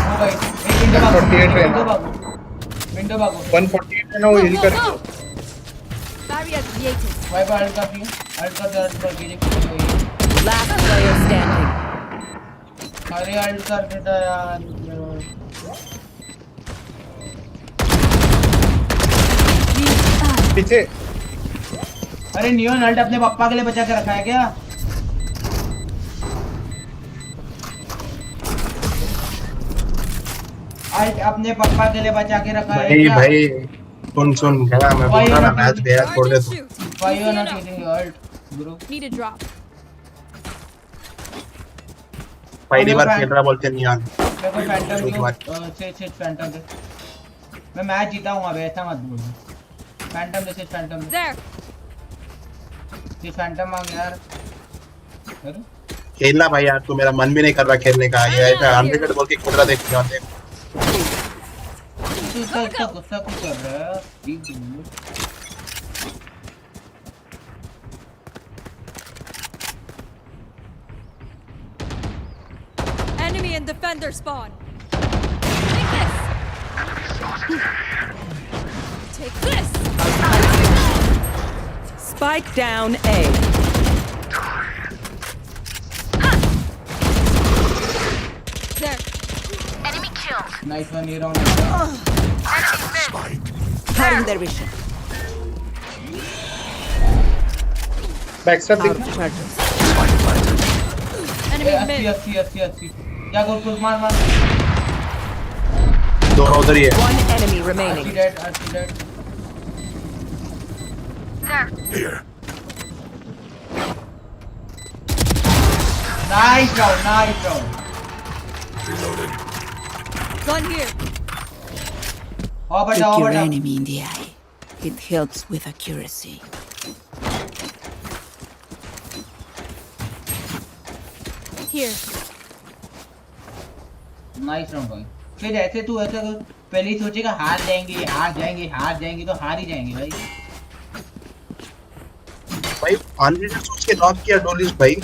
ओ भाई, एक विंडो भागो, 48 है ना। विंडो भागो। 148 है ना, वो हिल कर। Barrier created. वाइपर अल्ट कर दिया, अल्ट कर दिया। Last player standing. अरे अल्ट कर देता यार। पीछे। अरे नियोन अल्ट अपने पापा के लिए बचा के रखा है क्या? अल्ट अपने पापा के लिए बचा के रखा है क्या? भाई सुन क्या मैं बोल रहा ना, मैच गया छोड़ दे तू। Why you are not using your ult, bro? Need a drop. पहली बार खेल रहा बोलते नहीं यार। मेरे को फैंटम से फैंटम दे। मैं मैच जीता हूँ अब, ऐसा मत बोल। Phantom they, Phantom they. There. ये फैंटम मांग यार। खेलना भाई यार, तू मेरा मन भी नहीं कर रहा खेलने का। ये ऐसा अनलिमिटेड बोल के खेल रहा, देख यार देख। तू इसका गुस्सा क्यों कर रहा है? Enemy and defender spawn. Take this. Spike down A. There. Enemy killed. Nice one, here on. Cutting their vision. Backstab Out दिख। of charges. Enemy mid. 80 क्या गोल मार मार। दोनों उधर ही है। One enemy remaining. Dead. Here. Nice round. Reloading. Gun here. Look your enemy in the eye. It helps with accuracy. Here. Nice round भाई। फिर ऐसे तू ऐसा पहले ही सोचेगा हार जाएंगे तो हार ही जाएंगे भाई। भाई अनलिमिटेड सोच के लॉक किया डोलिस्ट भाई।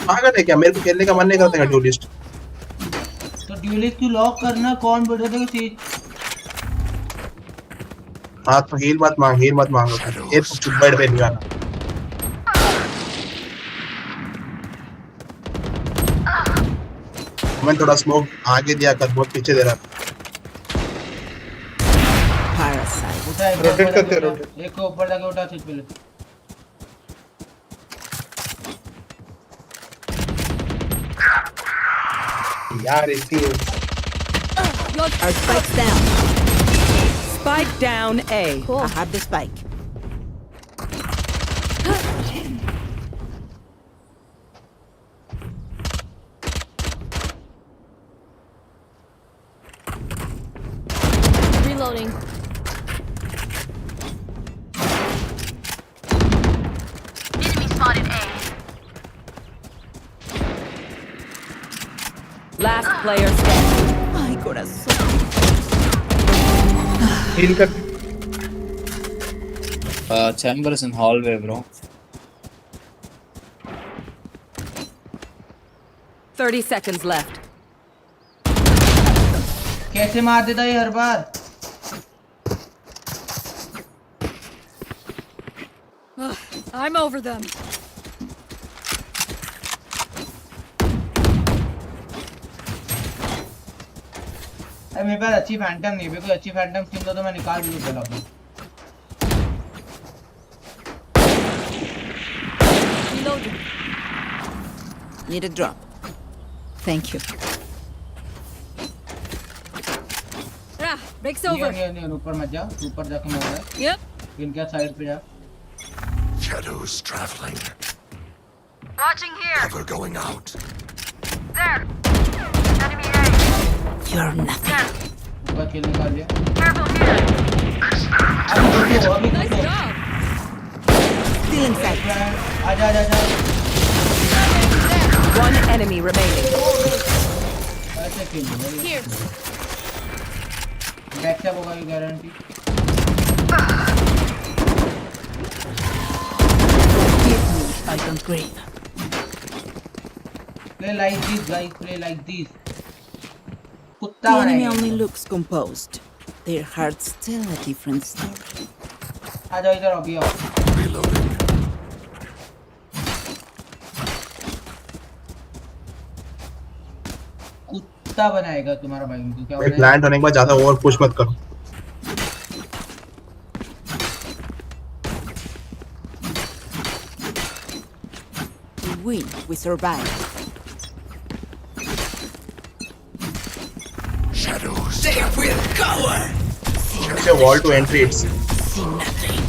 पागल है क्या? मेरे को खेलने का मन नहीं करता है डोलिस्ट। तो ड्यूलिस्ट तू लॉक करना, कौन बोल रहा था कि हाँ तो हील मत मांग। ये चुप बैठ पे नहीं आना। मैं थोड़ा स्मोक आगे दिया कर, बहुत पीछे दे रहा। रोटेट करते रोटेट। एक को ऊपर जाके उठा स्विच पे ले। यार इतनी Our spike's down. Spike down A. Cool. I have the spike. Reloading. Last player standing. My corazón. Heal कर. Chamber is in hallway, bro. 30 seconds left. कैसे मार देता है हर बार? I'm over them. अरे मेरे पास अच्छी फैंटम नहीं है, कोई अच्छी फैंटम स्किन दो तो मैं निकाल दूँ चलो अपनी। Reloading. Need a drop. Thank you. Breaks over. नहीं ऊपर मत जाओ, ऊपर जाके मारो। Yep. इनके साइड पे जा। Shadows traveling. Watching here. Cover going out. There. Enemy A. You're nothing. ऊपर किल निकाल दिया। Careful here. Nice job. Still inside. आजा। One enemy remaining. ऐसे किल। Here. बैकअप होगा ये guarantee. Give me Phantom's grave. Play like this, guys. Play like this. The enemy only looks composed. Their hearts tell a different story. आ जाओ इधर अभी आओ। कुत्ता बनाएगा तुम्हारा भाई उनको क्या बनाएगा? प्लांट होने के बाद ज्यादा ओवर पुश मत करो। We win. We survive. Shadows. They will cover. It's a wall to entry. It's See nothing.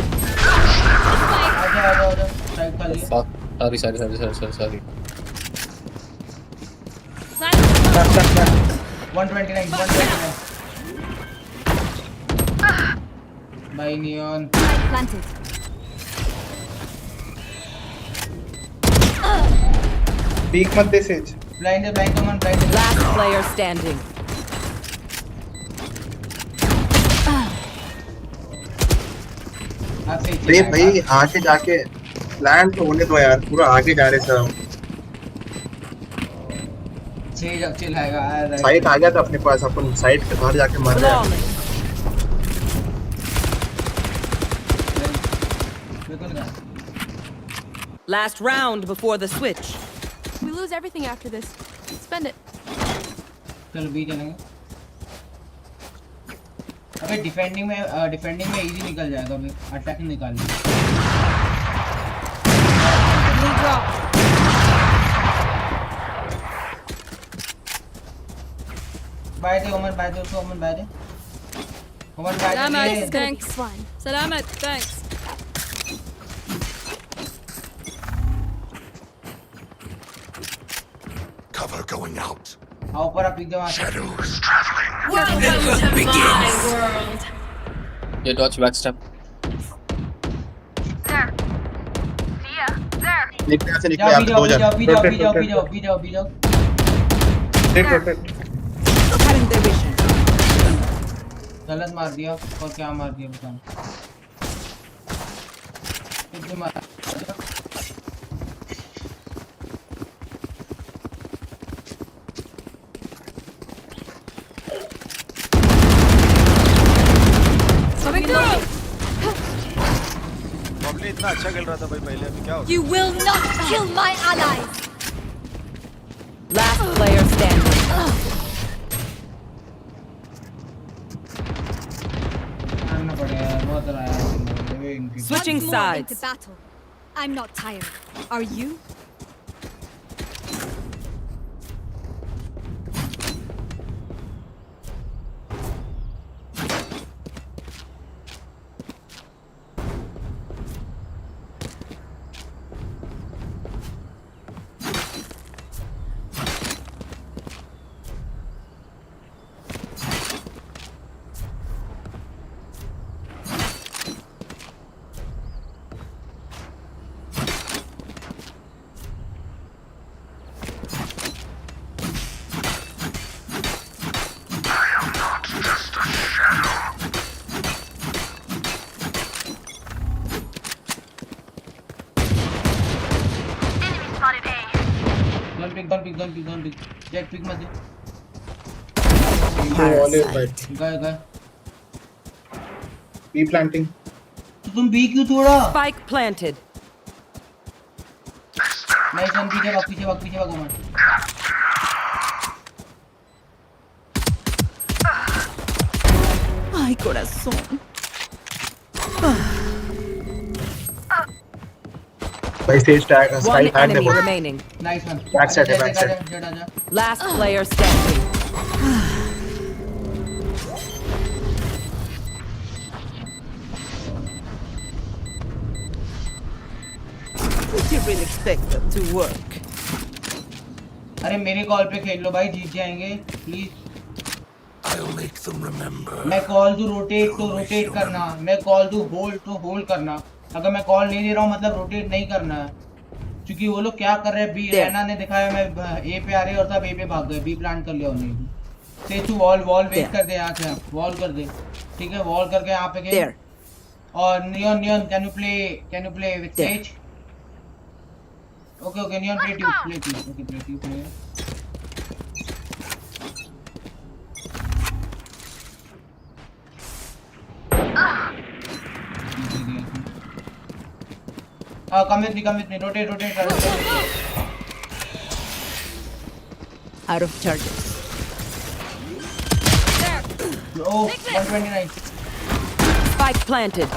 आजा। साइड खाली। Fuck. Sorry. Stop. 129. By neon. Planted. Peek मत दे says. Blind command. Last player standing. अरे भाई आगे जाके plant तो होने दो यार, पूरा आगे जा रहे सब। सेज अब चिल्लाएगा। साइट आ गया था अपने पास, अपन साइट के बाहर जाके मार रहे हैं। Last round before the switch. We lose everything after this. Spend it. चलो बी चलेंगे। अबे डिफेंडिंग में इजी निकल जाएगा, अबे अटैकिंग निकाल ले। बाय दे ओमन, बाय दे उसको, ओमन बाय दे। Salamat, thanks. Salamat, thanks. Cover going out. आओ ऊपर आप एकदम Shadows traveling. Welcome to my world. You dodge backstep. There. See ya. There. निकले से निकले आप दो जन। जाओ। Rotate. Cutting their vision. गलत मार दिया और क्या मार दिया बताओ। एकदम मार। बबली इतना अच्छा खेल रहा था भाई पहले, अभी क्या हो गया? You will not kill my allies. Last player standing. Switching sides. Into battle. I'm not tired. Are you? Pick Jett pick मत दे वॉल है भाई गए बी प्लांटिंग तो तुम बी क्यों छोड़ा Spike planted. नाइस वन पीछे भाग ओमन Ay, corazón. भाई stage tag One sky tag enemy they remaining. Nice one back side Last player standing. Did you really expect that to work? अरे मेरे कॉल पे खेल लो भाई जीत जाएंगे please I'll make them remember. मैं कॉल टू रोटेट करना मैं call to hold करना अगर मैं कॉल नहीं दे रहा हूँ मतलब रोटेट नहीं करना है क्योंकि वो लोग क्या कर रहे हैं बी रैना ने दिखाया मैं ए पे आ रहे और सब ए पे भाग गए बी प्लांट कर लिया उन्होंने से तू वॉल वेट कर दे यहाँ से वॉल कर दे ठीक है वॉल करके यहाँ पे गए और neon can you play with says okay neon play tube play come with me rotate Out of charges. oh 129 Spike planted.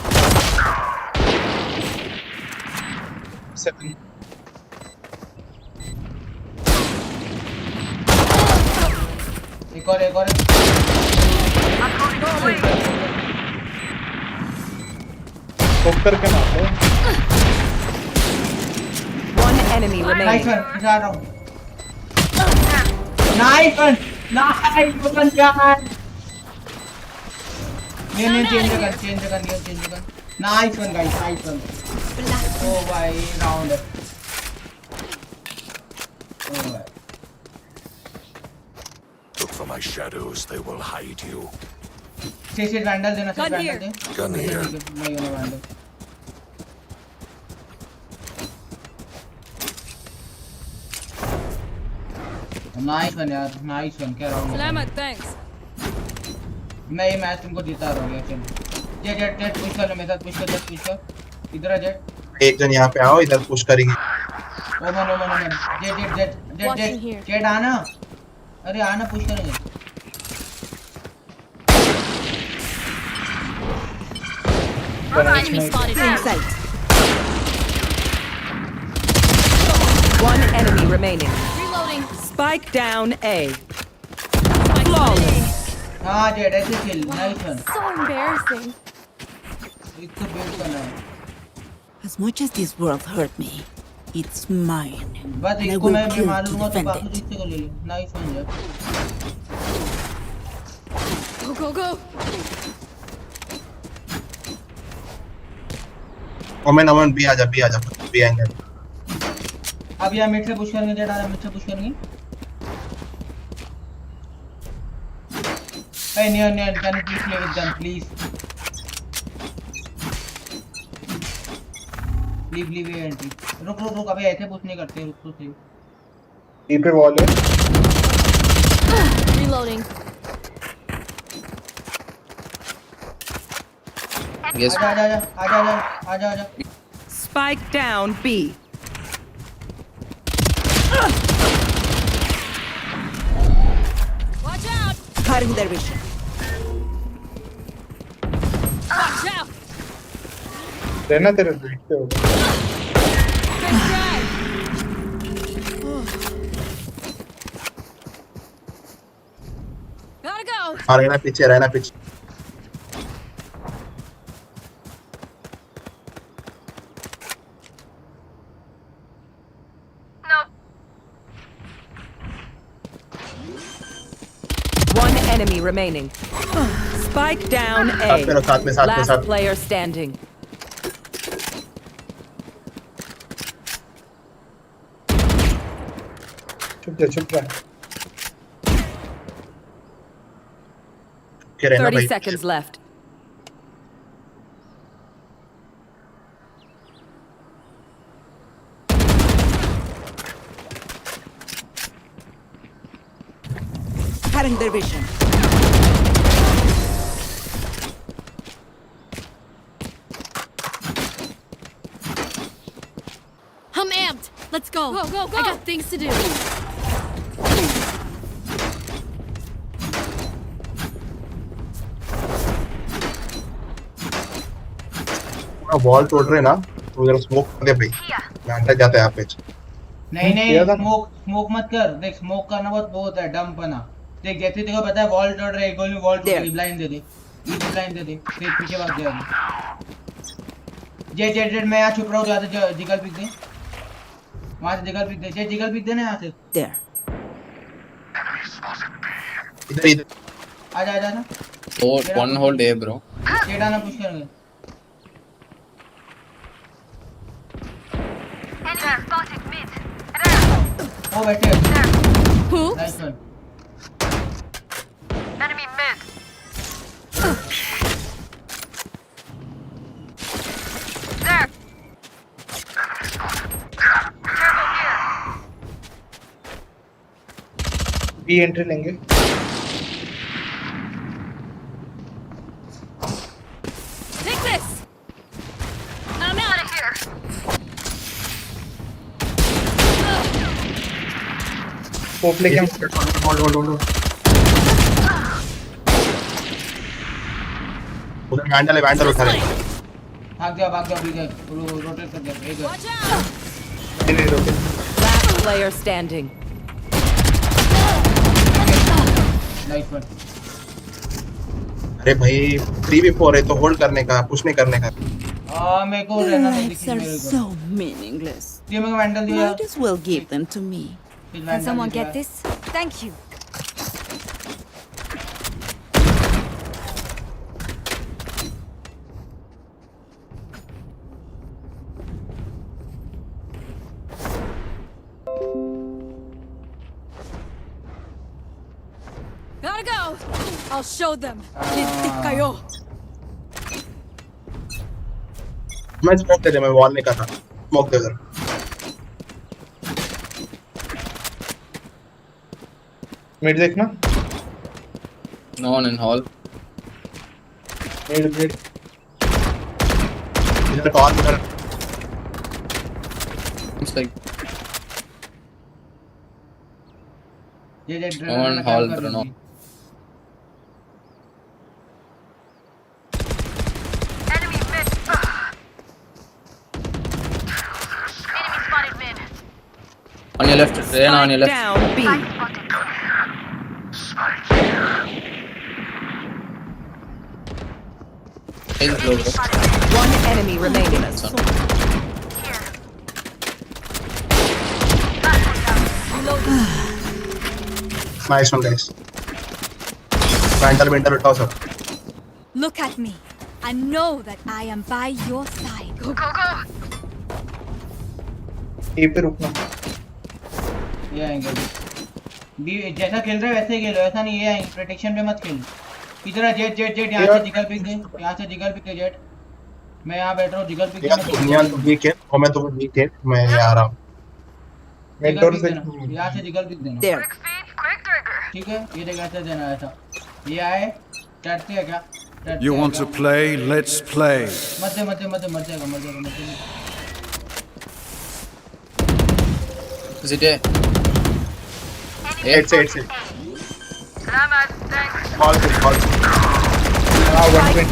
7 एक और होक करके मारो One enemy remaining. Nice one guys. Change the gun. Nice one guys, nice one. Oh भाई round. Oh भाई. Look for my shadows, they will hide you. से vandal देना से vandal दे. Gun here. नहीं होना vandal. नाइस वन यार nice one क्या round Salamat, thanks. मैं ये मैच तुमको जिता रहा हूँ चल जेट पुश कर लो मेरे साथ पुश कर इधर आ जेट एक जन यहाँ पे आओ इधर पुश करेंगे ओमन जेट आना अरे आना पुश करेंगे Enemy spotted. Inside. One enemy remaining. Reloading. Spike down A. Flawless. हाँ जेट ऐसे खेल नाइस वन So embarrassing. एक तो बेट करना है As much as this world hurt me, it's mine. बस And I एक को will मैं kill मार to लूँगा तो defend बाकी it. दूसरे को ले ले नाइस वन जेट Go. अमन बी आजा बी आएंगे अब यहाँ मिड से पुश करेंगे जेट आ रहा मिड से पुश करेंगे hey neon can you please play with them please leave entry रुक अबे ऐसे पुश नहीं करते रुक तो सही ए पे वॉल है Reloading. Yes. आजा Spike down B. Watch out. Cutting their vision. Watch out. रहना तेरे वेट पे होगा Nice try. Gotta go. रहना पीछे One enemy remaining. Spike down A. साथ में Last player standing. चुप जा 30 seconds left. Cutting their vision. I'm amped. Let's go. Go, go, go. I got things to do. Wall तोड़ रहे ना तो उधर स्मोक कर दे भाई घंटा जाता है यहाँ पे नहीं स्मोक मत कर देख स्मोक करना बहुत है डम बना देख जैसे तेरे को पता है वॉल तोड़ रहे एक गोली वॉल तोड़ रही ब्लाइंड दे दे ये ब्लाइंड दे दे फिर पीछे भाग जाएगा जेट मैं यहाँ छुप रहा हूँ जाते जिगल पिक दे वहाँ से जिगल पिक दे जेट जिगल पिक दे ना यहाँ से इधर आजा ना one hold A bro jet आना पुश करेंगे Oh, बैठे Who? Nice one. Enemy mid. There. Careful here. B entry लेंगे Take this. I'm out of here. Pop लेके हम होल्ड उधर वैंडल उठा रहे भाग जा बीजे रोटेट कर दे एक नहीं रोके Last player standing. Nice one अरे भाई 3v4 है तो होल्ड करने का पुश नहीं करने का मेरे को रहना नहीं Lives are so meaningless. ये मैं वैंडल दिया Might as well give them to me. Can someone get this? Thank you. Gotta go. I'll show them. Kayo. मैं स्मोक दे दे मैं वॉल नहीं कर रहा स्मोक दे उधर मिड देखना no one in hall mid इधर कॉल उधर it's like ये no one in hall bro no Enemy mid. Enemy spotted mid. on your left Reyna on your left Down B. He's low bro One enemy remaining. Nice one guys vandal उठाओ सब Look at me. I know that I am by your side. Go, go. ए पे रुकना ये आएंगे B जैसा खेल रहे वैसे ही खेलो ऐसा नहीं ये आएंगे प्रोटेक्शन पे मत खेलो इधर जेट यहाँ से जिगल पिक दे जेट मैं यहाँ बैठ रहा हूँ जिगल पिक यार दुनिया तो वीक है और मैं तो वीक है मैं आ रहा हूँ मेंटोर से यहाँ से जिगल पिक देना ठीक है ये देखा ऐसा देना ऐसा ये आए चढ़ते हैं क्या You want to play? Let's play. मत दे मर जाएगा is it A एट से Salamat. Thanks. कॉल 120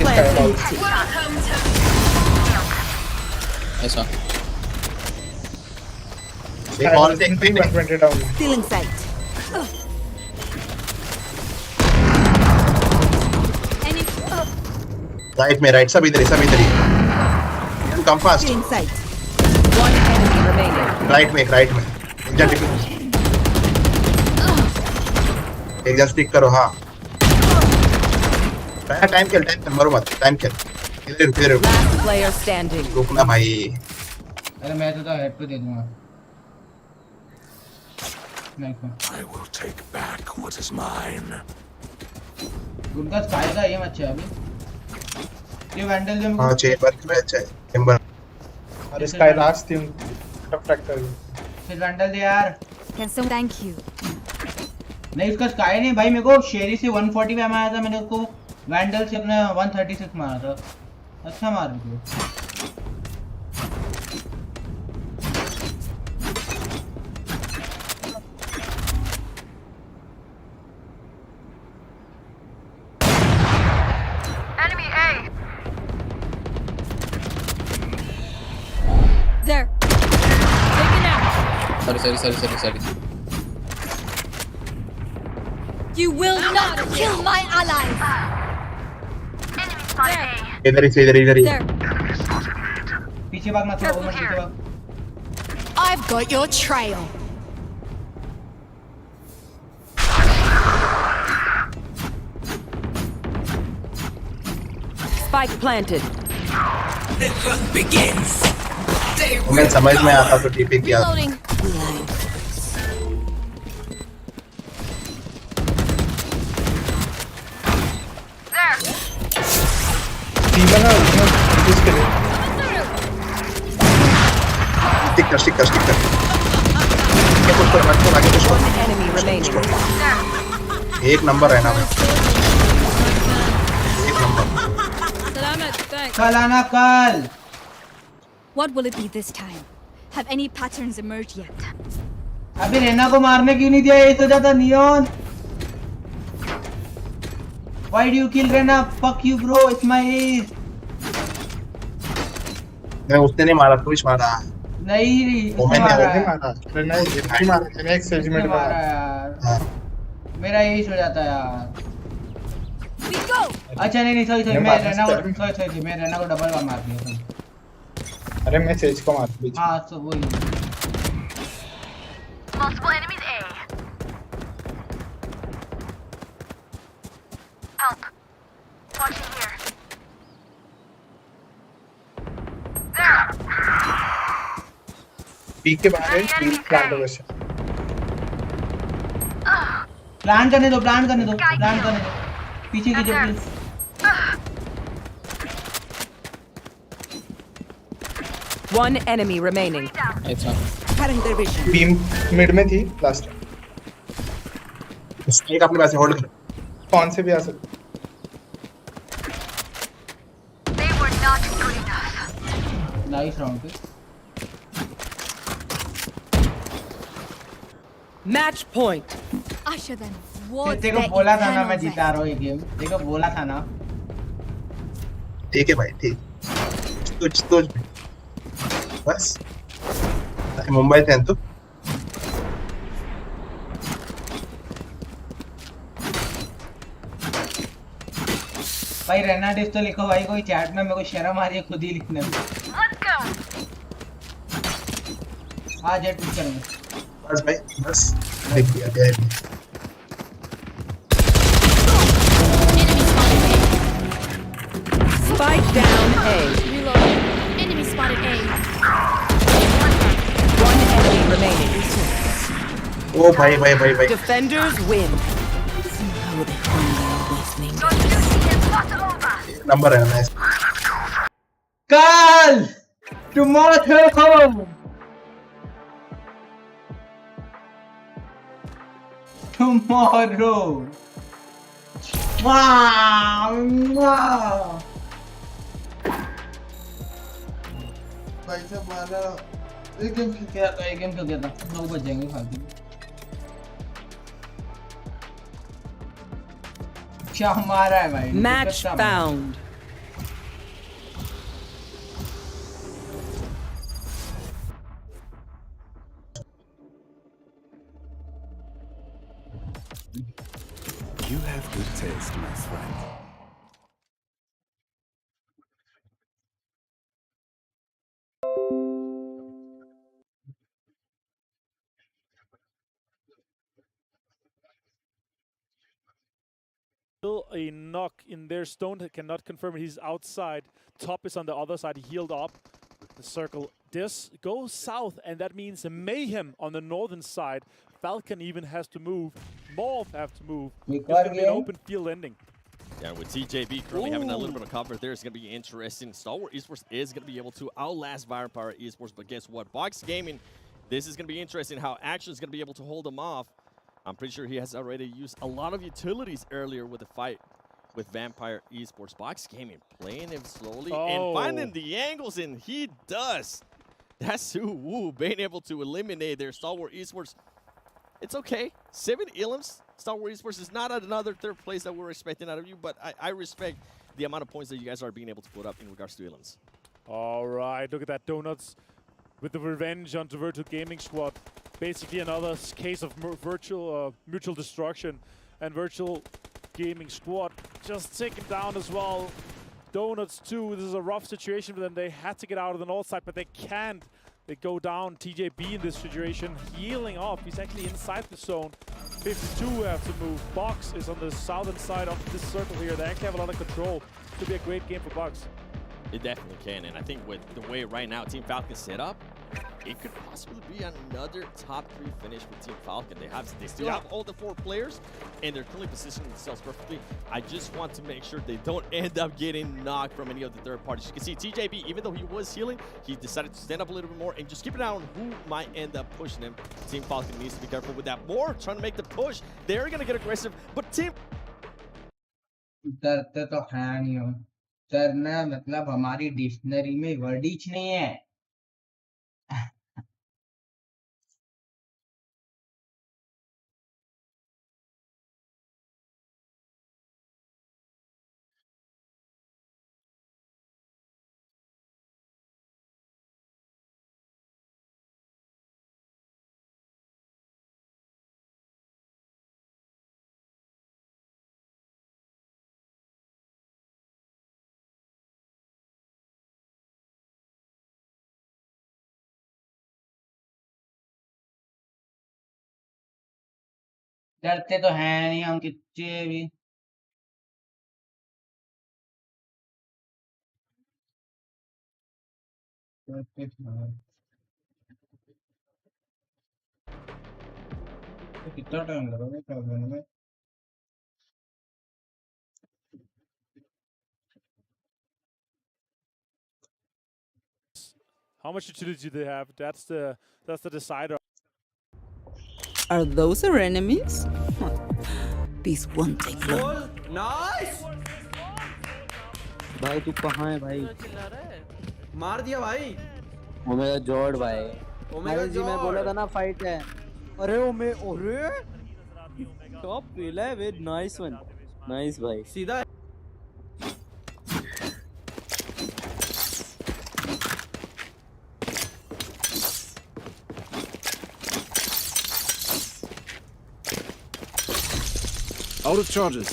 का है nice one एक कॉल से 120 down Still in sight. Right सब इधर ही come fast Still in sight. One enemy remaining. Right में एक जन स्टिक करो हाँ टाइम खेल मरो मत टाइम खेल इधर Last player standing. रुकना भाई अरे मैं तो हेड पे दे दूंगा I will take back what is mine. उनका स्काई का एम अच्छा है अभी ये वैंडल जो हाँ चेंबर में अच्छा है चेंबर और इसका लास्ट थी टफ ट्रैक्टर फिर वैंडल दे यार Can someone thank you? नहीं उसका स्काई नहीं भाई, मेरे को शेरी से 140 पे मारा था, मैंने उसको वैंडल से अपना 136 मारा था। अच्छा मार रही थी। Enemy A. There. Taken out. Sorry. You will not kill my allies. Enemy spotted A. इधर ही There. पीछे भाग मत, पीछे भाग। I've got your trail. Spike planted. The hunt begins. मैं समझ में आता तो टीपी किया। Reloading. स्टिक कर। ये पुश कर, मत आगे पुश कर। Enemy remaining. एक नंबर है ना भाई, एक नंबर। Salamat. Thanks. कल आना कल। What will it be this time? Have any patterns emerged yet? अभी रेना को मारने क्यों नहीं दिया? ये तो जाता neon. Why do you kill Rena? Fuck you bro, it's my ace. मैं उसने नहीं मारा, तू ही मारा। नहीं वो मैंने मारा। रेना ही मारा, मैंने एक सेजमेंट मारा यार। मेरा एस हो जाता यार। अच्छा नहीं सॉरी मैं रेना को मैं रेना को डबल मार दिया। अरे मैं सेज को मार दिया। हां तो वही। Multiple enemies A. Help. Watching here. There. P के बाहर है, प्लांट लोकेशन। प्लान करने दो पीछे की जो please. One enemy remaining. It's on. Cutting their vision. Beam mid में थी लास्ट। स्टिक अपने पास होल्ड कर। कौन से भी आ सकते। They were not good enough. Nice round पे। Match point. Usher them towards देखो their बोला था ना eternal मैं rest. जीता रहा हूँ ये गेम। देखो बोला था ना। ठीक है भाई, ठीक। तुझ बस मुंबई से हैं तो भाई रेना डिस तो लिखो भाई, कोई चैट में मेरे को शर्म आ रही है खुद ही लिखने में। आ जेट पिक करेंगे। बस भाई बस देख लिया गया है। Spike down A. Reloading. Enemy spotted A. One enemy remaining. ओ भाई। Defenders win. नंबर है ना। कल tomorrow वाह भाई साहब मारा। एक गेम खेल गया था 9 बज जाएंगे फालतू। क्या मारा है भाई। Match found. You have good taste, my friend. Still a knock in there. Stone cannot confirm it. He's outside. Top is on the other side. He healed up. The circle this goes south, and that means a mayhem on the northern side. Falcon even has to move. Morph have to move. It's going to be an open field ending. Yeah, with TJB currently having a little bit of cover there, it's going to be interesting. Star Wars Esports is going to be able to outlast Virepower Esports, but guess what? Box Gaming, this is going to be interesting how Action is going to be able to hold them off. I'm pretty sure he has already used a lot of utilities earlier with the fight with Vampire Esports. Box Gaming playing him slowly and finding the angles, and he does. That's Woo being able to eliminate their Stalwart Esports. It's okay. 7 elims. Stalwart Esports is not at another third place that we're expecting out of you, but I respect the amount of points that you guys are being able to put up in regards to elims. All right, look at that. Donuts with the revenge on the Virtual Gaming Squad. Basically another case of mutual destruction, and Virtual Gaming Squad just taken down as well. Donuts too. This is a rough situation for them. They had to get out of the north side, but they can't. They go down. TJB in this situation, healing off. He's actually inside the zone. 52 have to move. Box is on the southern side of this circle here. They actually have a lot of control. Could be a great game for Box. It definitely can, and I think with the way right now Team Falcon set up, it could possibly be another top 3 finish for Team Falcon. They still have all the 4 players, and they're clearly positioning themselves perfectly. I just want to make sure they don't end up getting knocked from any of the third parties. You can see TJB, even though he was healing, he decided to stand up a little bit more and just keep an eye on who might end up pushing him. Team Falcon needs to be careful with that. More trying to make the push. They're going to get aggressive, but Team... डरते तो है नहीं हम। डरना मतलब हमारी dictionary में word ही नहीं है। डरते तो हैं नहीं हम कितने भी। कितना टाइम लगेगा करने में? How much utility do they have? That's the decider. Are those our enemies? These won't take long. Nice भाई तू कहाँ है भाई? मार दिया भाई। ओमेगा जॉर्ड भाई। ओमेगा जी मैं बोला था ना फाइट है। अरे टॉप किल है विद नाइस वन। नाइस भाई सीधा Out of charges.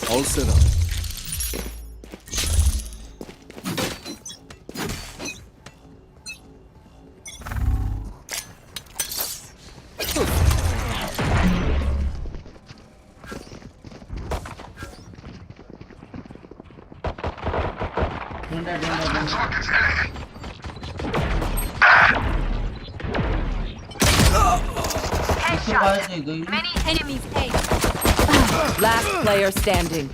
All set up. Many enemies A. Last player standing.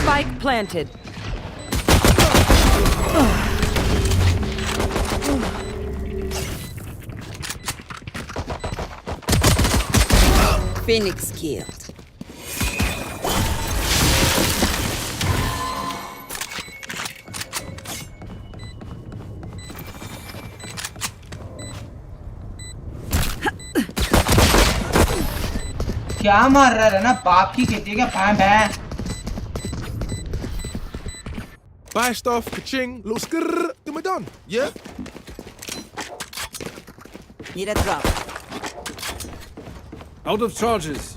Spike planted. Phoenix killed. क्या मार रहा है ना बाप की खेती का पैंप है। Bashed off, ka-ching, little skrrr, then we're done. Yeah? Need a drop. Out of charges.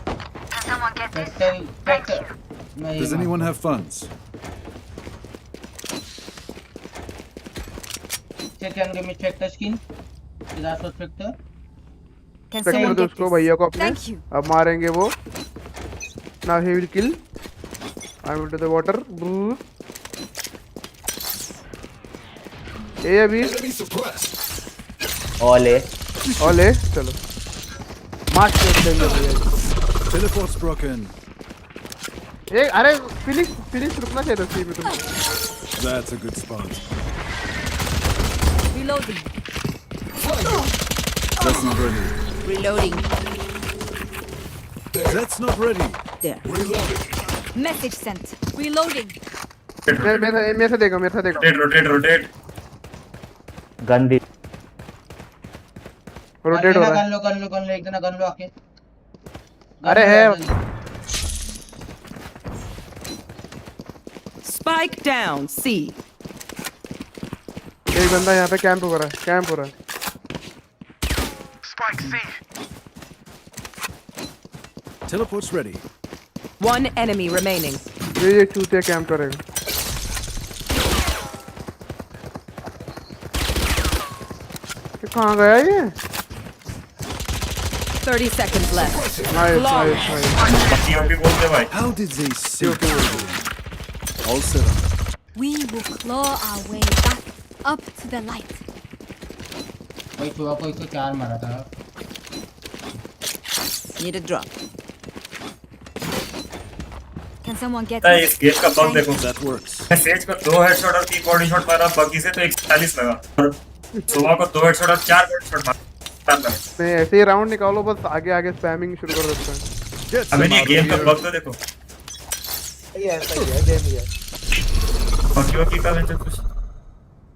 Can someone get this? Does anyone have funds? Check and give me check the skin. Is that suspector? Can someone someone get उसको भैया को अपने Thank you. अब मारेंगे वो now he will kill I'm into the water ए अभी ओले चलो मार देंगे भैया Teleport's broken. ए अरे फिनिक्स रुकना चाहिए था सी में तुमको That's a good spot. Reloading. That's not ready. Reloading. That's not ready. There. Message sent. Reloading. मेरे से देखो रोटेट गंदी रोटेट हो रहा है कर लो एक जना गन लो आके अरे है Spike down. C. एक बंदा यहाँ पे कैंप हो रहा है Spike C. Teleport's ready. One enemy remaining. ये चूतिया कैंप करेगा कहाँ गया ये 30 seconds left. Nice. How did they see? All set up. We will claw our way back up to the light. भाई तो आपको इसको 4 मारा था Need a drop. Can someone get इस गेट का बग देखो That works. मैं सेज को 2 हेडशॉट और 3 बॉडी शॉट मारा बगी से तो 140 लगा और सुबह को 2 हेडशॉट और 4 बॉडी शॉट मारा नहीं ऐसे ही राउंड निकालो बस आगे स्पैमिंग शुरू कर देते हैं अबे ये गेम का बग तो देखो ये ऐसा ही है गेम ही है बाकी का वेंचर कुछ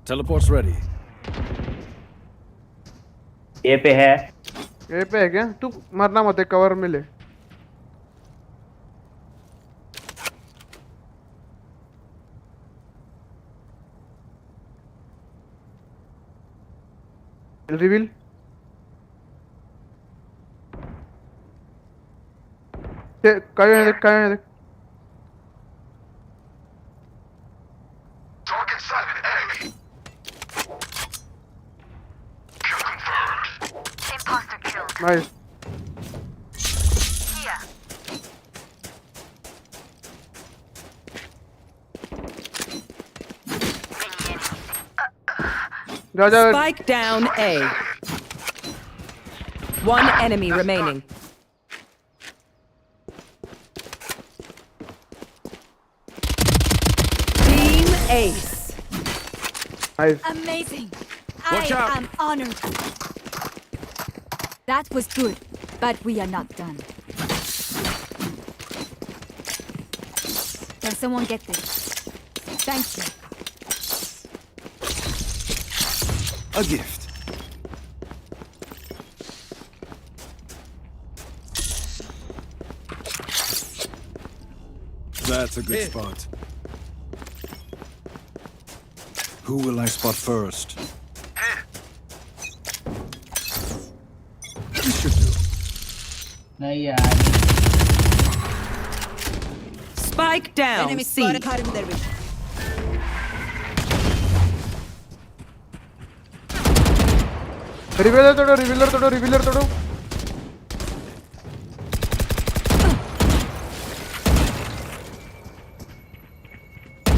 Teleport's ready. ए पे है क्या तू मरना मत कवर में ले रिवील कहीं है देख Target sighted A. Kill confirmed. Imposter killed. Nice Here. जा Spike down A. One enemy remaining. Team Ace. Nice Amazing. Watch I out. am honored. That was good, but we are not done. Can someone get this? Thank you. A gift. That's a good spot. Who will I spot first? This should do. नहीं यार Spike down. Enemy C. spotted. Caught him in their vision. Revealer तोड़ो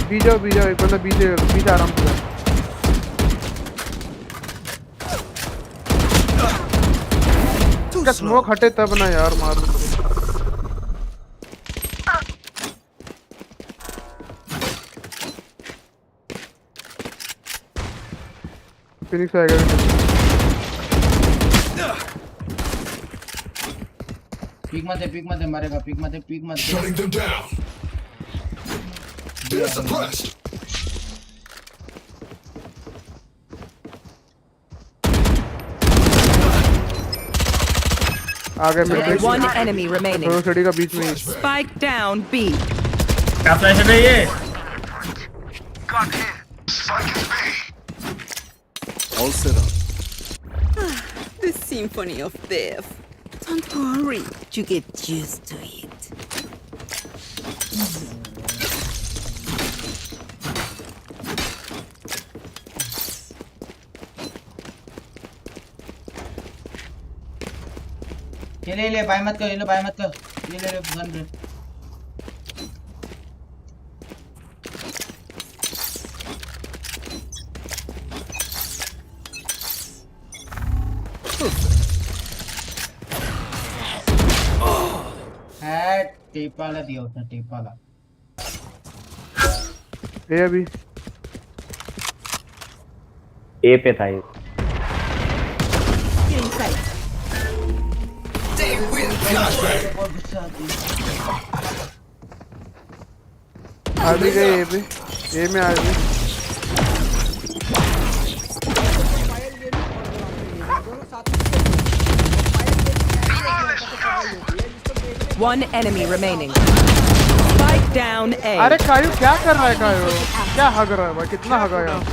बीजा एक बंदा बीजे आराम से क्या smoke हटे तब ना यार मार फिनिक्स आएगा पीक मत दे मारेगा पीक मत दे Shutting them down. They're suppressed. आगे मिड One enemy remaining. दोनों सड़ी का बीच में Spike down B. क्या फ्लैश है ये All set up. The symphony of death. Don't worry, you get used to it. ये ले बाय मत कर ये बाय मत कर ये ले गन ले टेप वाला दिया उसने टेप वाला ये अभी ए पे था ये। आ भी गए ए पे, ए में आ गए। One enemy remaining. Spike down A. अरे कायू क्या कर रहा है कायू? क्या हग रहा है भाई? कितना हगा यार?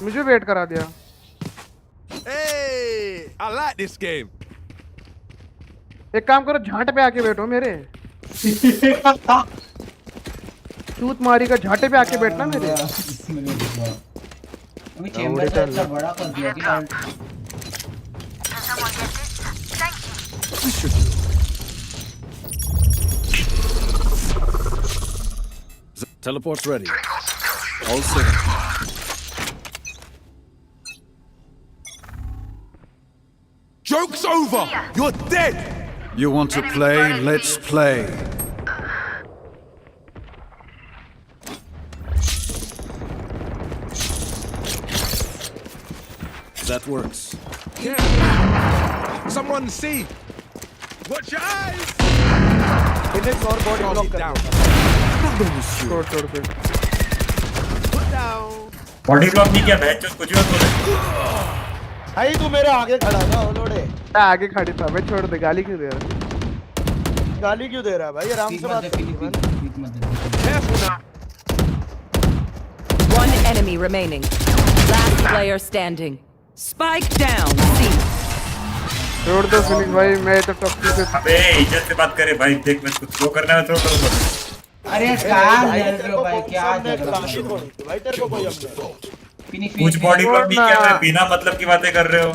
मुझे वेट करा दिया। Hey, I like this game. एक काम करो, झांटे पे आके बैठो मेरे। चूत मारी का झाटे पे आके बैठना मेरे। अभी चेंबर से इतना बड़ा कर दिया कि Teleport's ready. All set. Joke's over! You're dead! You want to play? Let's play. That works. Someone see! Watch your eyes! Phoenix और body block कर छोड़ छोड़ दे। बॉडी ब्लॉक नहीं किया मैं कुछ भी मत बोले। भाई तू मेरे आगे खड़ा था ओलोड़े। मैं आगे खड़ी था, मैं छोड़ दे। गाली क्यों दे रहा है? गाली क्यों दे रहा है भाई? आराम से बात कर। One enemy remaining. Last player standing. Spike down. C. छोड़ दो फिनिक्स भाई, मैं तो टॉप पे। अबे इज्जत से बात करे भाई, देख मैं कुछ वो करना है तो अरे क्या लड़ रहे हो भाई? क्या झगड़ा भाई तेरे को कोई अपने कुछ बॉडी ब्लॉक नहीं किया, मैं बिना मतलब की बातें कर रहे हो।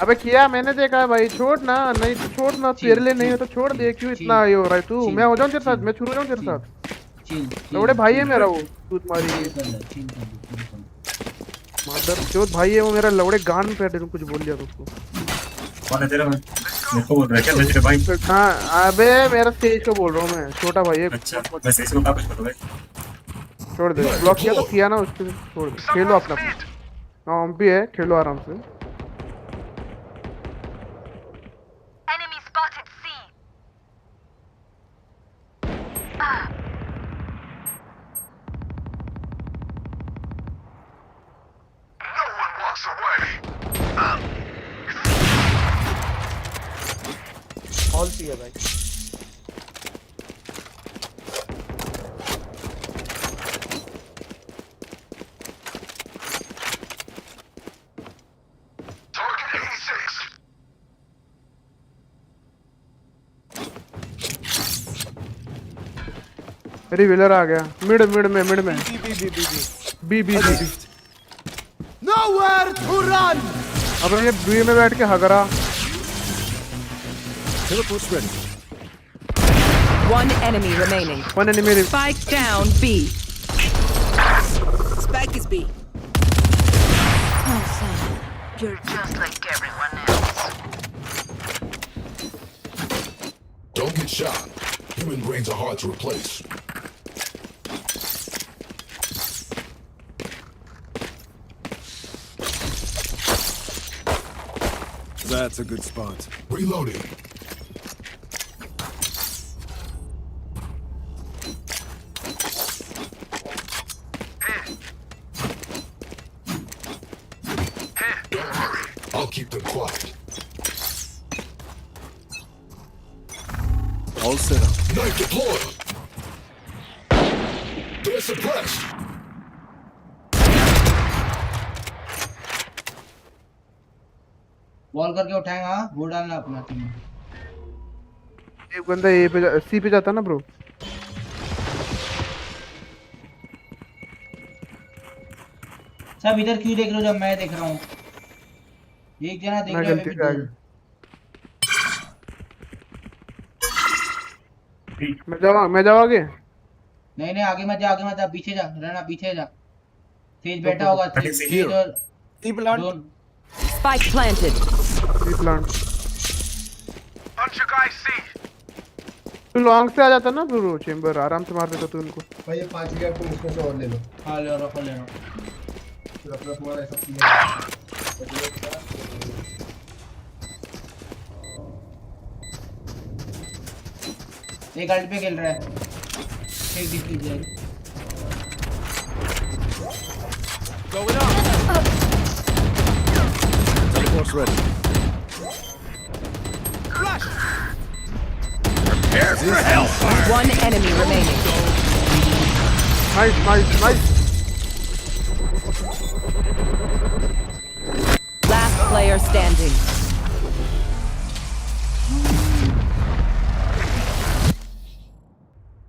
अबे किया मैंने, देखा है भाई। छोड़ ना, नहीं तो छोड़ ना। तेरे लिए नहीं हो तो छोड़ दे। क्यों इतना ये हो रहा है तू? मैं हो जाऊं तेरे साथ, मैं शुरू हो जाऊं तेरे साथ। लौड़े भाई है मेरा वो, तूत मारी मदर चोद भाई है वो मेरा। लौड़े गान पे कुछ बोल दिया तो उसको। कौन है तेरा भाई? मेरे को बोल रहा है क्या तेरे भाई? हाँ अबे मेरा तेज को बोल रहा हूँ मैं, छोटा भाई है। अच्छा मैं तेज को कुछ बोल रहा है। छोड़ दे, ब्लॉक किया तो किया ना उसके। छोड़ दे, खेलो अपना। हम भी है, खेलो आराम से। Enemy spotted C. No one walks away. All C है भाई। रिवीलर आ गया। मिड में बी। Nowhere to run! अब ये बी में बैठ के हगरा। Teleport's ready. One enemy remaining. One enemy. Spike down B. Spike is B. Oh, son, you're just like everyone else. Don't get shot. Human brains are hard to replace. That's a good spot. Reloading. Don't worry. I'll keep them quiet. All set up. Knife deployed. They're suppressed. Ball करके उठाएगा। वो डालना अपना team में। एक बंदा ए पे सी पे जाता ना ब्रो। सब इधर क्यों देख रहे हो जब मैं देख रहा हूँ? एक जना देख रहा है। मैं जाऊँ आगे। नहीं आगे मत जा, पीछे जा। रहना पीछे जा। तेज बैठा होगा। तेज और T plant. Spike planted. T plant. तू लॉन्ग से आ जाता ना ब्रो, चेंबर आराम से मार देता तू उनको। भाई ये 5 गया, तुम उसमें से और ले लो। हाँ ले लो। एक अल्ट पे खेल रहा है, एक डिफीज है। Going up. Teleport's ready. Flash. Prepare for hellfire. One enemy remaining. Nice, nice, nice. Last player standing.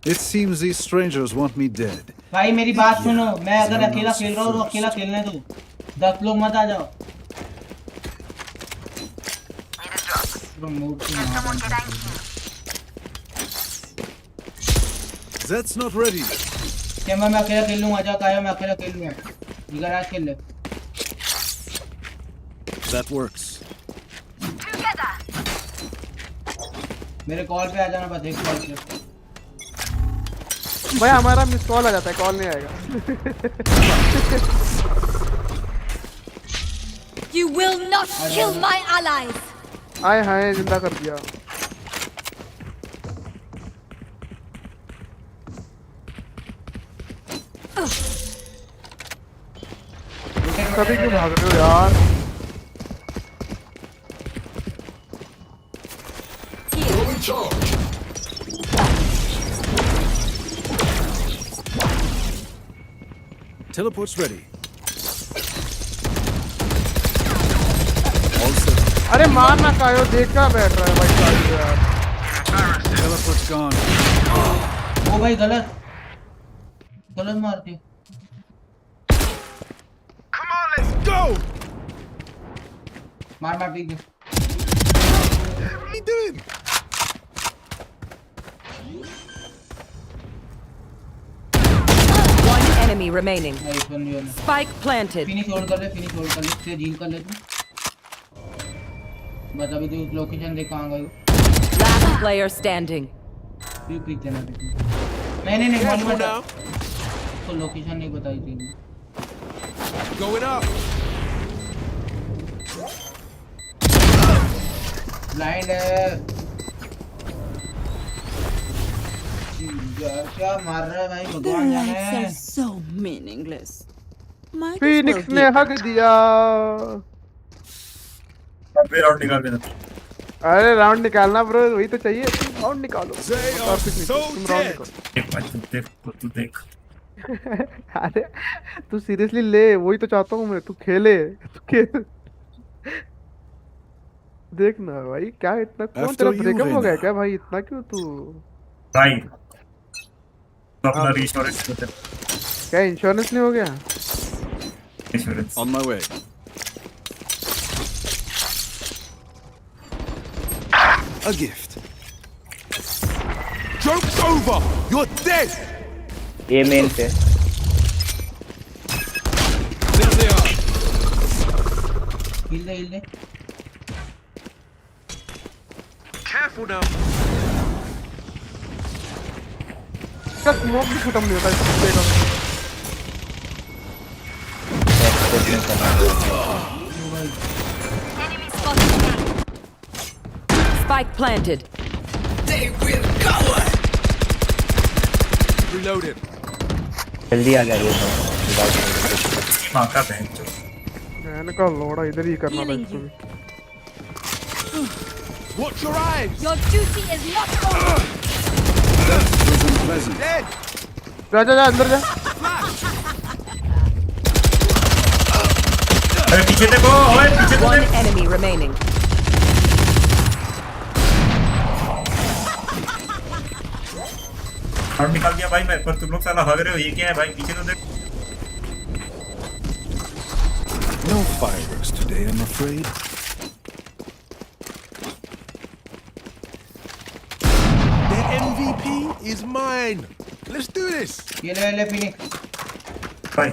It seems these strangers want me dead. भाई मेरी बात सुनो, मैं अगर अकेला खेल रहा हूँ तो अकेला खेलने दो, 10 लोग मत आ जाओ। That's not ready. क्या मैं अकेला खेल लूँगा? जाओ कायो, मैं अकेला खेल लूँगा। इधर आज खेल ले। That works. मेरे कॉल पे आ जाना बस, एक कॉल पे। भाई हमारा मिस कॉल आ जाता है, कॉल नहीं आएगा। You will not kill my allies. आए हाय जिंदा कर दिया। कभी क्यों भाग रहे हो यार? Throwing charge. Teleport's ready. अरे मार ना कायो, देखा बैठ रहा है भाई कायो यार। Teleport's gone. ओ भाई गलत मारती। Come on, let's go. मार peak they. What are you doing? One enemy remaining. Spike planted. Finish hold कर ले, से झील कर ले तू। बस अभी तू लोकेशन देख कहाँ गई हो। Last player standing. पीछे ना पीछे। नहीं वन मत। तो लोकेशन नहीं बताई थी। Going up. ब्लाइंड है। क्या मार रहा है भाई, भगवान जाने। Their lives are so meaningless. Phoenix ने हक दिया। राउंड निकाल देना। अरे राउंड निकालना ब्रो, वही तो चाहिए। राउंड निकालो। तुम राउंड निकालो। तू देख। अरे तू सीरियसली ले, वही तो चाहता हूँ मैं। तू खेले, तू खेल। देखना भाई, क्या इतना कौन तेरा ब्रेकअप हो गया क्या भाई? इतना क्यों तू भाई अपना इंश्योरेंस क्या इंश्योरेंस नहीं हो गया? Insurance On my way. A gift. Joke's over. You're dead. ये मेन पे There they are. Hill they. Careful now. इसका स्मोक भी खत्म नहीं होता इस कुत्ते का। Spike planted. They will cower. Reloaded. जल्दी आ जाइए। मां का बहन जो मैंने कहा लोड़ा इधर ही करना था इसको भी। Watch your eyes. Your duty is not over. Dead. जा अंदर जा। अरे पीछे देखो, ओए पीछे तो One देख। enemy remaining. राउंड निकाल दिया भाई मैं, पर तुम लोग साला भाग रहे हो, ये क्या है भाई? पीछे तो देख। No fireworks today, I'm afraid. The MVP is mine. Let's do this. ये ले फिनिक्स। भाई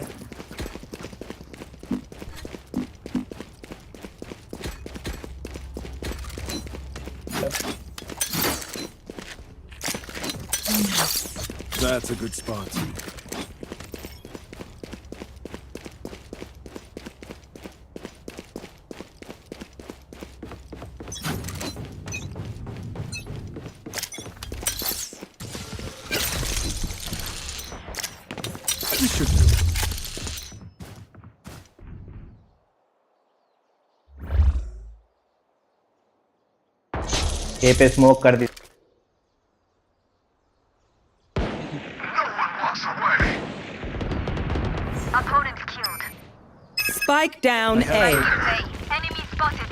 That's a good spot. should do. ए पे स्मोक कर दी। Opponent killed. Spike down A. Enemy spotted.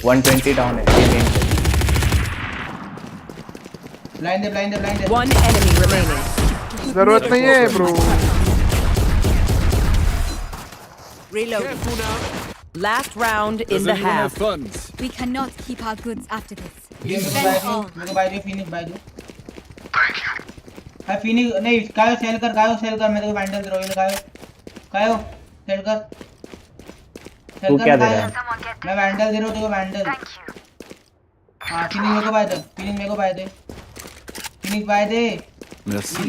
A 120 down है। Blind है, blind है, blind है। One enemy remaining. जरूरत नहीं है bro. Reload. Last round in the half. We cannot keep our goods after this. मेरे को बाय दे, फिनिश बाय दे। हाँ फिनिश नहीं, कायो सेल कर, मैं तेरे को वैंडल दे रहा हूँ, कायो सेल कर। तू क्या दे रहा है? मैं वैंडल दे रहा हूँ तेरे को, वैंडल। हाँ फिनिश मेरे को बाय दे, फिनिश बाय दे। Merci.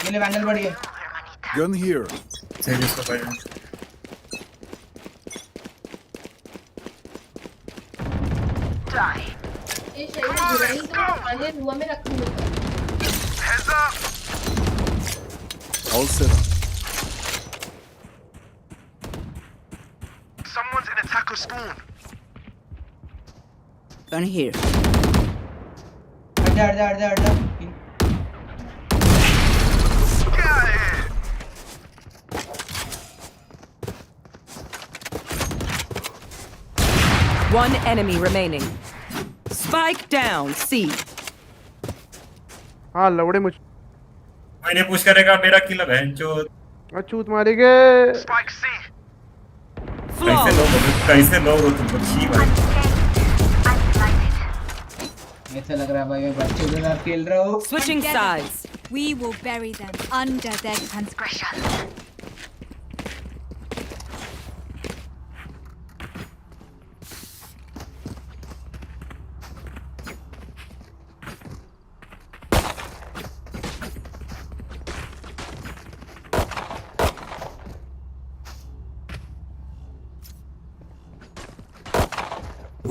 ये ले वैंडल बढ़ गया। Gun here. सही इसको बाय दे। ये सही है, तो आने हुआ में रखूंगा। All set up. Someone's in attacker spawn. Gun here. हट जा। One enemy remaining. Spike down C. हाँ लवड़े मुझ मैंने पुश करेगा मेरा किल है बहनचोद। अछूत मारेंगे। कैसे लोग हो तुम छी भाई। ऐसा लग रहा है भाई मैं बच्चों के साथ खेल रहा हूँ। Switching sides. We will bury them under their transgression.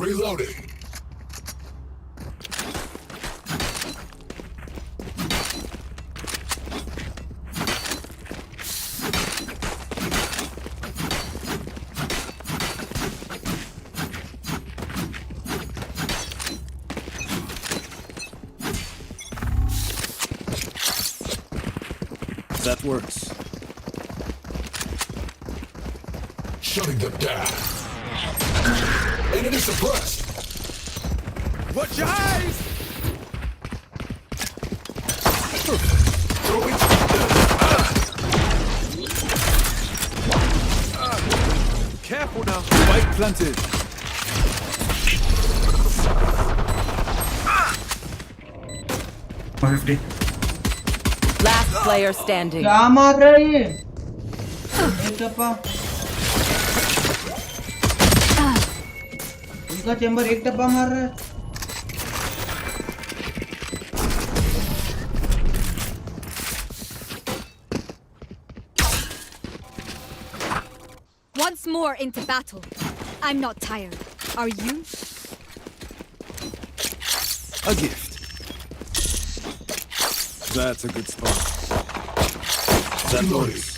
Reloading. That works. Shutting them down. Enemy suppressed. Watch your eyes! Careful now. Spike planted. Last player standing. क्या मार रहा है ये? एक टप्पा। इनका चेंबर एक टप्पा मार रहा है। Once more into battle. I'm not tired. Are you? A gift. That's a good spot. That works.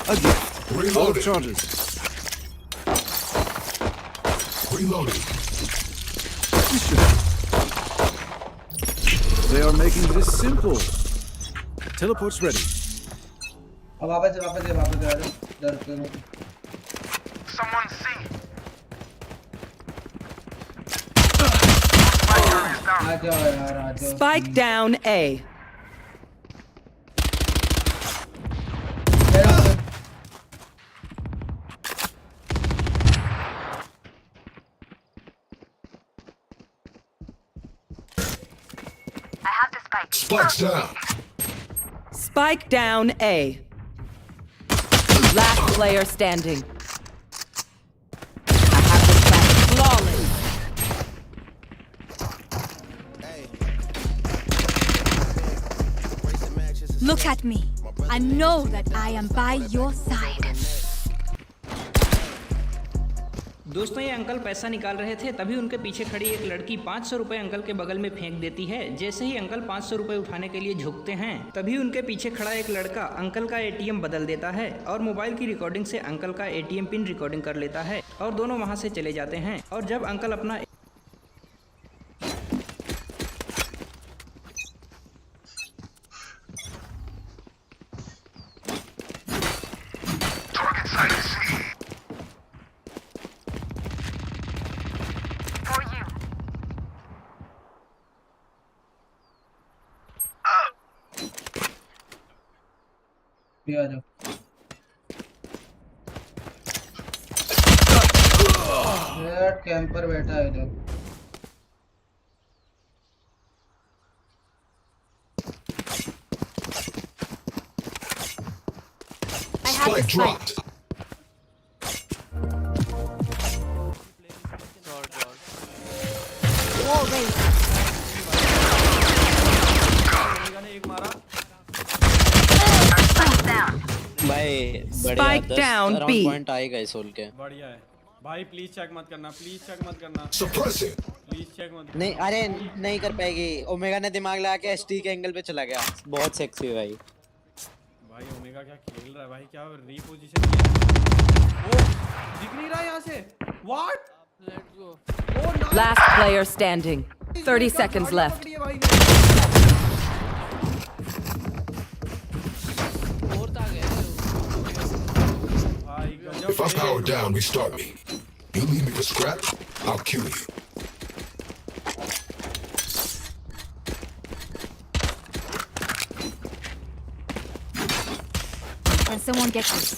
A gift. All charges. Reloading. They are making this simple. Teleport's ready. अब वापस आ रहा है। डर करो। Someone see. आ जाओ यार, आ जाओ। Spike down A. I have the spike. Spike's down. Spike down A. Last player standing. I have the spike. Flawless. Look at me. I know that I am by your side. दोस्तों ये uncle पैसा निकाल रहे थे, तभी उनके पीछे खड़ी एक लड़की 500 रुपए अंकल के बगल में फेंक देती है। जैसे ही अंकल 500 रुपए उठाने के लिए झुकते हैं, तभी उनके पीछे खड़ा एक लड़का अंकल का ATM बदल देता है और मोबाइल की रिकॉर्डिंग से अंकल का ATM पिन रिकॉर्डिंग कर लेता है और दोनों वहां से चले जाते हैं। और जब अंकल अपना यार कैंपर बैठा है इधर। Spike dropped. भाई Spike down B. पॉइंट आएगा इस होल के। बढ़िया है भाई, प्लीज चेक मत करना, प्लीज चेक मत करना, Suppressing. प्लीज चेक मत। नहीं अरे नहीं कर पाएगी। ओमेगा ने दिमाग लगा के ST के एंगल पे चला गया। बहुत सेक्सी है भाई। भाई ओमेगा क्या खेल रहा है भाई, क्या रीपोजीशन किया। ओ दिख नहीं रहा यहाँ से। What? Let's go. Last player standing. 30 seconds left. If I power down, restart me. You leave me to scrap, I'll kill you. Can someone get this?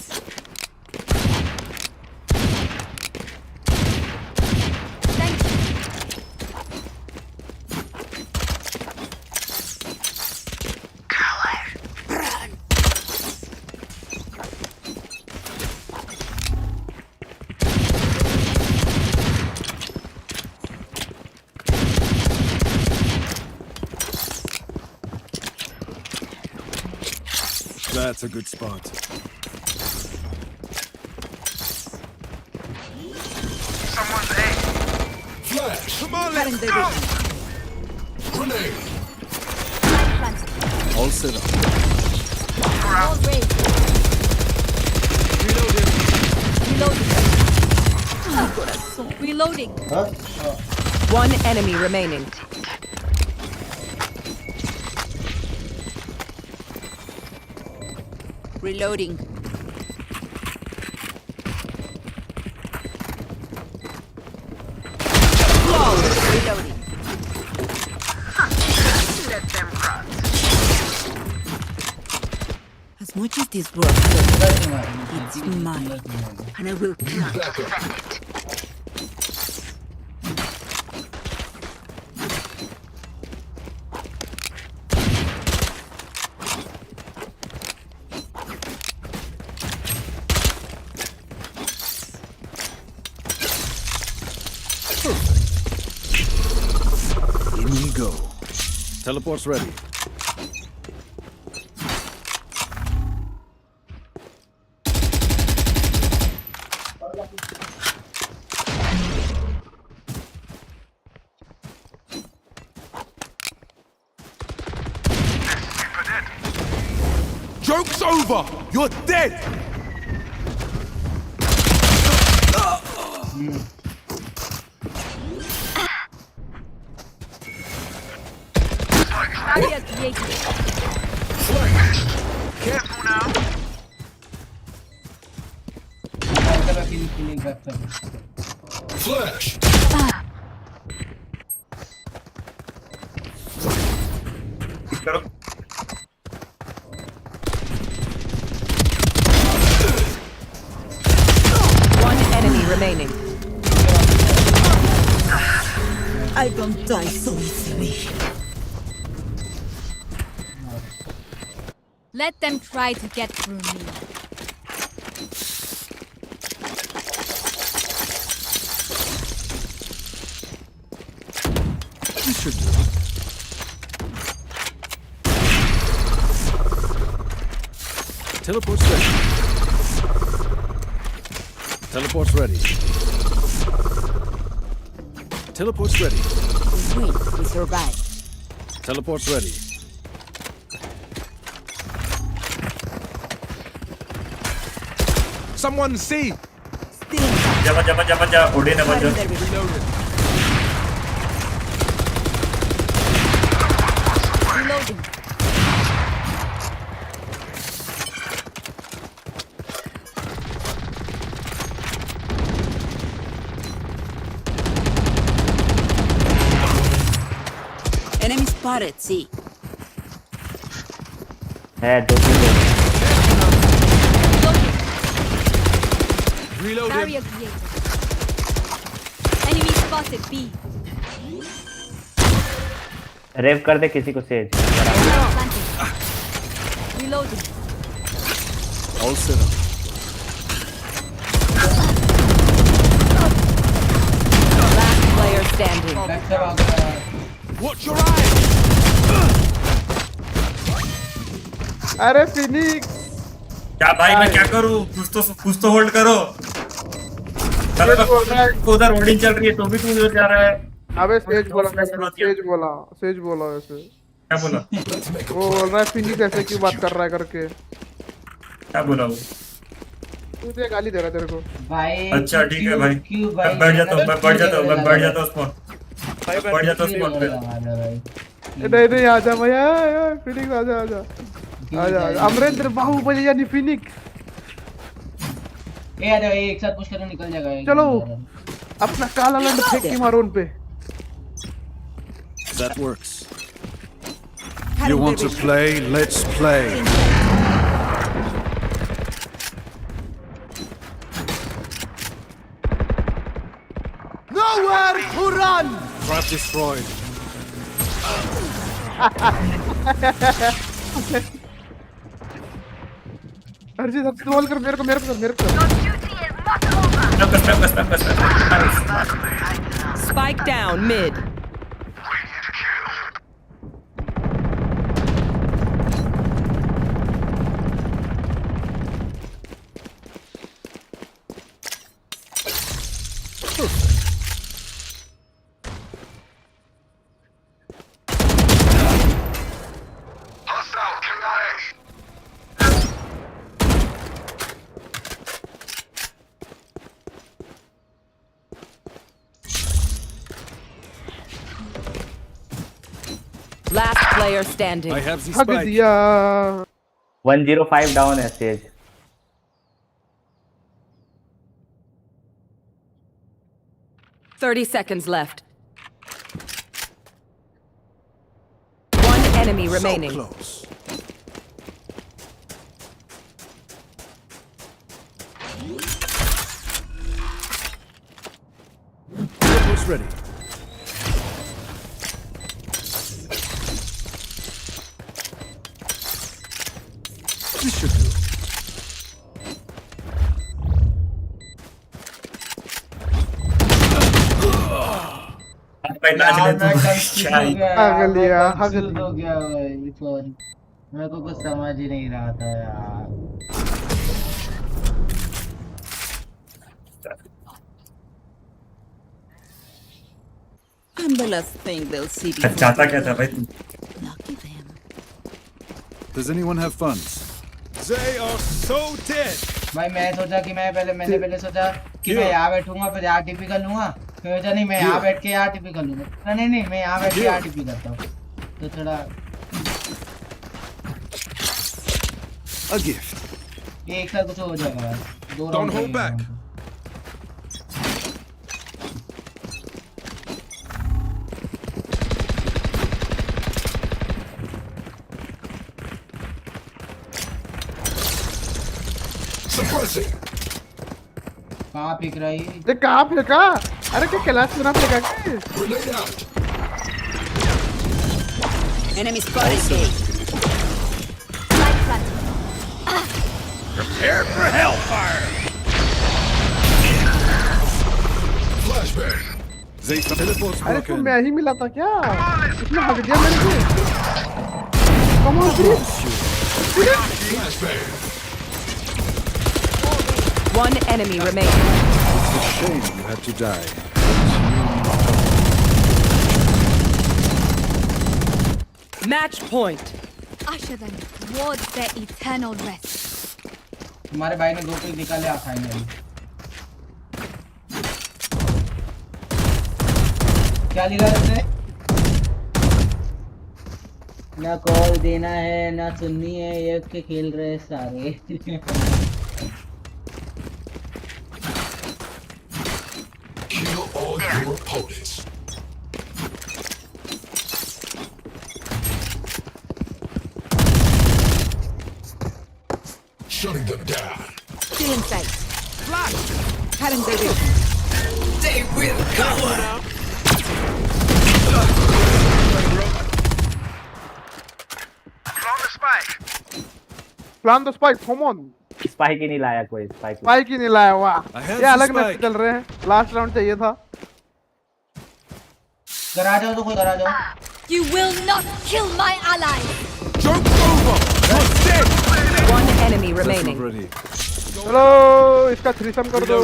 That's a good spot. Someone's A. Flash. Come on, let's go. Grenade. All set up. Reloading. One enemy remaining. Reloading. Reloading. Let them run. As much as this world it's mine, and I will not defend it. In we go. Teleport's ready. Joke's over! You're dead! Careful now. Flash. One enemy remaining. I don't die so easily. Let them try to get through me. You should do it. Teleport's ready. Teleport's ready. Teleport's ready. Sweet, we survived. Teleport's ready. Someone see. जा उड़े ना बंद Reloading. Enemy spotted, see. है 2-3 लोग Reload him. Barrier created. Enemy spotted B. रेव कर दे किसी को says Reloading. All set up. Last player standing. Watch your eyes. अरे फिनिक्स क्या भाई मैं क्या करूं कुछ तो होल्ड करो उधर होल्डिंग चल रही है तो भी तू उधर जा रहा है अबे सेज बोला वैसे क्या बोला वो बोल रहा है फिनिक्स ऐसे क्यों बात कर रहा है करके क्या बोला वो तुझे गाली दे रहा है तेरे को भाई अच्छा ठीक है भाई मैं बैठ जाता हूँ उस पर बैठ जाता हूँ स्पॉट पे नहीं आजा भैया फिनिक्स आजा अमरेंद्र बाहुबली यानी फिनिक्स ए आजा एक साथ पुश करो निकल जाएगा चलो अपना काला लंड फेंक के मारो उन पे That works. You want to play? Let's play. Nowhere to run. Trap destroyed. अर्जी सब सवाल कर मेरे को Spike down mid. Last player standing. I have the हक spike. दिया 105 डाउन है says 30 seconds left. One enemy remaining. So close. Teleport's ready. This should do. हो गया भाई सॉरी मेरे को कुछ समझ ही नहीं रहा था यार Umbrellas think they'll see me. चाहता क्या था भाई तू Does anyone have funds? They are so dead. भाई मैंने पहले सोचा कि मैं यहाँ बैठूंगा फिर यहाँ टीपी कर लूंगा फिर सोचा नहीं मैं यहाँ बैठ के यहाँ टीपी कर लूंगा नहीं मैं यहाँ बैठ के यहाँ टीपी करता हूँ तो थोड़ा A gift. एक साथ कुछ हो जाएगा भाई Don't hold back. Suppressing. कहाँ पिक रही ये कहाँ फेंका अरे क्या क्लास में ना फेंका क्या Grenade out. Enemy spotted A. Prepare for hellfire. Flashbang. They teleport's अरे तुम broken. मैं ही मिला था क्या इसने हक दिया मेरे को come on Flashbang. One enemy remaining. It's a shame you had to die. Match point. Usher them towards their eternal rest. तुम्हारे भाई ने 2 किल निकाले आ फाइनली। क्या लिखा इसने? ना कॉल देना है ना सुननी है, ये के खेल रहे सारे। Kill all your opponents. Shutting them down. Still in sight. Flash. Cutting their vision. They will cover. Plant the spike. Come on. Spike ही नहीं लाया कोई, स्पाइक ही नहीं लाया। वाह, ये अलग मैच चल रहे हैं। लास्ट राउंड चाहिए था। घर आ जाओ तो कोई घर आ जाओ। You will not kill my ally. Joke's over. You're dead. One enemy remaining. चलो इसका थ्रीसम कर दो।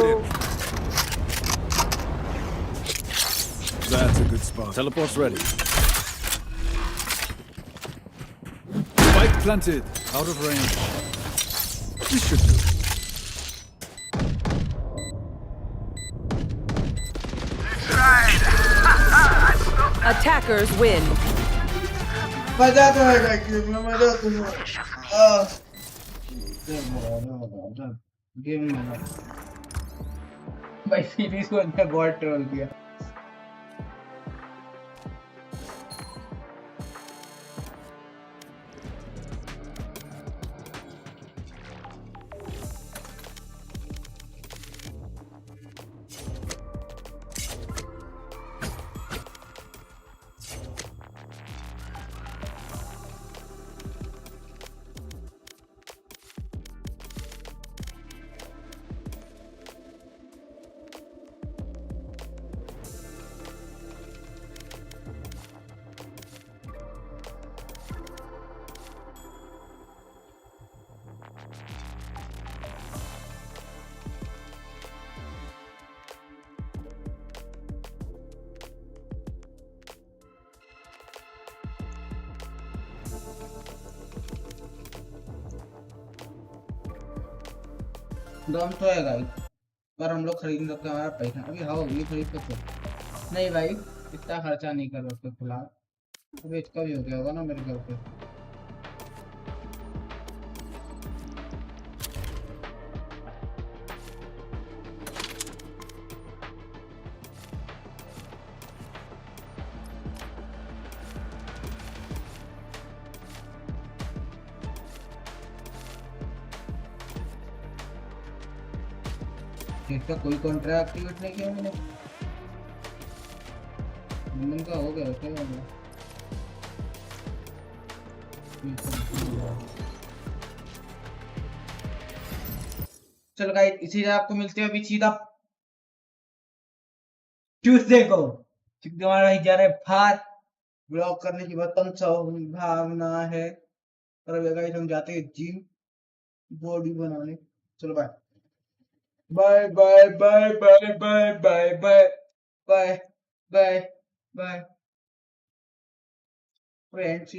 That's a good spot. Teleport's ready. Spike planted. Out of range. This should do. Attackers win. मजा तो आएगा गेम में, मजा तो गेम में भाई सीरीज को अंदर बहुत ट्रोल किया। दम तो है गाइस, पर हम लोग खरीद सकते हैं। हमारा पैसा अभी हाँ ये खरीद सकते नहीं भाई, इतना खर्चा नहीं कर सकते फिलहाल। अभी इसका भी हो गया होगा ना मेरे घर पे। इसका कोई कॉन्ट्रैक्ट एक्टिवेट नहीं किया मैंने। नंबर का हो गया क्या होगा? चलो गाइस इसी तरह आपको मिलते हैं अभी सीधा ट्यूसडे को, क्योंकि हमारा भाई जा रहे बाहर ब्लॉग करने की बहुत संभावना है। और अभी गाइस हम जाते हैं जिम बॉडी बनाने। चलो bye bye bye bye bye bye bye bye bye bye bye friends.